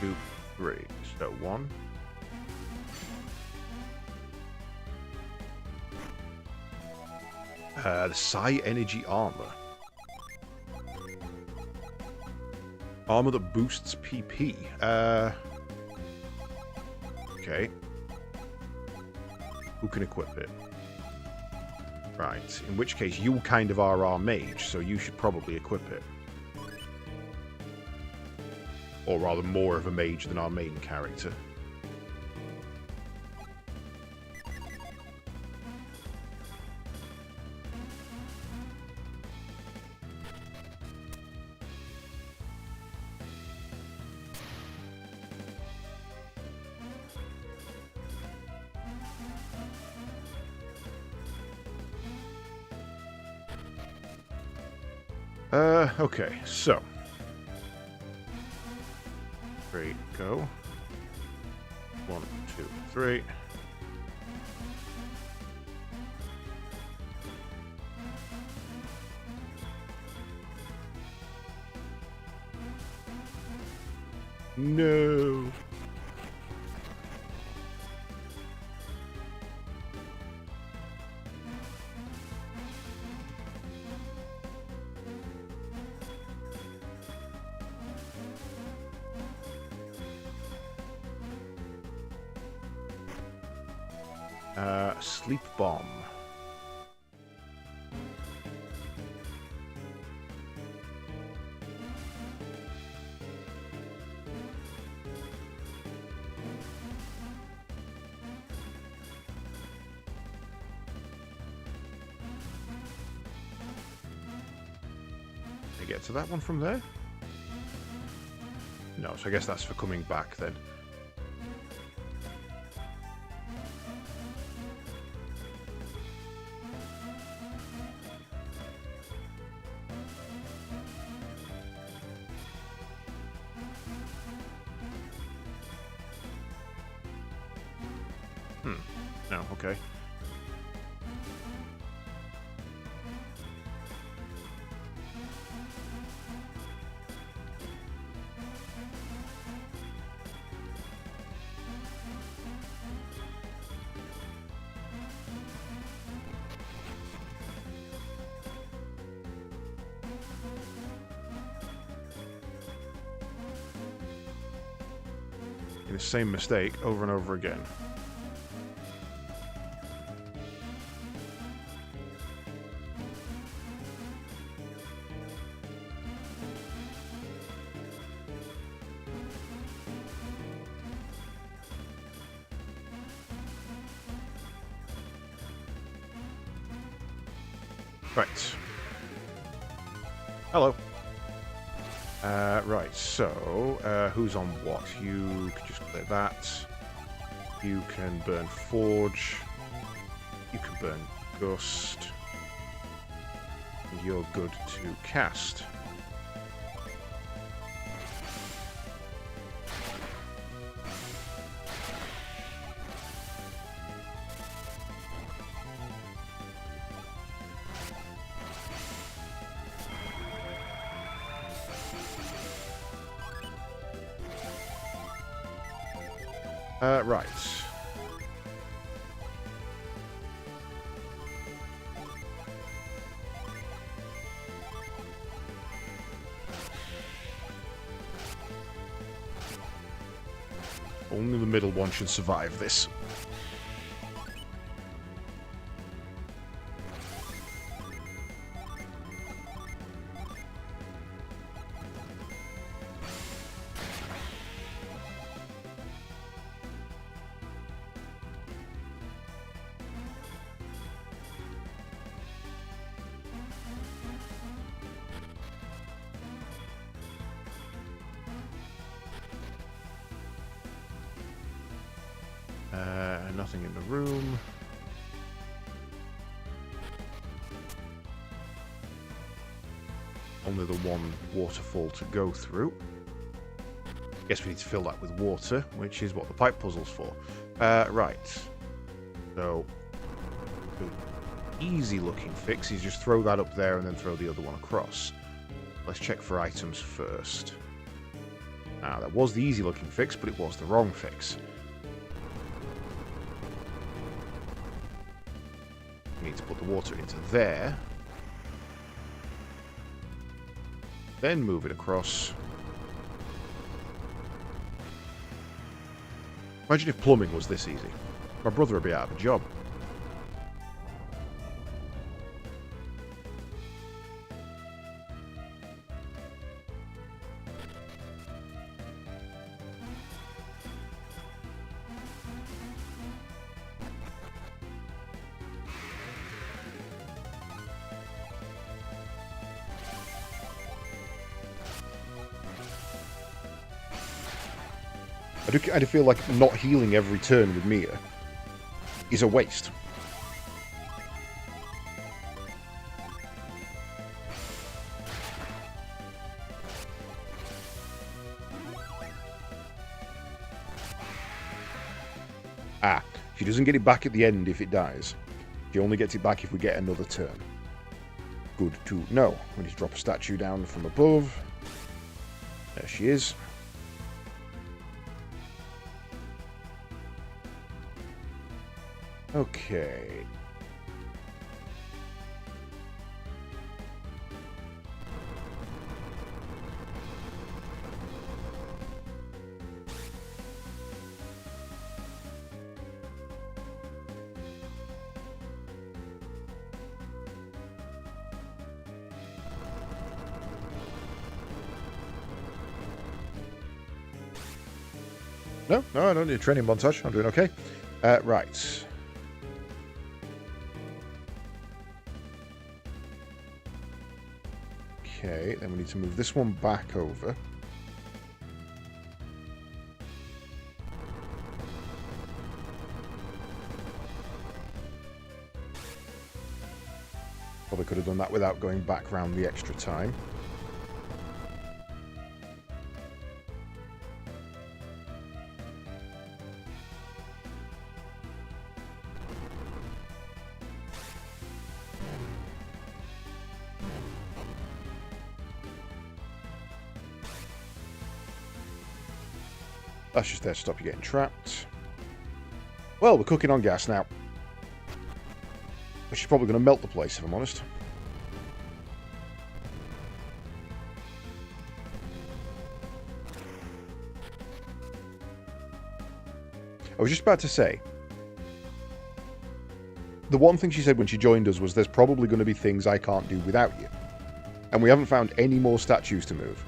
Two, 3. So 1. The Psi Energy Armor. Armor that boosts PP. Okay. Who can equip it? Right. In which case, you kind of are our mage, so you should probably equip it. Or rather, more of a mage than our main character. Okay, so. 3, go. 1, 2, 3. No. Sleep bomb. Can I get to that one from there? No, so I guess that's for coming back then. No, okay. making the same mistake over and over again. Right. Hello. Right, so, who's on what? You can just clear that. You can burn Forge. You can burn Gust. And you're good to cast. Right. Only the middle one should survive this. Nothing in the room. Only the one waterfall to go through. Guess we need to fill that with water, which is what the pipe puzzle's for. Right. So, the easy looking fix is just throw that up there and then throw the other one across. Let's check for items first. Now, that was the easy looking fix, but it was the wrong fix. We need to put the water into there. Then move it across. Imagine if plumbing was this easy. My brother would be out of a job. I do kind of feel like not healing every turn with Mia is a waste. Ah, she doesn't get it back at the end if it dies. She only gets it back if we get another turn. Good to know. We need to drop a statue down from above. There she is. Okay. No, I don't need a training montage. I'm doing okay. Right. Okay, then we need to move this one back over. Probably could have done that without going back round the extra time. That's just there to stop you getting trapped. Well, we're cooking on gas now. Which is probably going to melt the place, if I'm honest. I was just about to say, the one thing she said when she joined us was there's probably going to be things I can't do without you. And we haven't found any more statues to move.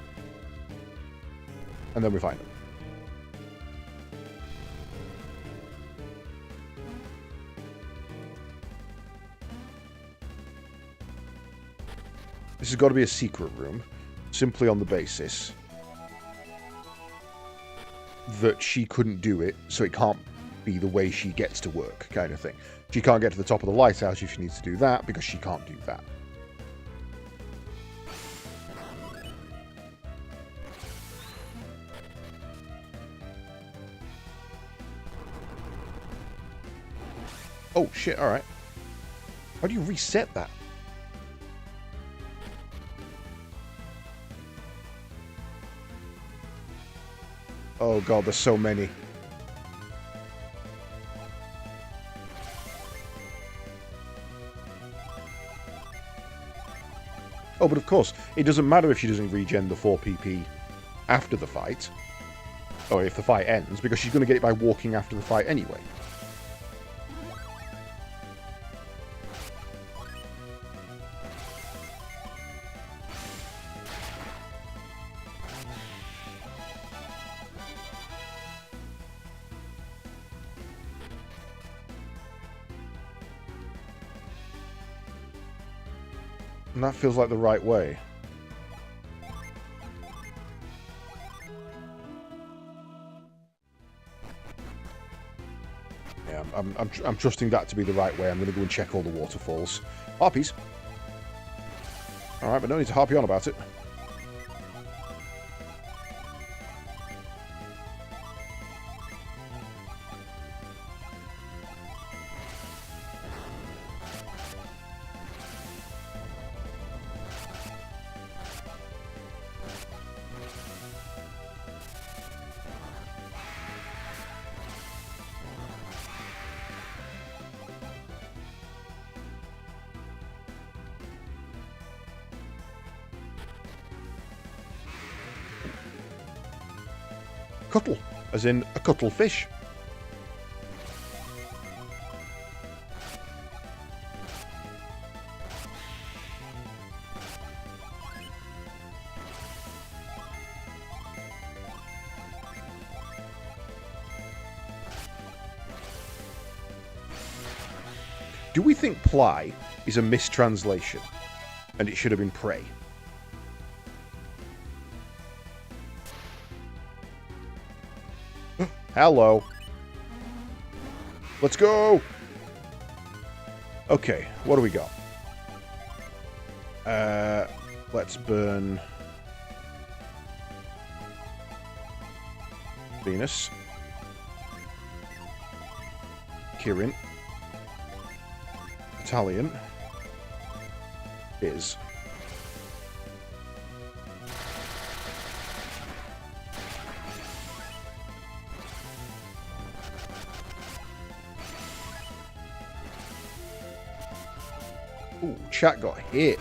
And then we find them. This has got to be a secret room, simply on the basis that she couldn't do it, so it can't be the way she gets to work, kind of thing. She can't get to the top of the lighthouse if she needs to do that, because she can't do that. Oh, shit, alright. How do you reset that? Oh god, there's so many. Oh, but of course, it doesn't matter if she doesn't regen the 4 PP after the fight. Or if the fight ends, because she's going to get it by walking after the fight anyway. And that feels like the right way. Yeah, I'm trusting that to be the right way. I'm going to go and check all the waterfalls. Harpies. Alright, but no need to harpy on about it. Cuttle, as in a cuttlefish. Do we think ply is a mistranslation and it should have been prey? Hello. Let's go. Okay, what do we got? Let's burn Venus. Kirin. Italian. Is. Ooh, chat got hit.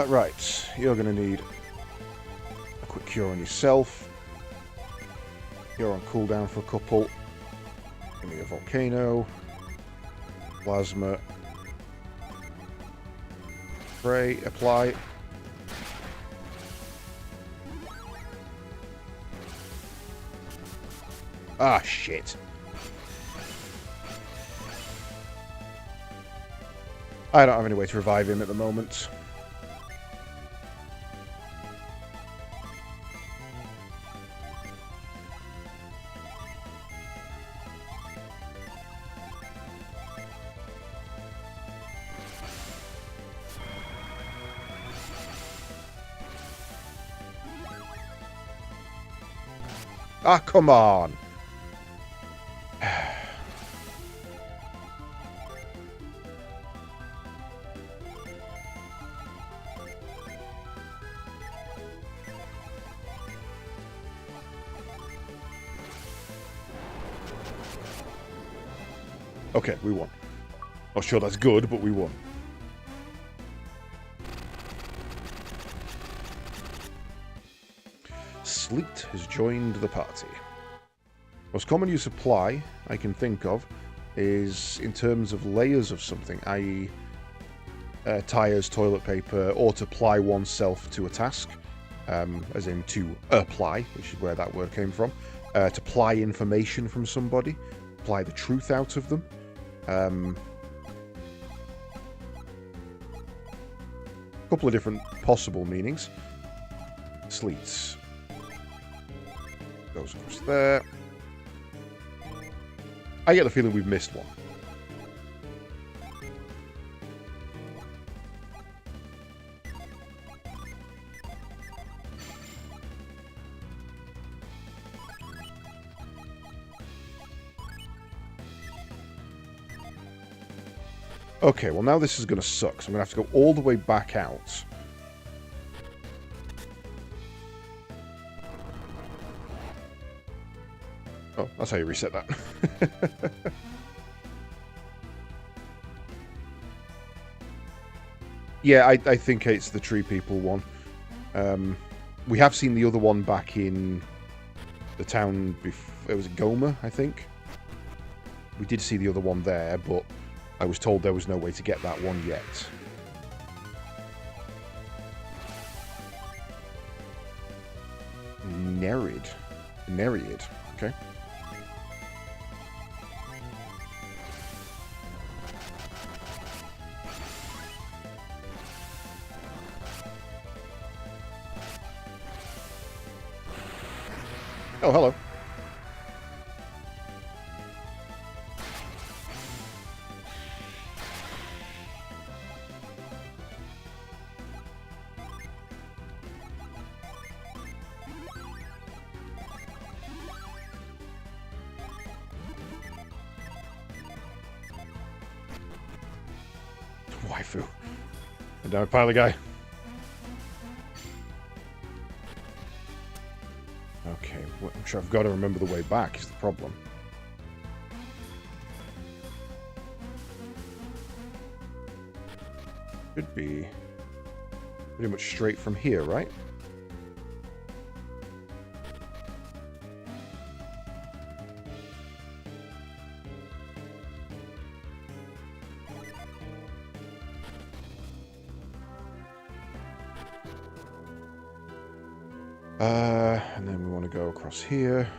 Right, you're going to need a quick cure on yourself. You're on cooldown for a couple. Give me a volcano. Plasma. Spray, apply. Ah, shit. I don't have any way to revive him at the moment. Ah, come on. Okay, we won. Not sure that's good, but we won. Sleet has joined the party. Most common use of ply I can think of is in terms of layers of something, i.e. Tyres, toilet paper, or to ply oneself to a task, as in to apply, which is where that word came from, to ply information from somebody, ply the truth out of them. A couple of different possible meanings. Sleets. Goes across there. I get the feeling we've missed one. Okay, well now this is going to suck, so I'm going to have to go all the way back out. Oh, that's how you reset that. Yeah, I think it's the Tree People one. We have seen the other one back in the town before. It was Goma, I think. We did see the other one there, but I was told there was no way to get that one yet. Nereid. Nereid. Okay. Oh, hello. Waifu. And down a pile of guy. Okay, well, I'm sure I've got to remember the way back is the problem. Should be pretty much straight from here, right? And then we want to go across here.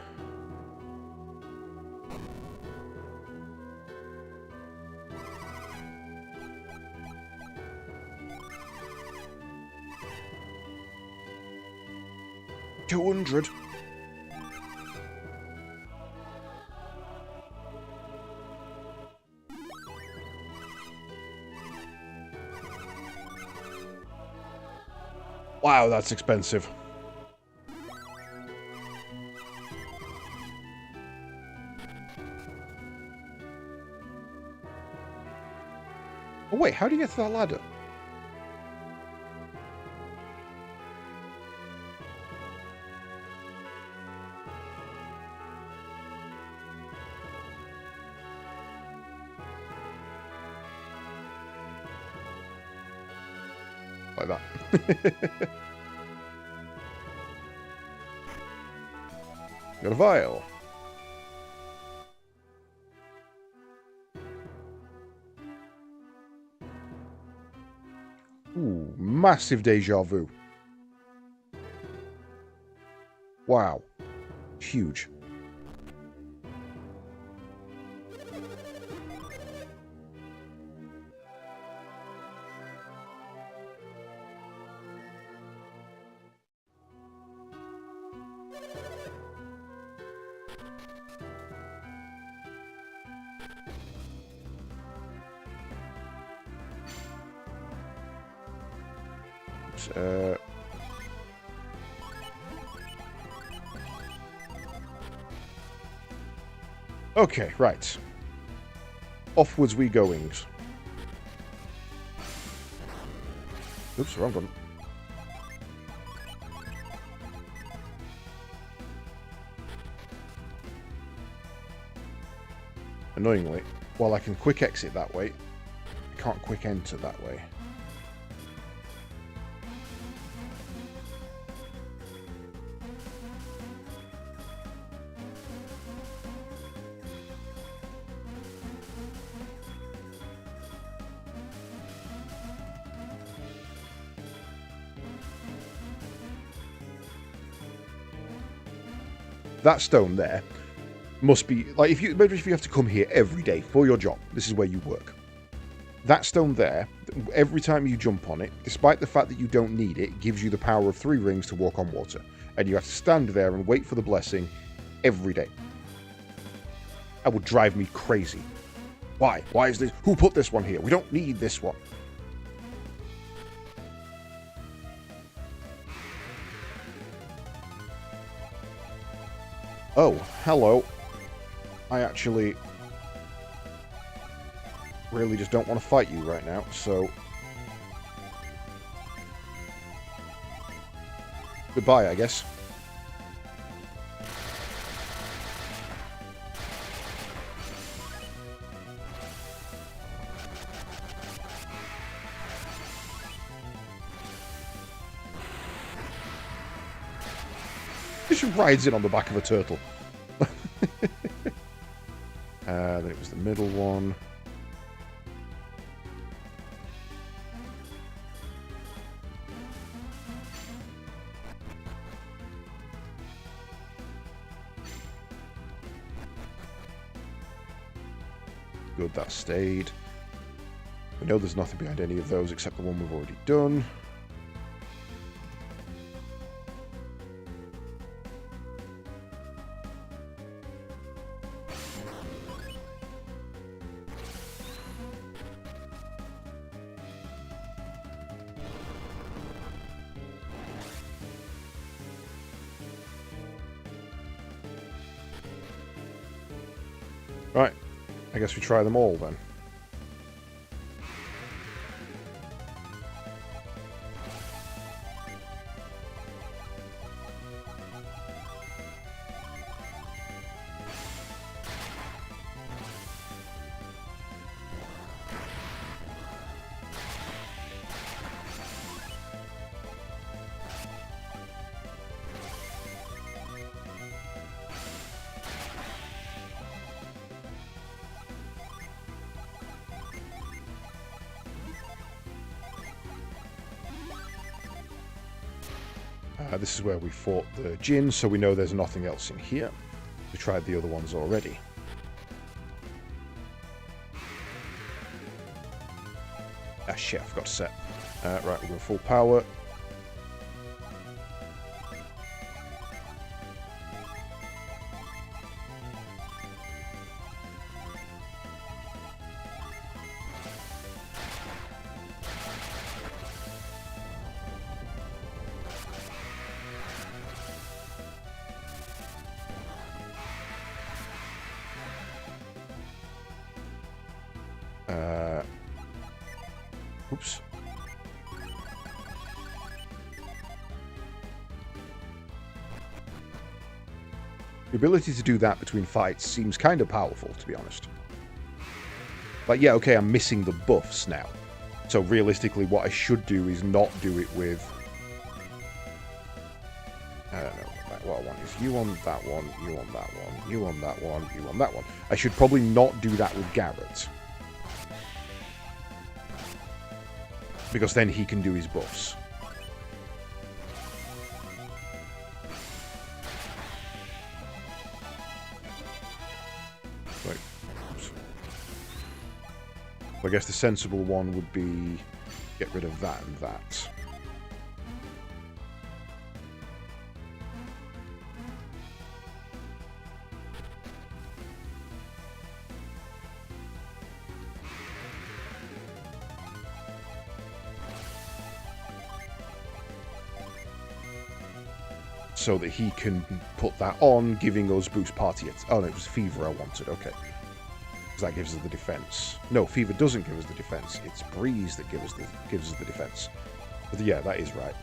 $200. Wow, that's expensive. Oh wait, how do you get to that ladder? Like that. Got a vial. Ooh, massive deja vu. Wow. Huge. Okay, right. Offwards we goings. Oops, wrong one. Annoyingly, while I can quick exit that way, can't quick enter that way. That stone there must be like, if you have to come here every day for your job, this is where you work. That stone there, every time you jump on it, despite the fact that you don't need it, gives you the power of 3 rings to walk on water. And you have to stand there and wait for the blessing every day. That would drive me crazy. Why? Why is this? Who put this one here? We don't need this one. Oh, hello. I actually really just don't want to fight you right now, so goodbye, I guess. Just rides in on the back of a turtle. Then it was the middle one. Good, that stayed. We know there's nothing behind any of those except the one we've already done. Right, I guess we try them all then. This is where we fought the Djinn, so we know there's nothing else in here. We tried the other ones already. Ah, shit, I forgot to set. Right, we're going full power. Oops. The ability to do that between fights seems kind of powerful, to be honest. Like, yeah, okay, I'm missing the buffs now. So realistically, what I should do is not do it with... I don't know. What I want is you on that one, you on that one, you on that one, you on that one. I should probably not do that with Garrett. Because then he can do his buffs. Right. Oops. I guess the sensible one would be get rid of that and that. So that he can put that on, giving us boost party. Oh no, it was Fever I wanted, okay. Because that gives us the defense. No, Fever doesn't give us the defense. It's Breeze that gives us the defense. But yeah, that is right.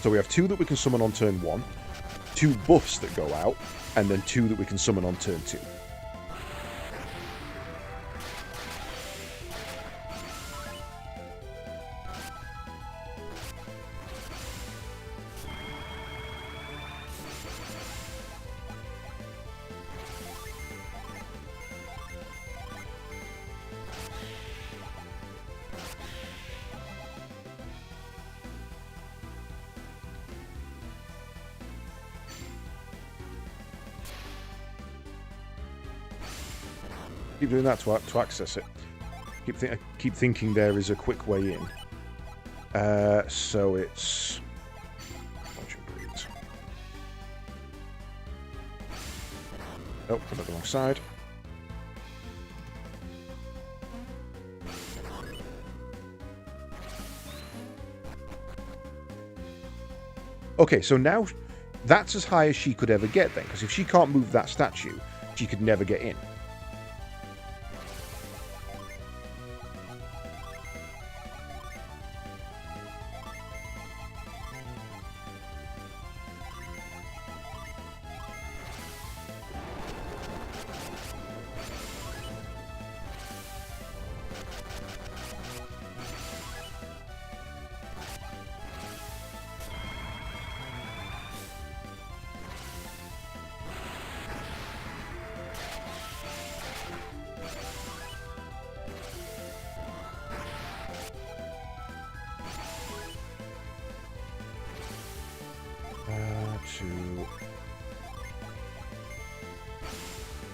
So we have 2 that we can summon on turn 1, 2 buffs that go out, and then 2 that we can summon on turn 2. Keep doing that to access it. Keep thinking there is a quick way in. So it's... Fortune Breeds. Oh, I'm at the wrong side. Okay, so now that's as high as she could ever get then, because if she can't move that statue, she could never get in.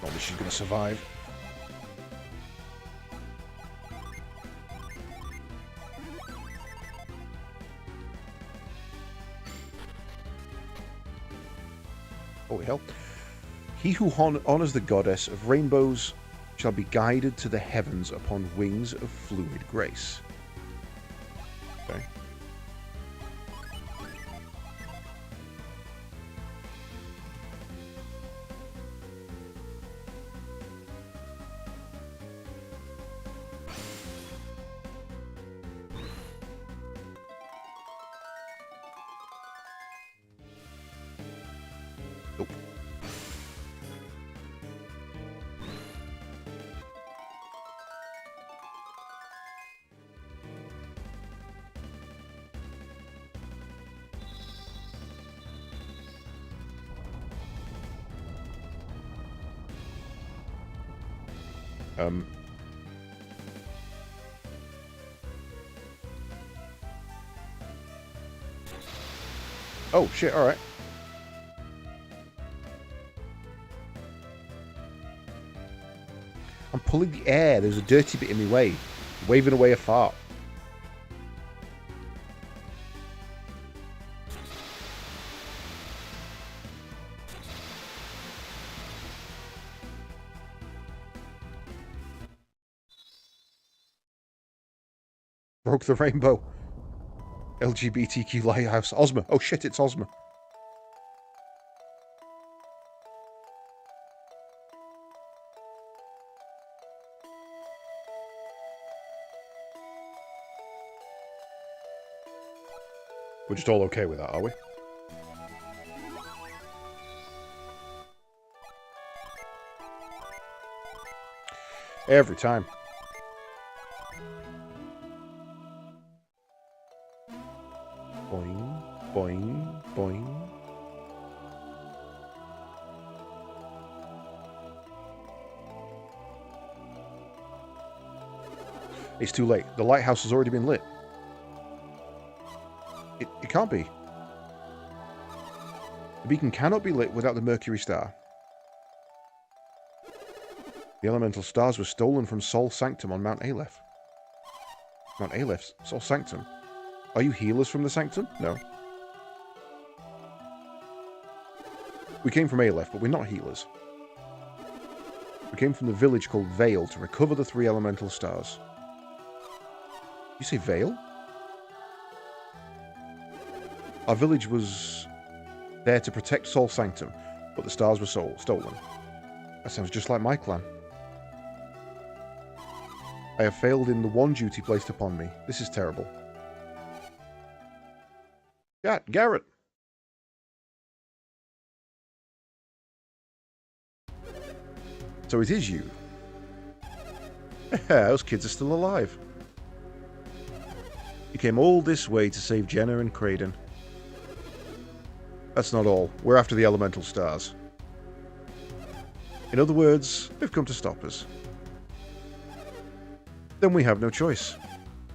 Probably she's going to survive. Holy hell. He who honors the goddess of rainbows shall be guided to the heavens upon wings of fluid grace. Okay. Nope. Oh, shit, alright. I'm pulling the air. There's a dirty bit in my way. Waving away a fart. Broke the rainbow. LGBTQ lighthouse. Ozma. Oh shit, it's Ozma. We're just all okay with that, are we? Every time. Boing, boing, boing. It's too late. The lighthouse has already been lit. It can't be. The beacon cannot be lit without the Mercury star. The elemental stars were stolen from Sol Sanctum on Mount Aleph. Mount Aleph? Sol Sanctum? Are you healers from the Sanctum? No. We came from Aleph, but we're not healers. We came from the village called Vale to recover the 3 elemental stars. You say Vale? Our village was there to protect Sol Sanctum, but the stars were stolen. That sounds just like my clan. I have failed in the one duty placed upon me. This is terrible. Yeah, Garrett. So it is you. Those kids are still alive. You came all this way to save Jenna and Kraden. That's not all. We're after the elemental stars. In other words, they've come to stop us. Then we have no choice.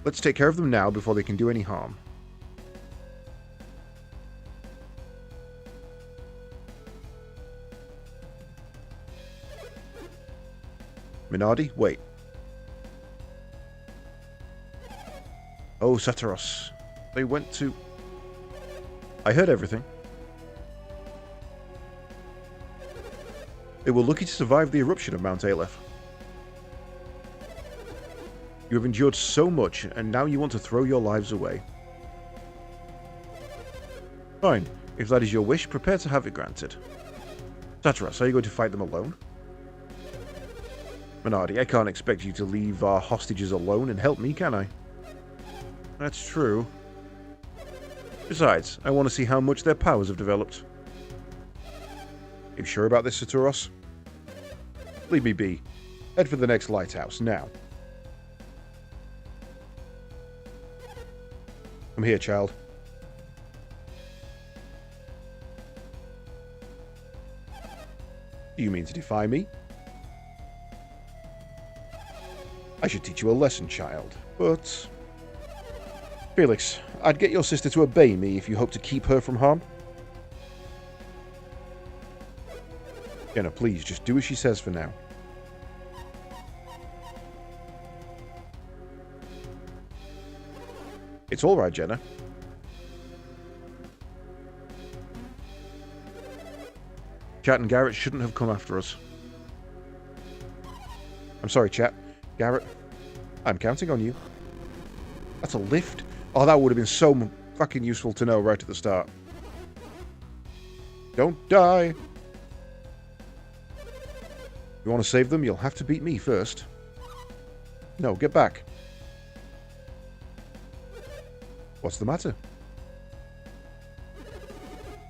Let's take care of them now before they can do any harm. Minardi, wait. Oh, Sataros. They went to... I heard everything. They were lucky to survive the eruption of Mount Aleph. You have endured so much, and now you want to throw your lives away. Fine. If that is your wish, prepare to have it granted. Sataros, are you going to fight them alone? Minardi, I can't expect you to leave our hostages alone and help me, can I? That's true. Besides, I want to see how much their powers have developed. Are you sure about this, Sataros? Leave me be. Head for the next lighthouse, now. Come here, child. Do you mean to defy me? I should teach you a lesson, child, but... Felix, I'd get your sister to obey me if you hope to keep her from harm. Jenna, please, just do as she says for now. It's all right, Jenna. Chat and Garrett shouldn't have come after us. I'm sorry, Chat. Garrett, I'm counting on you. That's a lift? Oh, that would have been so fucking useful to know right at the start. Don't die. If you want to save them, you'll have to beat me first. No, get back. What's the matter?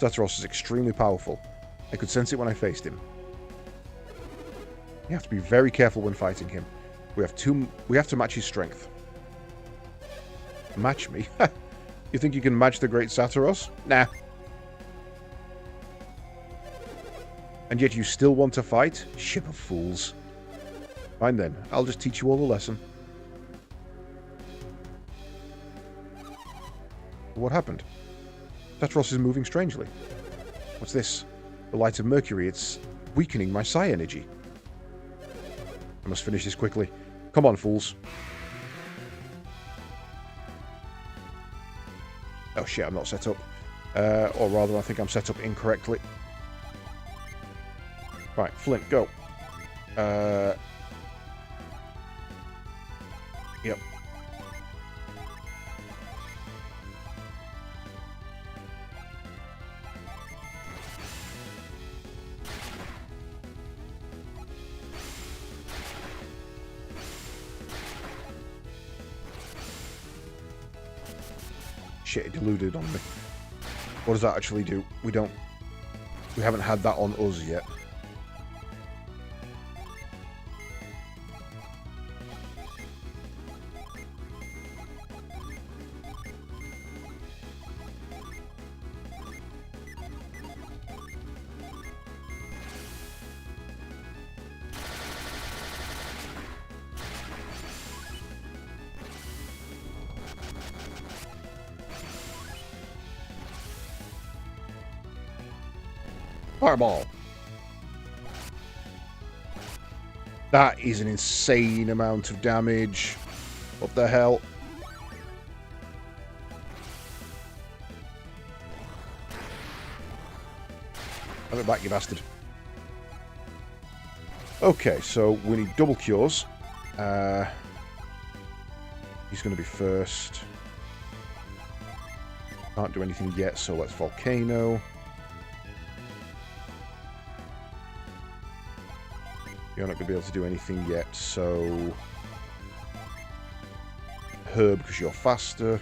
Sataros is extremely powerful. I could sense it when I faced him. You have to be very careful when fighting him. We have to match his strength. Match me? You think you can match the great Sataros? Nah. And yet you still want to fight? Ship of fools. Fine then, I'll just teach you all a lesson. What happened? Sataros is moving strangely. What's this? The light of Mercury, it's weakening my psi energy. I must finish this quickly. Come on, fools. Oh shit, I'm not set up. Or rather, I think I'm set up incorrectly. Right, Flint, go. Yep. Shit, it deluded on me. What does that actually do? We haven't had that on us yet. Fireball. That is an insane amount of damage. What the hell? Have it back, you bastard. Okay, so we need double cures. He's going to be first. Can't do anything yet, so let's Volcano. You're not going to be able to do anything yet, so... Herb, because you're faster.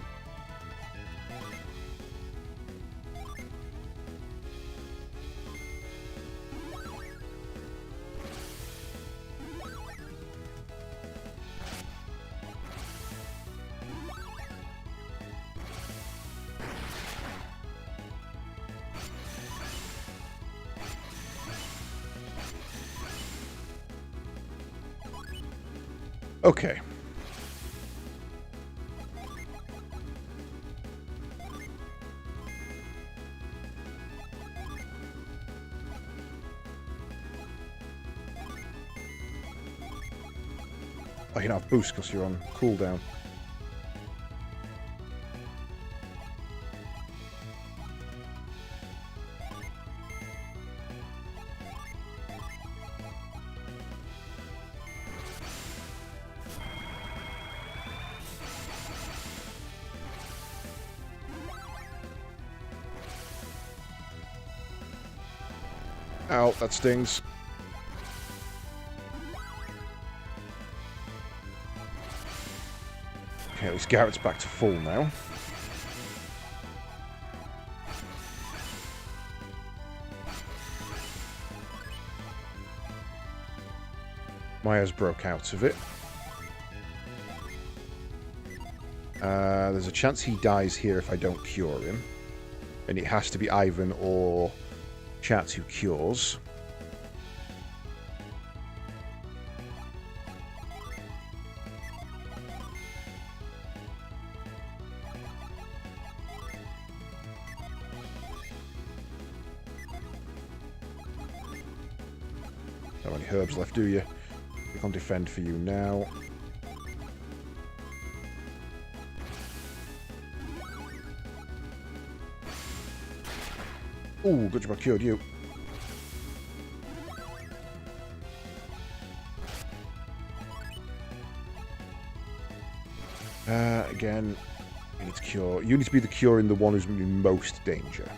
Okay. Oh, you don't have boost because you're on cooldown. Ow, that stings. Okay, at least Garrett's back to full now. Myers broke out of it. There's a chance he dies here if I don't cure him. And it has to be Ivan or Chat who cures. Don't have any herbs left, do you? We can't defend for you now. Ooh, good job I cured you. Again, you need to cure. You need to be the cure in the one who's in most danger.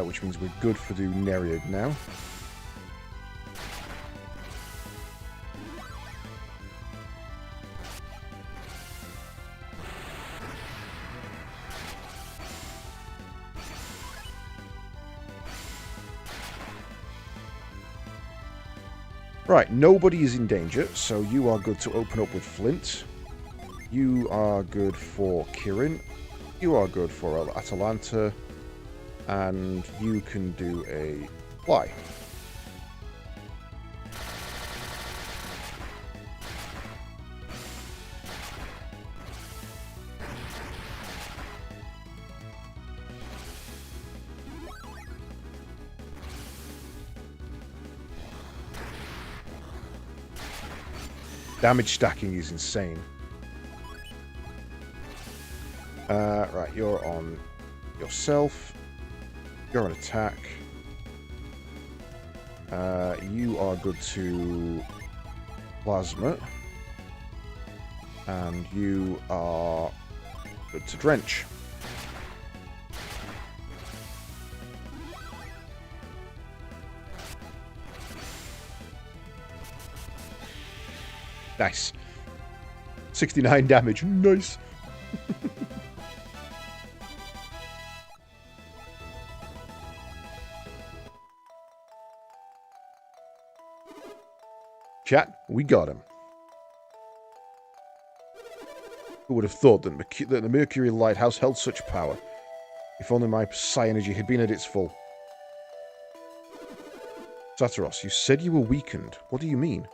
Which means we're good for the Nereid now. Right, nobody is in danger, so you are good to open up with Flint. You are good for Kirin. You are good for Atalanta. And you can do a fly. Damage stacking is insane. Right, you're on yourself. You're on attack. You are good to plasma. And you are good to drench. Nice. 69 damage. Nice. Chat, we got him. Who would have thought that the Mercury Lighthouse held such power? If only my psi energy had been at its full. Satiros, you said you were weakened. What do you mean?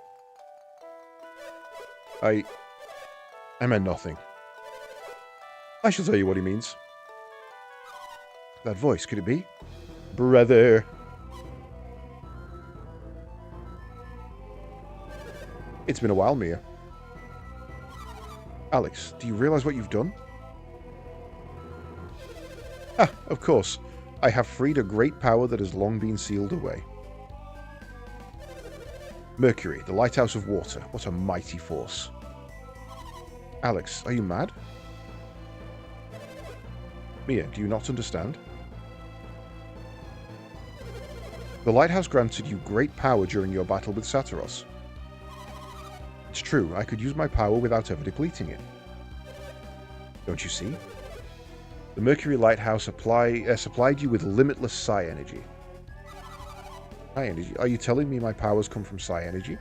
I meant nothing. I shall tell you what he means. That voice, could it be? Brother. It's been a while, Mia. Alex, do you realize what you've done? Ah, of course. I have freed a great power that has long been sealed away. Mercury, the lighthouse of water. What a mighty force. Alex, are you mad? Mia, do you not understand? The lighthouse granted you great power during your battle with Satiros. It's true, I could use my power without ever depleting it. Don't you see? The Mercury Lighthouse supplied you with limitless psi energy. Psi energy? Are you telling me my powers come from psi energy?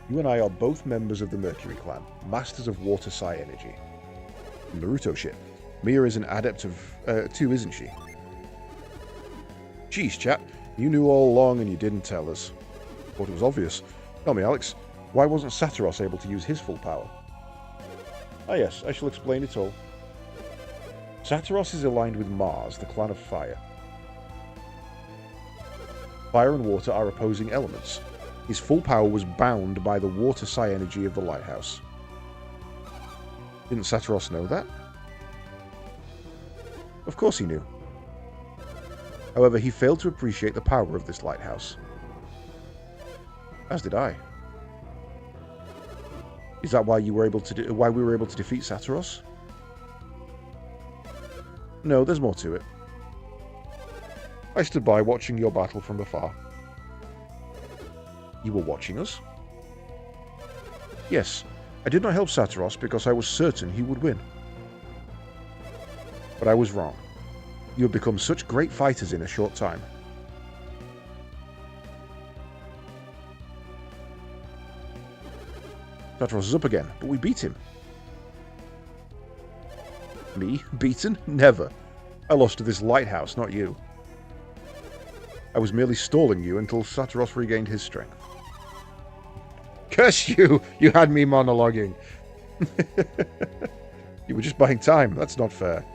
You and I are both members of the Mercury clan, masters of water psi energy. Naruto shit. Mia is an adept of too, isn't she? Jeez, chat. You knew all along and you didn't tell us. Thought it was obvious. Tell me, Alex, why wasn't Satiros able to use his full power? Ah yes, I shall explain it all. Satiros is aligned with Mars, the clan of fire. Fire and water are opposing elements. His full power was bound by the water psi energy of the lighthouse. Didn't Satiros know that? Of course he knew. However, he failed to appreciate the power of this lighthouse. As did I. Is that why we were able to defeat Satiros? No, there's more to it. I stood by watching your battle from afar. You were watching us? Yes, I did not help Satiros because I was certain he would win. But I was wrong. You have become such great fighters in a short time. Satiros is up again, but we beat him. Me? Beaten? Never. I lost to this lighthouse, not you. I was merely stalling you until Satiros regained his strength. Curse you! You had me monologuing. You were just buying time. That's not fair.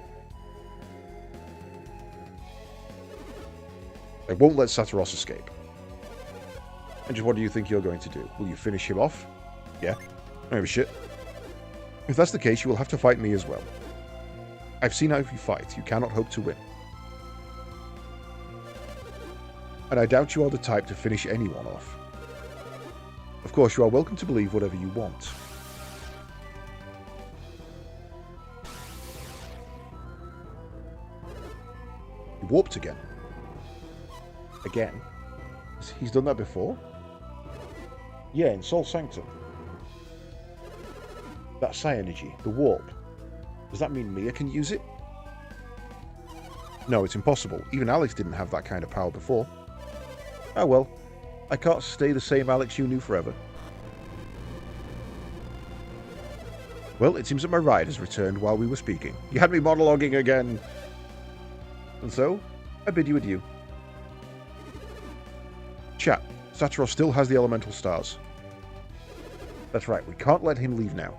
I won't let Satiros escape. And just what do you think you're going to do? Will you finish him off? Yeah. I don't give a shit. If that's the case, you will have to fight me as well. I've seen how if you fight, you cannot hope to win. And I doubt you are the type to finish anyone off. Of course, you are welcome to believe whatever you want. He warped again. Again? He's done that before? Yeah, in Soul Sanctum. That psi energy, the warp. Does that mean Mia can use it? No, it's impossible. Even Alex didn't have that kind of power before. Oh well. I can't stay the same Alex you knew forever. Well, it seems that my ride has returned while we were speaking. You had me monologuing again. And so, I bid you adieu. Chat, Satiros still has the elemental stars. That's right, we can't let him leave now.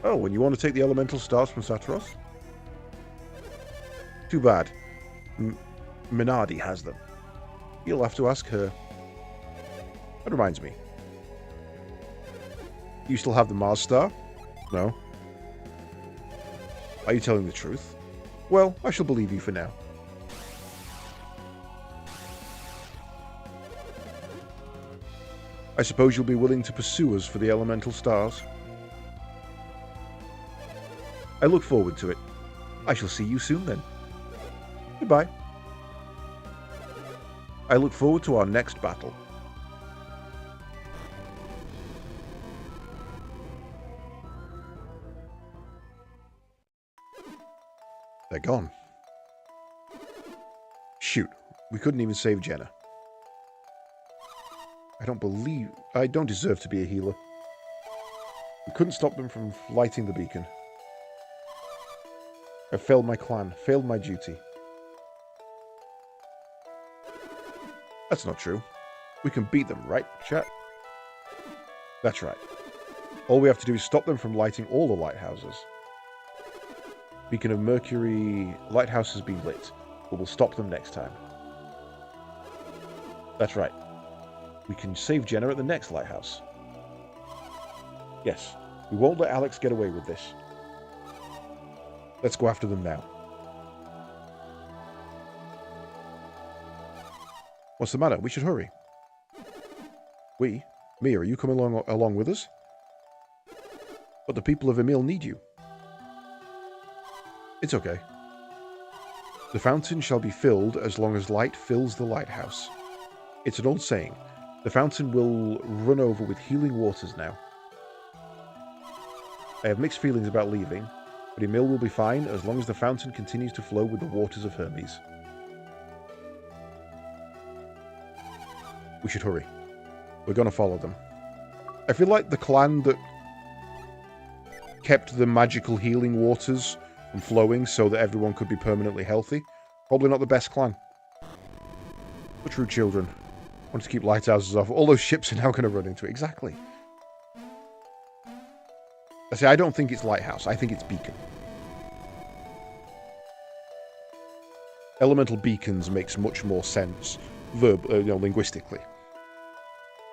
Oh, and you want to take the elemental stars from Satiros? Too bad. Minardi has them. You'll have to ask her. That reminds me. You still have the Mars star? No. Are you telling the truth? Well, I shall believe you for now. I suppose you'll be willing to pursue us for the elemental stars? I look forward to it. I shall see you soon then. Goodbye. I look forward to our next battle. They're gone. Shoot, we couldn't even save Jenna. I don't deserve to be a healer. We couldn't stop them from lighting the beacon. I failed my clan, failed my duty. That's not true. We can beat them, right, chat? That's right. All we have to do is stop them from lighting all the lighthouses. Beacon of Mercury lighthouse has been lit, but we'll stop them next time. That's right. We can save Jenna at the next lighthouse. Yes, we won't let Alex get away with this. Let's go after them now. What's the matter? We should hurry. We? Mia, are you coming along with us? But the people of Emil need you. It's okay. The fountain shall be filled as long as light fills the lighthouse. It's an old saying. The fountain will run over with healing waters now. I have mixed feelings about leaving, but Emil will be fine as long as the fountain continues to flow with the waters of Hermes. We should hurry. We're going to follow them. I feel like the clan that kept the magical healing waters from flowing so that everyone could be permanently healthy. Probably not the best plan. For true children. Want to keep lighthouses off. All those ships are now going to run into it. Exactly. I say, I don't think it's lighthouse. I think it's beacon. Elemental beacons makes much more sense, linguistically.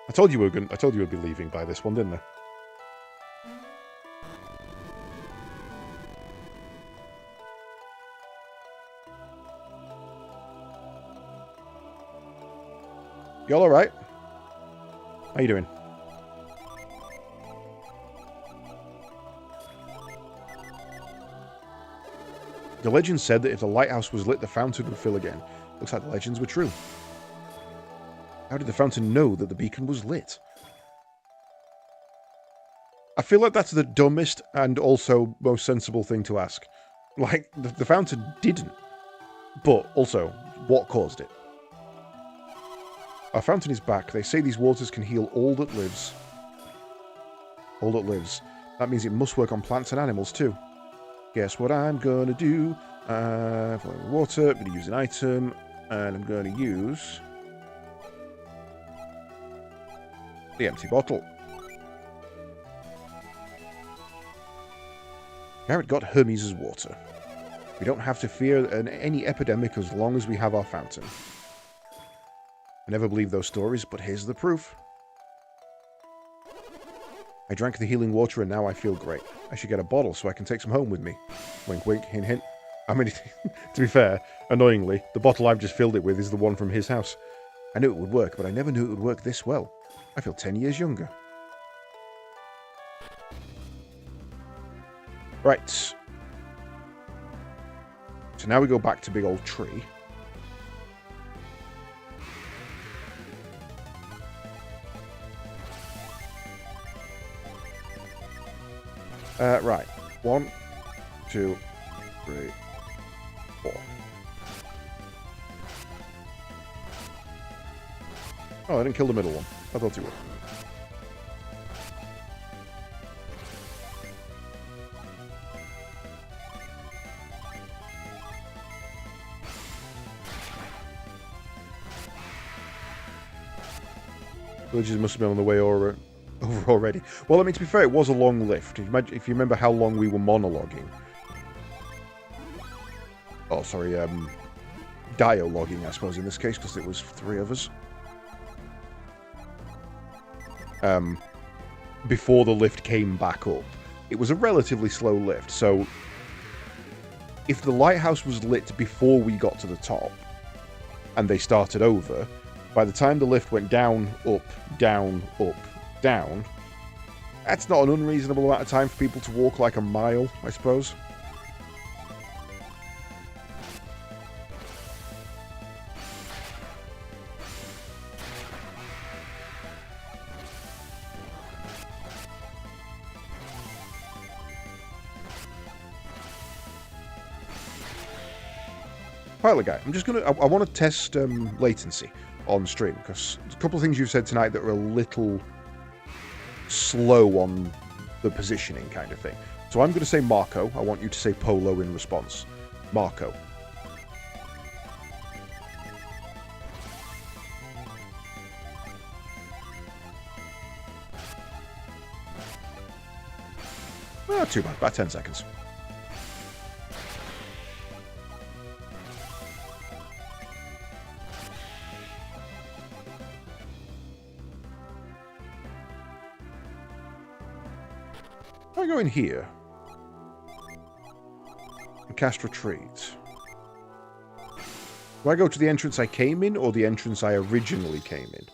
I told you we'd be leaving by this one, didn't I? You all alright? How you doing? The legend said that if the lighthouse was lit, the fountain would fill again. Looks like the legends were true. How did the fountain know that the beacon was lit? I feel like that's the dumbest and also most sensible thing to ask. Like, the fountain didn't. But, also, what caused it? Our fountain is back. They say these waters can heal all that lives. All that lives. That means it must work on plants and animals, too. Guess what I'm gonna do? Water, I'm gonna use an item, and I'm gonna use the empty bottle. Garrett got Hermes' water. We don't have to fear any epidemic as long as we have our fountain. I never believed those stories, but here's the proof. I drank the healing water and now I feel great. I should get a bottle so I can take some home with me. Wink, wink, hint, hint. I mean, to be fair, annoyingly, the bottle I've just filled it with is the one from his house. I knew it would work, but I never knew it would work this well. I feel 10 years younger. Right. So now we go back to big old tree. Right. 1, 2, 3, 4. Oh, I didn't kill the middle one. I thought he would. Villagers must have been on the way over already. Well, I mean, to be fair, it was a long lift. If you remember how long we were monologuing. Oh, sorry, dialoguing, I suppose, in this case, because it was 3 of us. Before the lift came back up. It was a relatively slow lift, so if the lighthouse was lit before we got to the top, and they started over, by the time the lift went down, up, down, that's not an unreasonable amount of time for people to walk like a mile, I suppose. Pilot guy, I'm just gonna. I want to test latency on stream because there's a couple of things you've said tonight that are a little slow on the positioning kind of thing. So I'm going to say Marco. I want you to say Polo in response. Marco. Not too bad. About 10 seconds. If I go in here and cast retreat, do I go to the entrance I came in or the entrance I originally came in?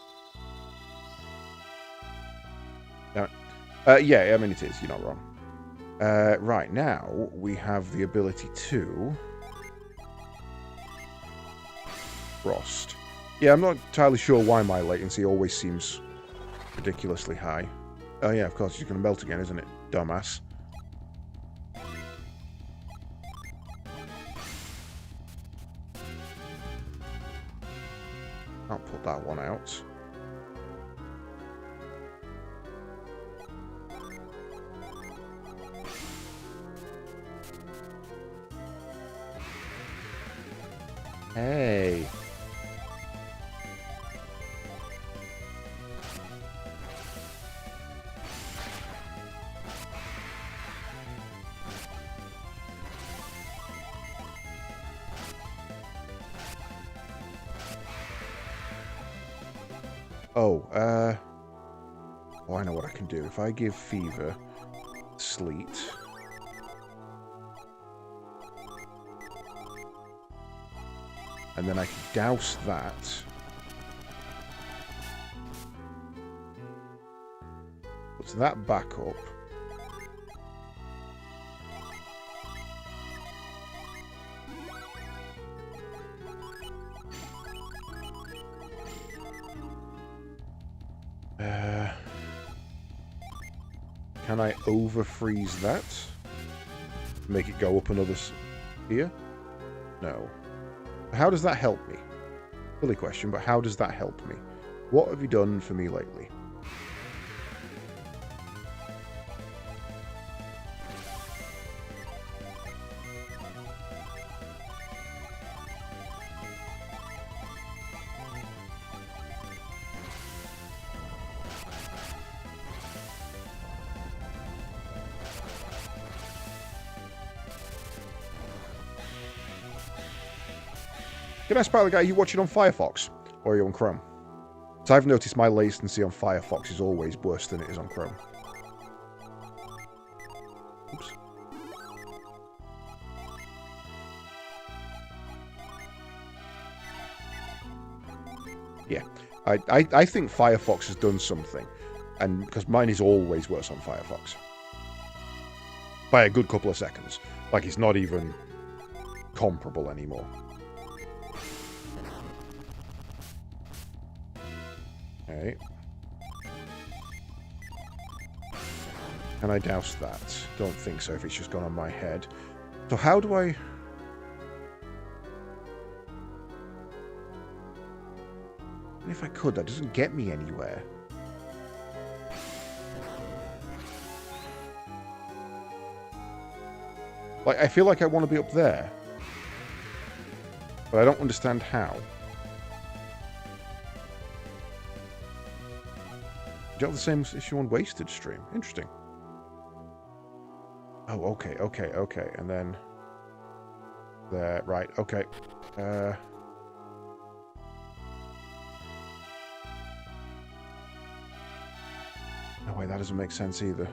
No. Yeah, I mean it is. You're not wrong. Right, now we have the ability to frost. Yeah, I'm not entirely sure why my latency always seems ridiculously high. Oh yeah, of course, it's going to melt again, isn't it? Dumbass. I'll put that one out. Hey. Oh, oh, I know what I can do. If I give Fever Sleet... and then I can douse that. Puts that back up. Can I overfreeze that? Make it go up another here? No. How does that help me? Silly question, but how does that help me? What have you done for me lately? Can I spy the guy? Are you watching on Firefox? Or are you on Chrome? So I've noticed my latency on Firefox is always worse than it is on Chrome. Oops. Yeah. I think Firefox has done something. And because mine is always worse on Firefox. By a good couple of seconds. Like it's not even comparable anymore. Okay. Can I douse that? Don't think so if it's just gone on my head. So how do I... And if I could, that doesn't get me anywhere. Like, I feel like I want to be up there. But I don't understand how. Do you have the same issue on Wasted Stream? Interesting. Oh, okay, okay, okay. And then... there, right, okay. No way, that doesn't make sense either.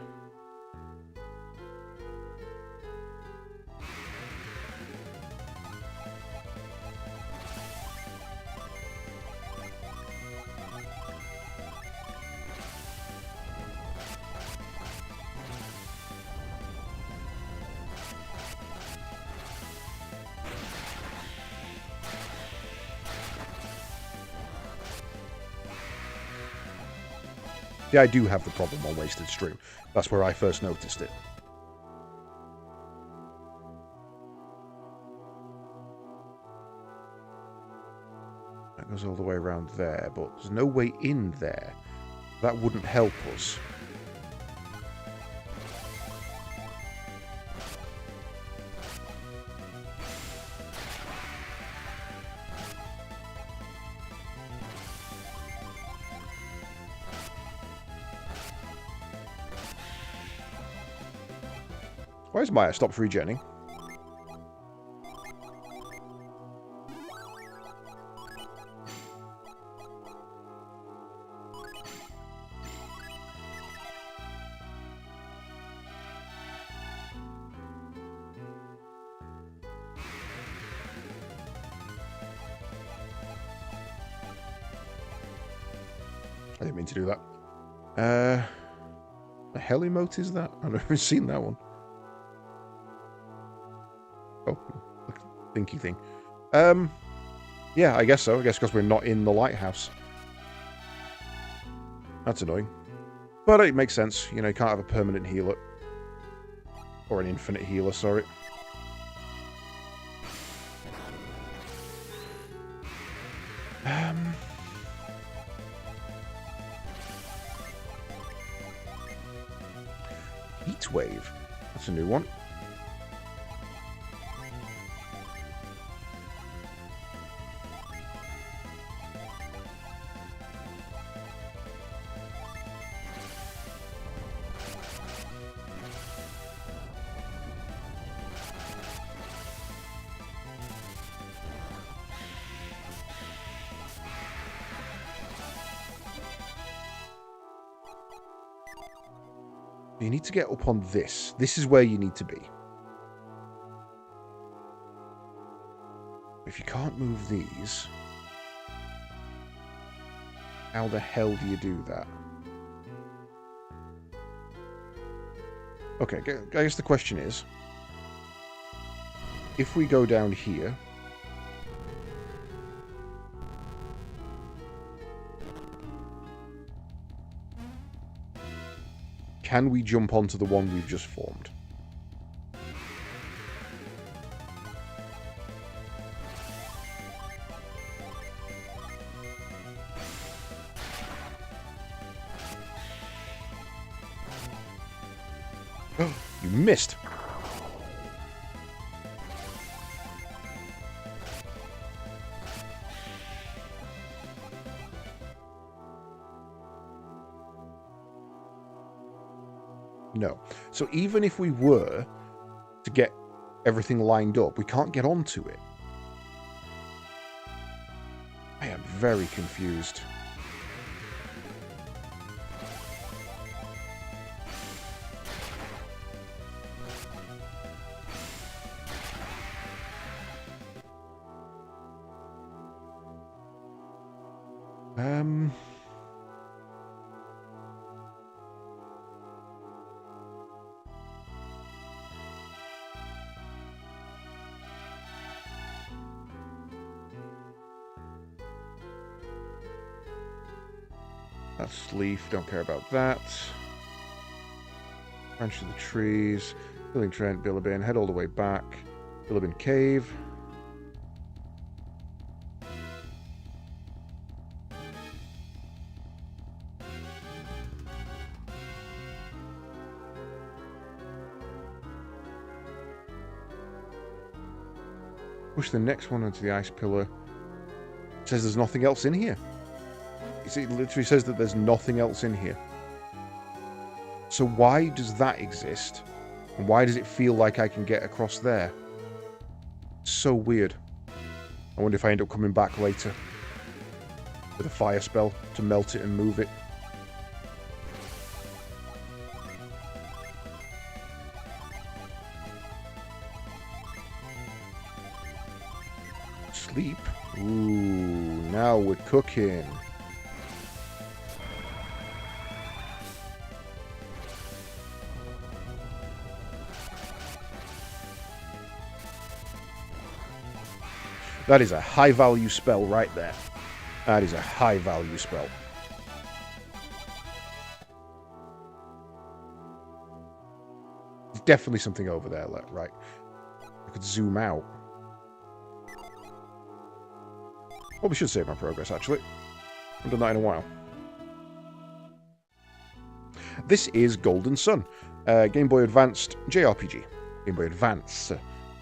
Yeah, I do have the problem on Wasted Stream. That's where I first noticed it. That goes all the way around there, but there's no way in there. That wouldn't help us. Why is Maya stopped regenning? I didn't mean to do that. The hell emote is that? I've never seen that one. Oh, thinky thing. Yeah, I guess so. I guess because we're not in the lighthouse. That's annoying. But it makes sense. You know, you can't have a permanent healer. Or an infinite healer, sorry. Heat wave. That's a new one. You need to get up on this. This is where you need to be. If you can't move these, how the hell do you do that? Okay, I guess the question is, if we go down here, can we jump onto the one we've just formed? You missed. No. So even if we were to get everything lined up, we can't get onto it. I am very confused. That's leaf, don't care about that. Branch of the trees. Building Trent, Billabin, head all the way back. Billabin Cave. Push the next one onto the ice pillar. It says there's nothing else in here. It literally says that there's nothing else in here. So why does that exist? And why does it feel like I can get across there? It's so weird. I wonder if I end up coming back later with a fire spell to melt it and move it. Sleep? Ooh, now we're cooking. That is a high-value spell right there. That is a high-value spell. There's definitely something over there, right? I could zoom out. Well, we should save my progress, actually. I haven't done that in a while. This is Golden Sun. Game Boy Advanced JRPG. Game Boy Advance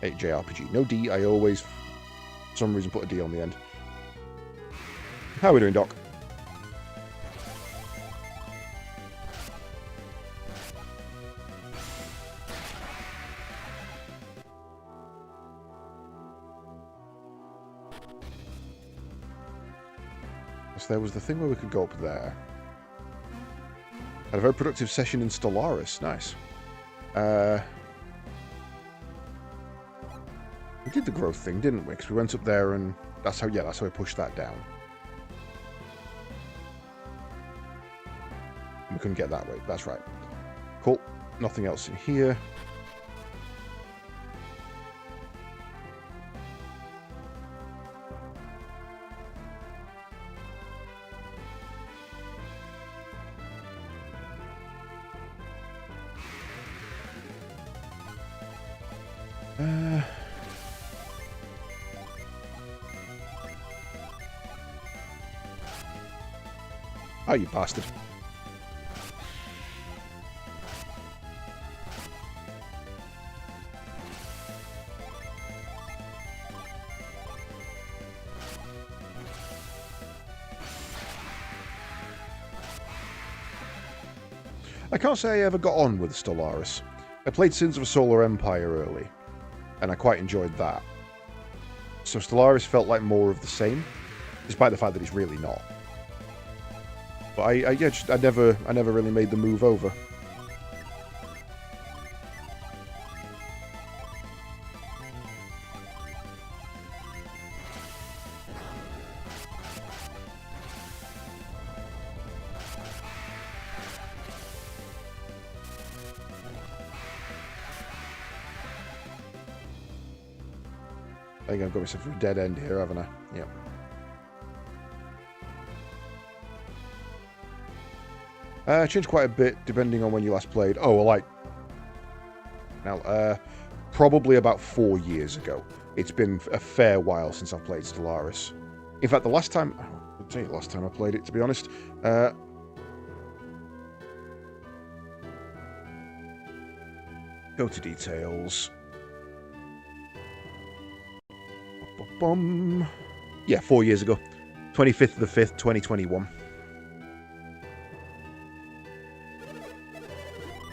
JRPG. No D, I always... for some reason put a D on the end. How are we doing, Doc? So there was the thing where we could go up there. Had a very productive session in Stellaris. Nice. We did the growth thing, didn't we? Because we went up there and that's how we pushed that down. We couldn't get that way. That's right. Cool. Nothing else in here. Oh, you bastard. I can't say I ever got on with Stellaris. I played Sins of a Solar Empire early, and I quite enjoyed that. So Stellaris felt like more of the same, despite the fact that it's really not. But I never really made the move over. I think I've got myself a dead end here, haven't I? Yep. Changed quite a bit depending on when you last played. Oh, well, like... Now, probably about 4 years ago. It's been a fair while since I've played Stellaris. In fact, the last time... I'll tell you the last time I played it, to be honest. Go to details. Yeah, 4 years ago. 25th of the 5th, 2021.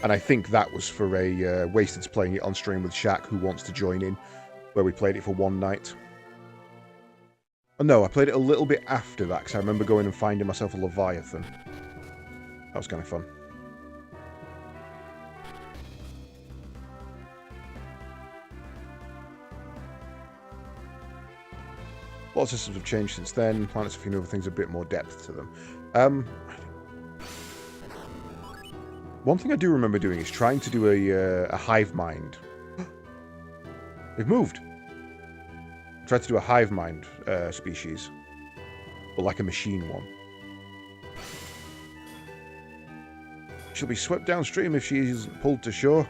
And I think that was for a Wasted's playing it on stream with Shaq, who wants to join in, where we played it for one night. Oh, no, I played it a little bit after that, because I remember going and finding myself a Leviathan. That was kind of fun. Lots of systems have changed since then. Planets have seen other things, a bit more depth to them. One thing I do remember doing is trying to do a hive mind. They've moved. Tried to do a hive mind species, but like a machine one. She'll be swept downstream if she's pulled to shore.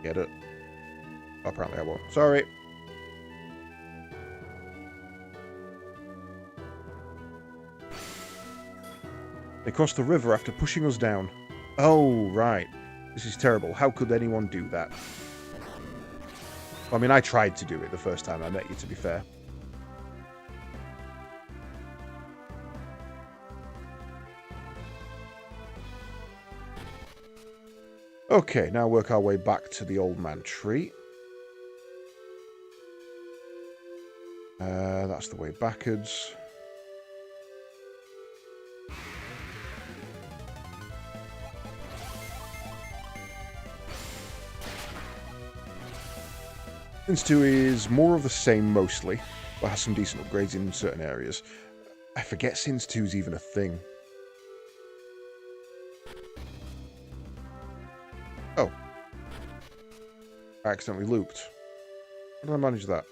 Get it? Oh, apparently I won't. Sorry. They crossed the river after pushing us down. Oh, right. This is terrible. How could anyone do that? I mean, I tried to do it the first time I met you, to be fair. Okay, now work our way back to the old man tree. That's the way backwards. Sins 2 is more of the same mostly, but has some decent upgrades in certain areas. I forget Sins 2 is even a thing. Oh. I accidentally looped. How did I manage that?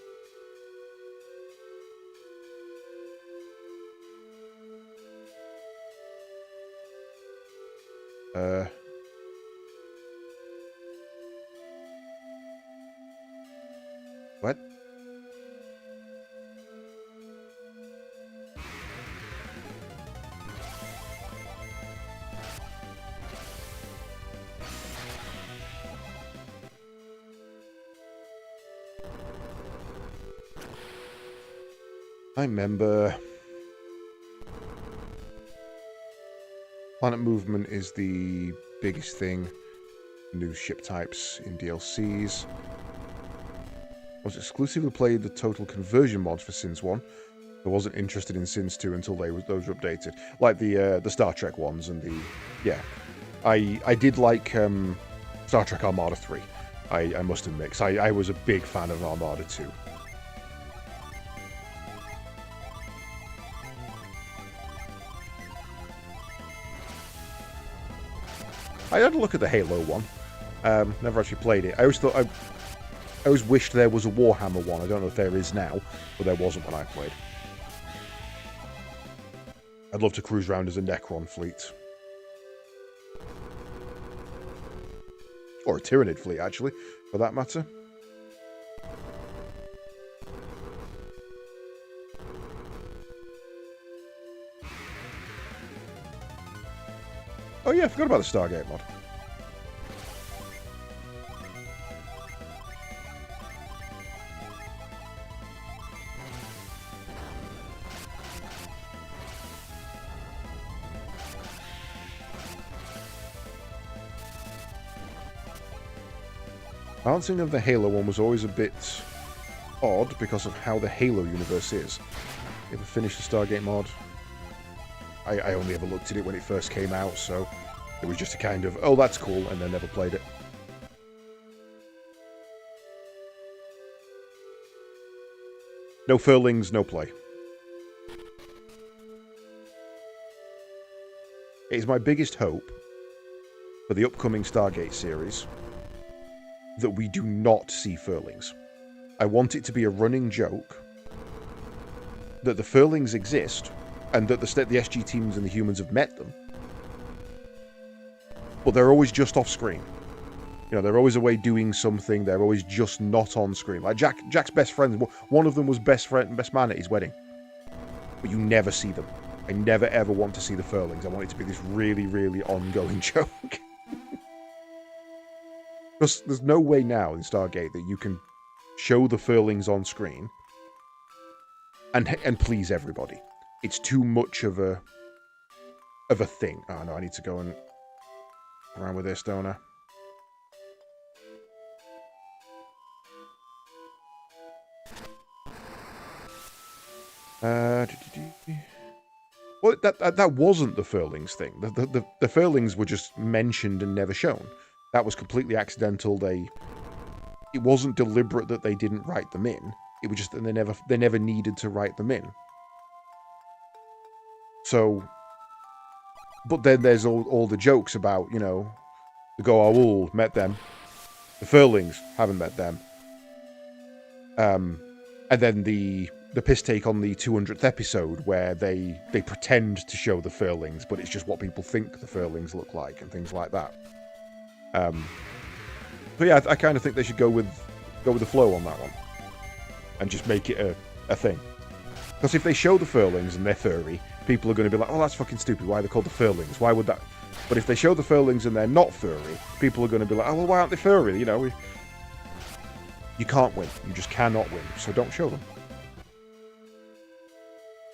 What? I remember. Planet movement is the biggest thing. New ship types in DLCs. I was exclusively played the total conversion mods for Sins 1. I wasn't interested in Sins 2 until those were updated. Like the Star Trek ones and the... Yeah. I did like Star Trek Armada 3. I must admit, 'cause I was a big fan of Armada 2. I had a look at the Halo one. Never actually played it. I always wished there was a Warhammer one. I don't know if there is now, but there wasn't when I played. I'd love to cruise around as a Necron fleet. Or a Tyranid fleet, actually, for that matter. Oh yeah, I forgot about the Stargate mod. Balancing of the Halo one was always a bit odd because of how the Halo universe is. You ever finished the Stargate mod? I only ever looked at it when it first came out, so it was just a kind of, oh, that's cool, and then never played it. No furlings, no play. It is my biggest hope for the upcoming Stargate series that we do not see furlings. I want it to be a running joke that the Furlings exist and that the SG teams and the humans have met them, but they're always just off screen. You know, they're always away doing something. They're always just not on screen. Like Jack's best friends, one of them was best man at his wedding, but you never see them. I never ever want to see the Furlings. I want it to be this really, really ongoing joke. Because there's no way now in Stargate that you can show the Furlings on screen and please everybody. It's too much of a thing. Oh no, I need to go and around with this, don't I? Well, that wasn't the Furlings thing. The Furlings were just mentioned and never shown. That was completely accidental. It wasn't deliberate that they didn't write them in. It was just that they never needed to write them in. So, but then there's all the jokes about, you know, the Goa'uld met them, the Furlings haven't met them, and then the piss take on the 200th episode where they pretend to show the Furlings, but it's just what people think the Furlings look like and things like that. So yeah, I kind of think they should go with the flow on that one and just make it a thing. Because if they show the Furlings and they're furry, people are going to be like, oh, that's fucking stupid. Why are they called the Furlings? Why would that? But if they show the Furlings and they're not furry, people are going to be like, oh, well, why aren't they furry? You know, you can't win. You just cannot win. So don't show them.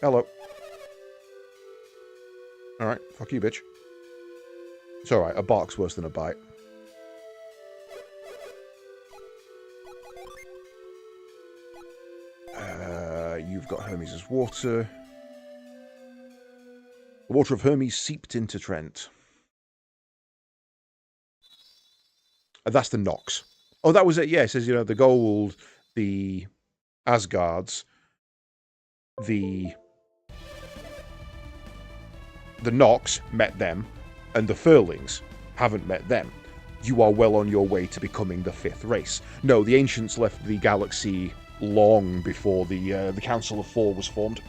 Hello. Alright, fuck you, bitch. It's alright, a bark's worse than a bite. You've got Hermes' water. The water of Hermes seeped into Trent. That's the Nox. Oh, that was it, yeah. It says, you know, the Goa'uld, the Asgards, the Nox met them, and the Furlings haven't met them. You are well on your way to becoming the fifth race. No, the Ancients left the galaxy long before the Council of Four was formed.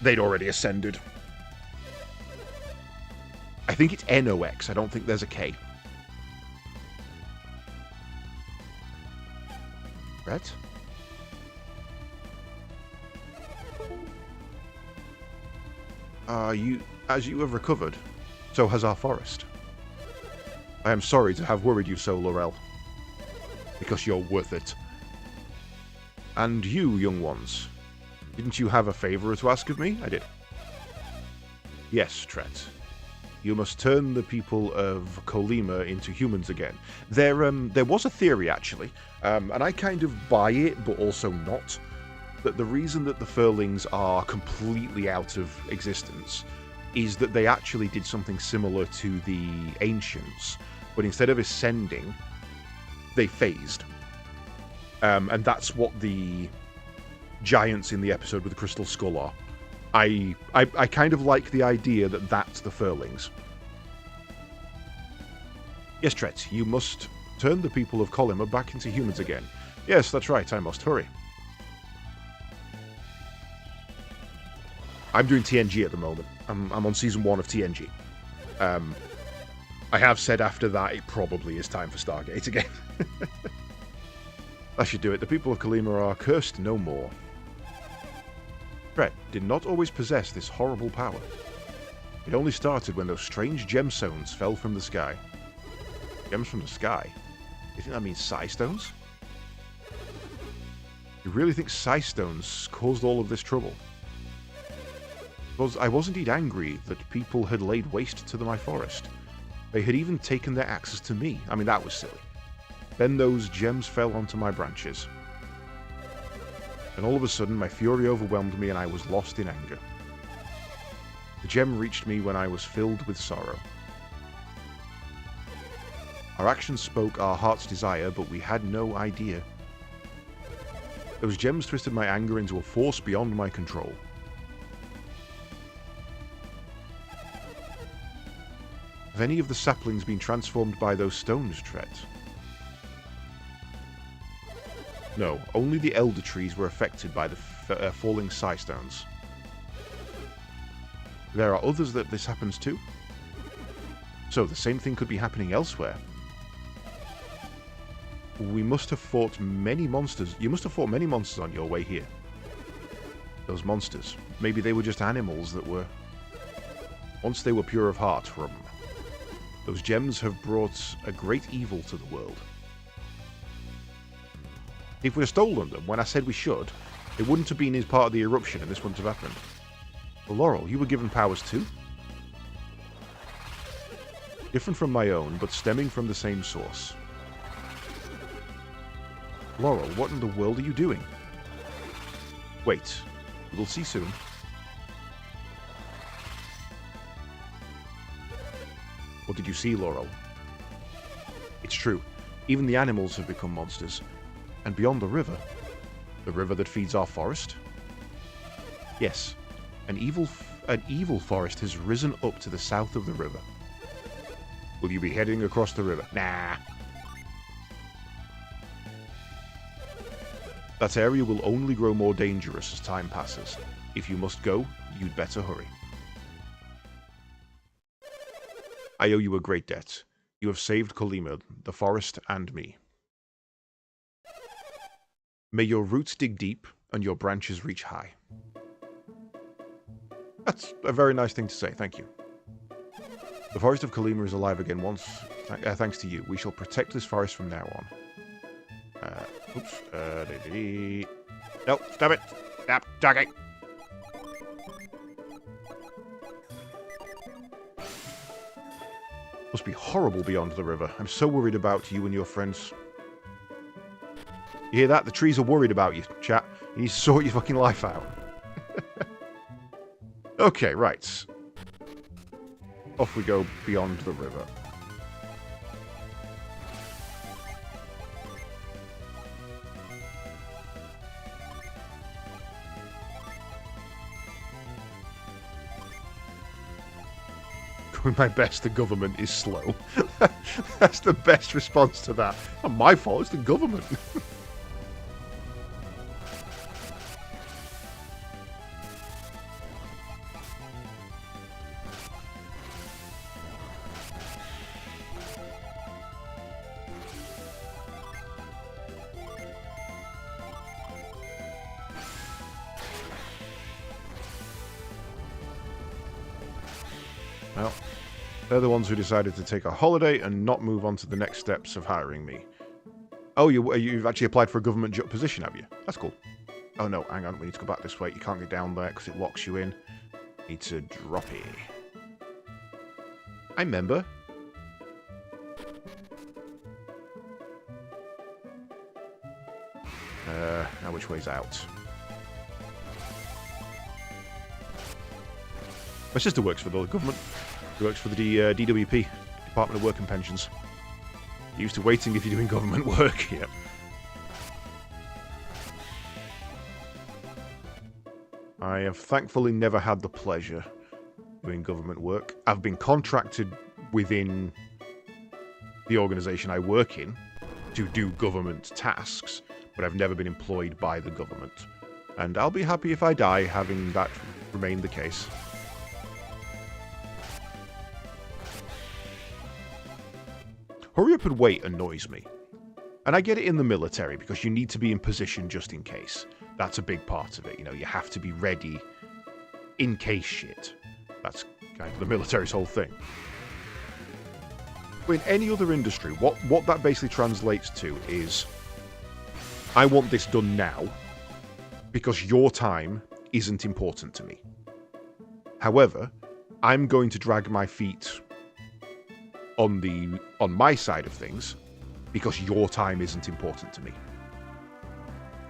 They'd already ascended. I think it's NOX. I don't think there's a K. Right? As you have recovered, so has our forest. I am sorry to have worried you so, Laurel. Because you're worth it. And you, young ones, didn't you have a favour to ask of me? I did. Yes, Tret. You must turn the people of Colima into humans again. There was a theory, actually, and I kind of buy it, but also not, that the reason that the Furlings are completely out of existence is that they actually did something similar to the Ancients, but instead of ascending, they phased. And that's what the giants in the episode with the Crystal Skull are. I kind of like the idea that that's the Furlings. Yes, Tret, you must turn the people of Colima back into humans again. Yes, that's right, I must hurry. I'm doing TNG at the moment. I'm on season 1 of TNG. I have said after that it probably is time for Stargate again. That should do it. The people of Colima are cursed no more. Tret did not always possess this horrible power. It only started when those strange gemstones fell from the sky. Gems from the sky? You think that means Psi stones? You really think Psi stones caused all of this trouble? I was indeed angry that people had laid waste to my forest. They had even taken their axes to me. I mean, that was silly. Then those gems fell onto my branches. And all of a sudden, my fury overwhelmed me and I was lost in anger. The gem reached me when I was filled with sorrow. Our actions spoke our heart's desire, but we had no idea. Those gems twisted my anger into a force beyond my control. Have any of the saplings been transformed by those stones, Tret? No, only the elder trees were affected by the falling sky stones. There are others that this happens to. So the same thing could be happening elsewhere. We must have fought many monsters. You must have fought many monsters on your way here. Those monsters. Maybe they were just animals that were... Once they were pure of heart. Those gems have brought a great evil to the world. If we'd have stolen them when I said we should, it wouldn't have been as part of the eruption and this wouldn't have happened. Well, Laurel, you were given powers too? Different from my own, but stemming from the same source. Laurel, what in the world are you doing? Wait, we'll see soon. What did you see, Laurel? It's true. Even the animals have become monsters. And beyond the river that feeds our forest? Yes, an evil forest has risen up to the south of the river. Will you be heading across the river? Nah. That area will only grow more dangerous as time passes. If you must go, you'd better hurry. I owe you a great debt. You have saved Kolima, the forest, and me. May your roots dig deep and your branches reach high. That's a very nice thing to say, thank you. The forest of Kolima is alive again once, thanks to you. We shall protect this forest from now on. Oops. No, stop it. Stop talking. Must be horrible beyond the river. I'm so worried about you and your friends. You hear that? The trees are worried about you, chat. You need to sort your fucking life out. Okay, right. Off we go beyond the river. Doing my best, the government is slow. That's the best response to that. Not my fault, it's the government. Well, they're the ones who decided to take a holiday and not move on to the next steps of hiring me. Oh, you've actually applied for a government position, have you? That's cool. Oh no, hang on, we need to go back this way. You can't get down there because it locks you in. Need to drop it. I remember. Now which way's out? My sister works for the government. She works for the DWP, Department of Work and Pensions. You're used to waiting if you're doing government work, yep. I have thankfully never had the pleasure doing government work. I've been contracted within the organisation I work in to do government tasks, but I've never been employed by the government. And I'll be happy if I die having that remain the case. Hurry up and wait annoys me. And I get it in the military because you need to be in position just in case. That's a big part of it. You know, you have to be ready in case shit. That's kind of the military's whole thing. But in any other industry, what that basically translates to is, I want this done now because your time isn't important to me. However, I'm going to drag my feet on my side of things because your time isn't important to me.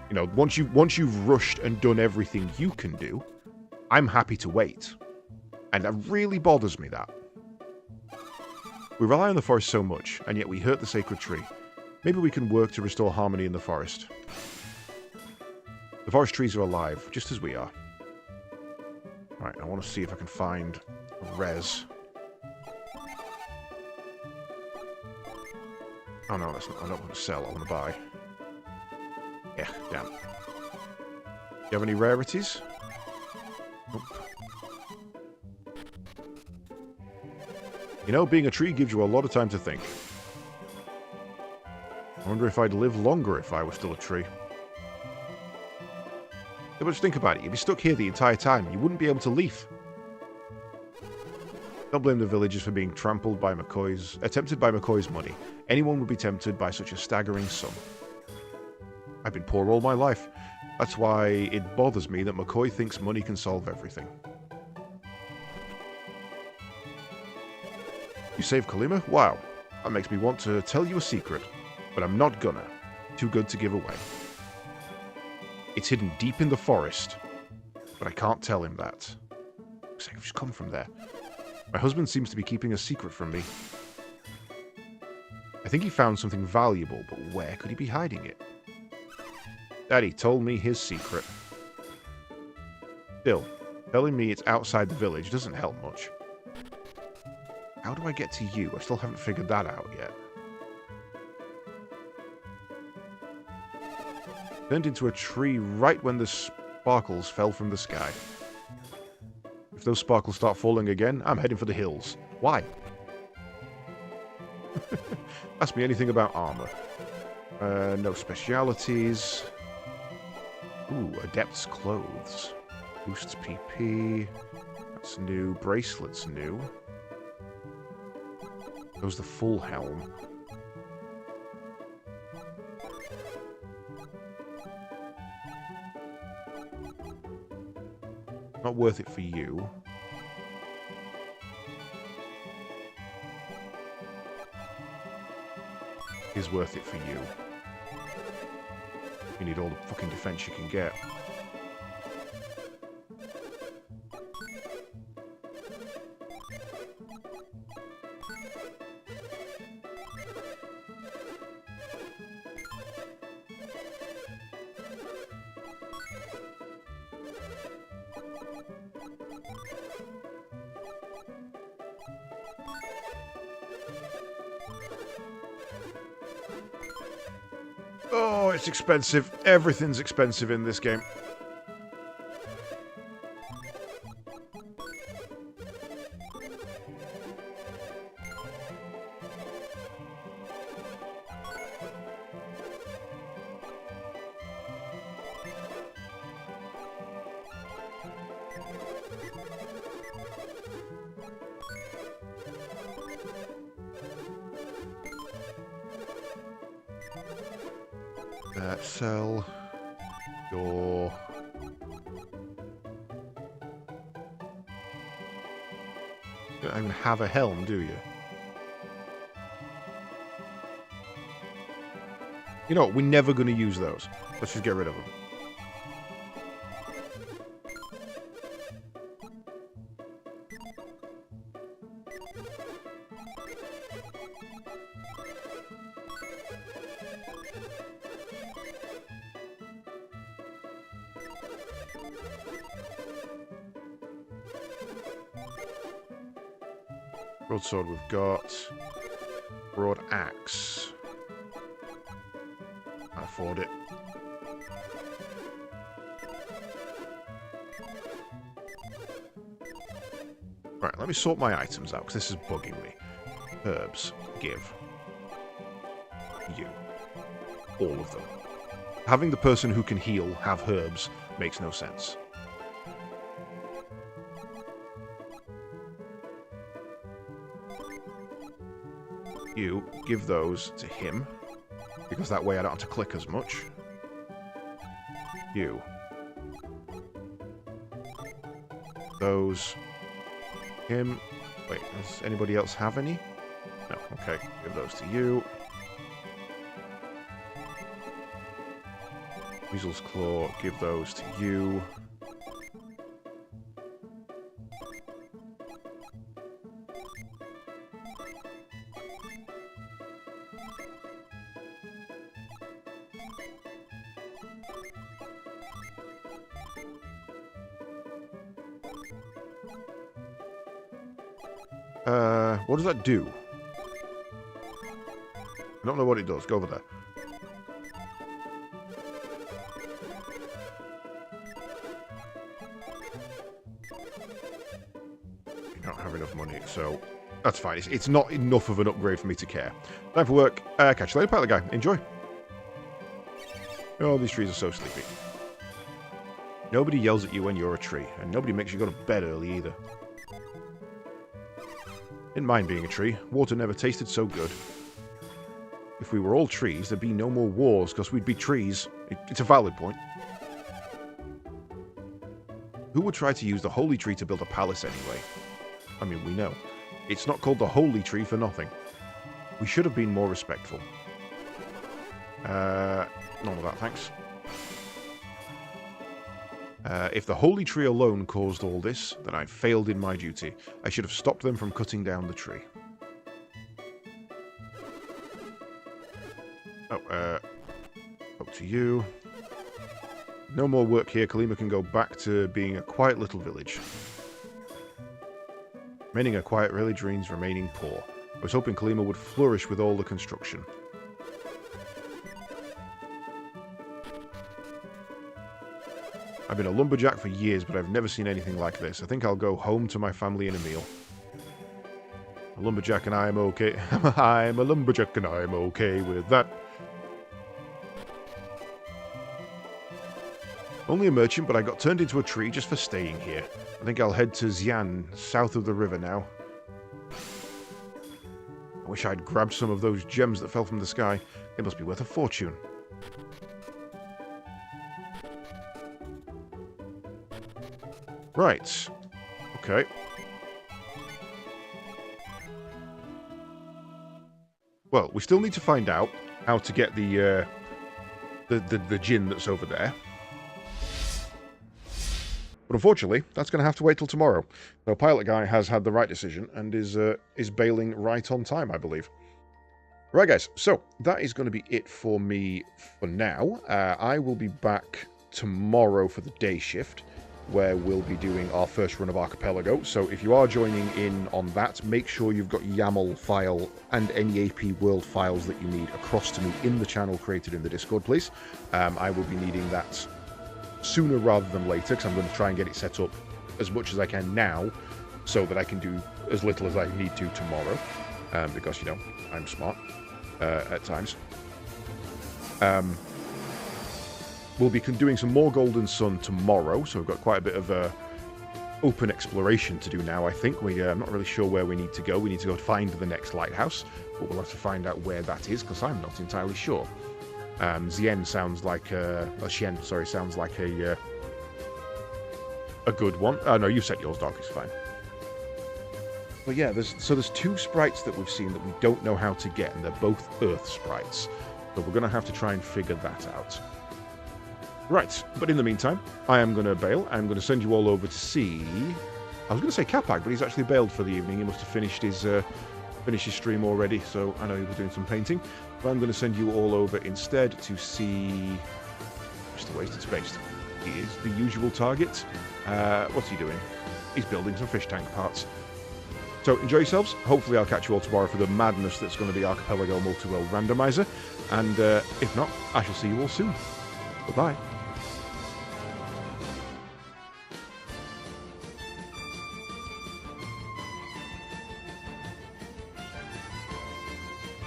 You know, once you've rushed and done everything you can do, I'm happy to wait. And that really bothers me, that. We rely on the forest so much, and yet we hurt the sacred tree. Maybe we can work to restore harmony in the forest. The forest trees are alive, just as we are. Right, I want to see if I can find a res. Oh no, that's not, I don't want to sell, I want to buy. Yeah, damn. Do you have any rarities? Nope. You know, being a tree gives you a lot of time to think. I wonder if I'd live longer if I was still a tree. Yeah, but just think about it. You'd be stuck here the entire time. You wouldn't be able to leave. Don't blame the villagers for being tempted by McCoy's money. Anyone would be tempted by such a staggering sum. I've been poor all my life. That's why it bothers me that McCoy thinks money can solve everything. You saved Kalima? Wow. That makes me want to tell you a secret. But I'm not gonna. Too good to give away. It's hidden deep in the forest. But I can't tell him that. Looks like I've just come from there. My husband seems to be keeping a secret from me. I think he found something valuable, but where could he be hiding it? Daddy told me his secret. Still, telling me it's outside the village doesn't help much. How do I get to you? I still haven't figured that out yet. Turned into a tree right when the sparkles fell from the sky. If those sparkles start falling again, I'm heading for the hills. Why? Ask me anything about armor. No specialities. Ooh, Adept's Clothes. Boosts PP. That's new. Bracelet's new. Goes the full helm. Not worth it for you. Is worth it for you. You need all the fucking defense you can get. Oh, it's expensive. Everything's expensive in this game. Sell your... You don't even have a helm, do you? You know what? We're never going to use those. Let's just get rid of them. Broadsword we've got. Broad axe. Can't afford it. Right, let me sort my items out, because this is bugging me. Herbs. Give. You. All of them. Having the person who can heal have herbs makes no sense. You give those to him, because that way I don't have to click as much. You. Those. Him. Wait, does anybody else have any? No, okay. Give those to you. Weasel's Claw, give those to you. What does that do? I don't know what it does. Go over there. You don't have enough money, so that's fine. It's not enough of an upgrade for me to care. Time for work. Catch you later, pilot guy. Enjoy. Oh, these trees are so sleepy. Nobody yells at you when you're a tree, and nobody makes you go to bed early either. Didn't mind being a tree. Water never tasted so good. If we were all trees, there'd be no more wars, because we'd be trees. It's a valid point. Who would try to use the holy tree to build a palace anyway? I mean, we know. It's not called the holy tree for nothing. We should have been more respectful. None of that, thanks. If the holy tree alone caused all this, then I failed in my duty. I should have stopped them from cutting down the tree. Oh, up to you. No more work here. Kalima can go back to being a quiet little village. Remaining a quiet village means remaining poor. I was hoping Kalima would flourish with all the construction. I've been a lumberjack for years, but I've never seen anything like this. I think I'll go home to my family in a meal. A lumberjack and I am okay. I'm a lumberjack and I'm okay with that. Only a merchant, but I got turned into a tree just for staying here. I think I'll head to Xi'an, south of the river now. I wish I'd grabbed some of those gems that fell from the sky. They must be worth a fortune. Right. Okay. Well, we still need to find out how to get the djinn that's over there. But unfortunately, that's going to have to wait till tomorrow. The pilot guy has had the right decision and is bailing right on time, I believe. Right, guys. So that is going to be it for me for now. I will be back tomorrow for the day shift, where we'll be doing our first run of Archipelago. So if you are joining in on that, make sure you've got YAML file and any AP World files that you need across to me in the channel created in the Discord, please. I will be needing that sooner rather than later, because I'm going to try and get it set up as much as I can now, so that I can do as little as I need to tomorrow, because, you know, I'm smart at times. We'll be doing some more Golden Sun tomorrow, so we've got quite a bit of open exploration to do now, I think. I'm not really sure where we need to go. We need to go find the next lighthouse, but we'll have to find out where that is, because I'm not entirely sure. Xi'an sounds like Xi'an, sorry, sounds like a good one. Oh no, you set yours, Doc. It's fine. But yeah, there's two sprites that we've seen that we don't know how to get, and they're both Earth sprites. So we're going to have to try and figure that out. Right, but in the meantime, I am going to bail. I'm going to send you all over to see... I was going to say Capac, but he's actually bailed for the evening. He must have finished his stream already, so I know he was doing some painting. But I'm going to send you all over instead to see Mr. Wasted Space. He is the usual target. What's he doing? He's building some fish tank parts. So enjoy yourselves. Hopefully I'll catch you all tomorrow for the madness that's going to be Archipelago Multi-World Randomizer. And if not, I shall see you all soon. Bye-bye.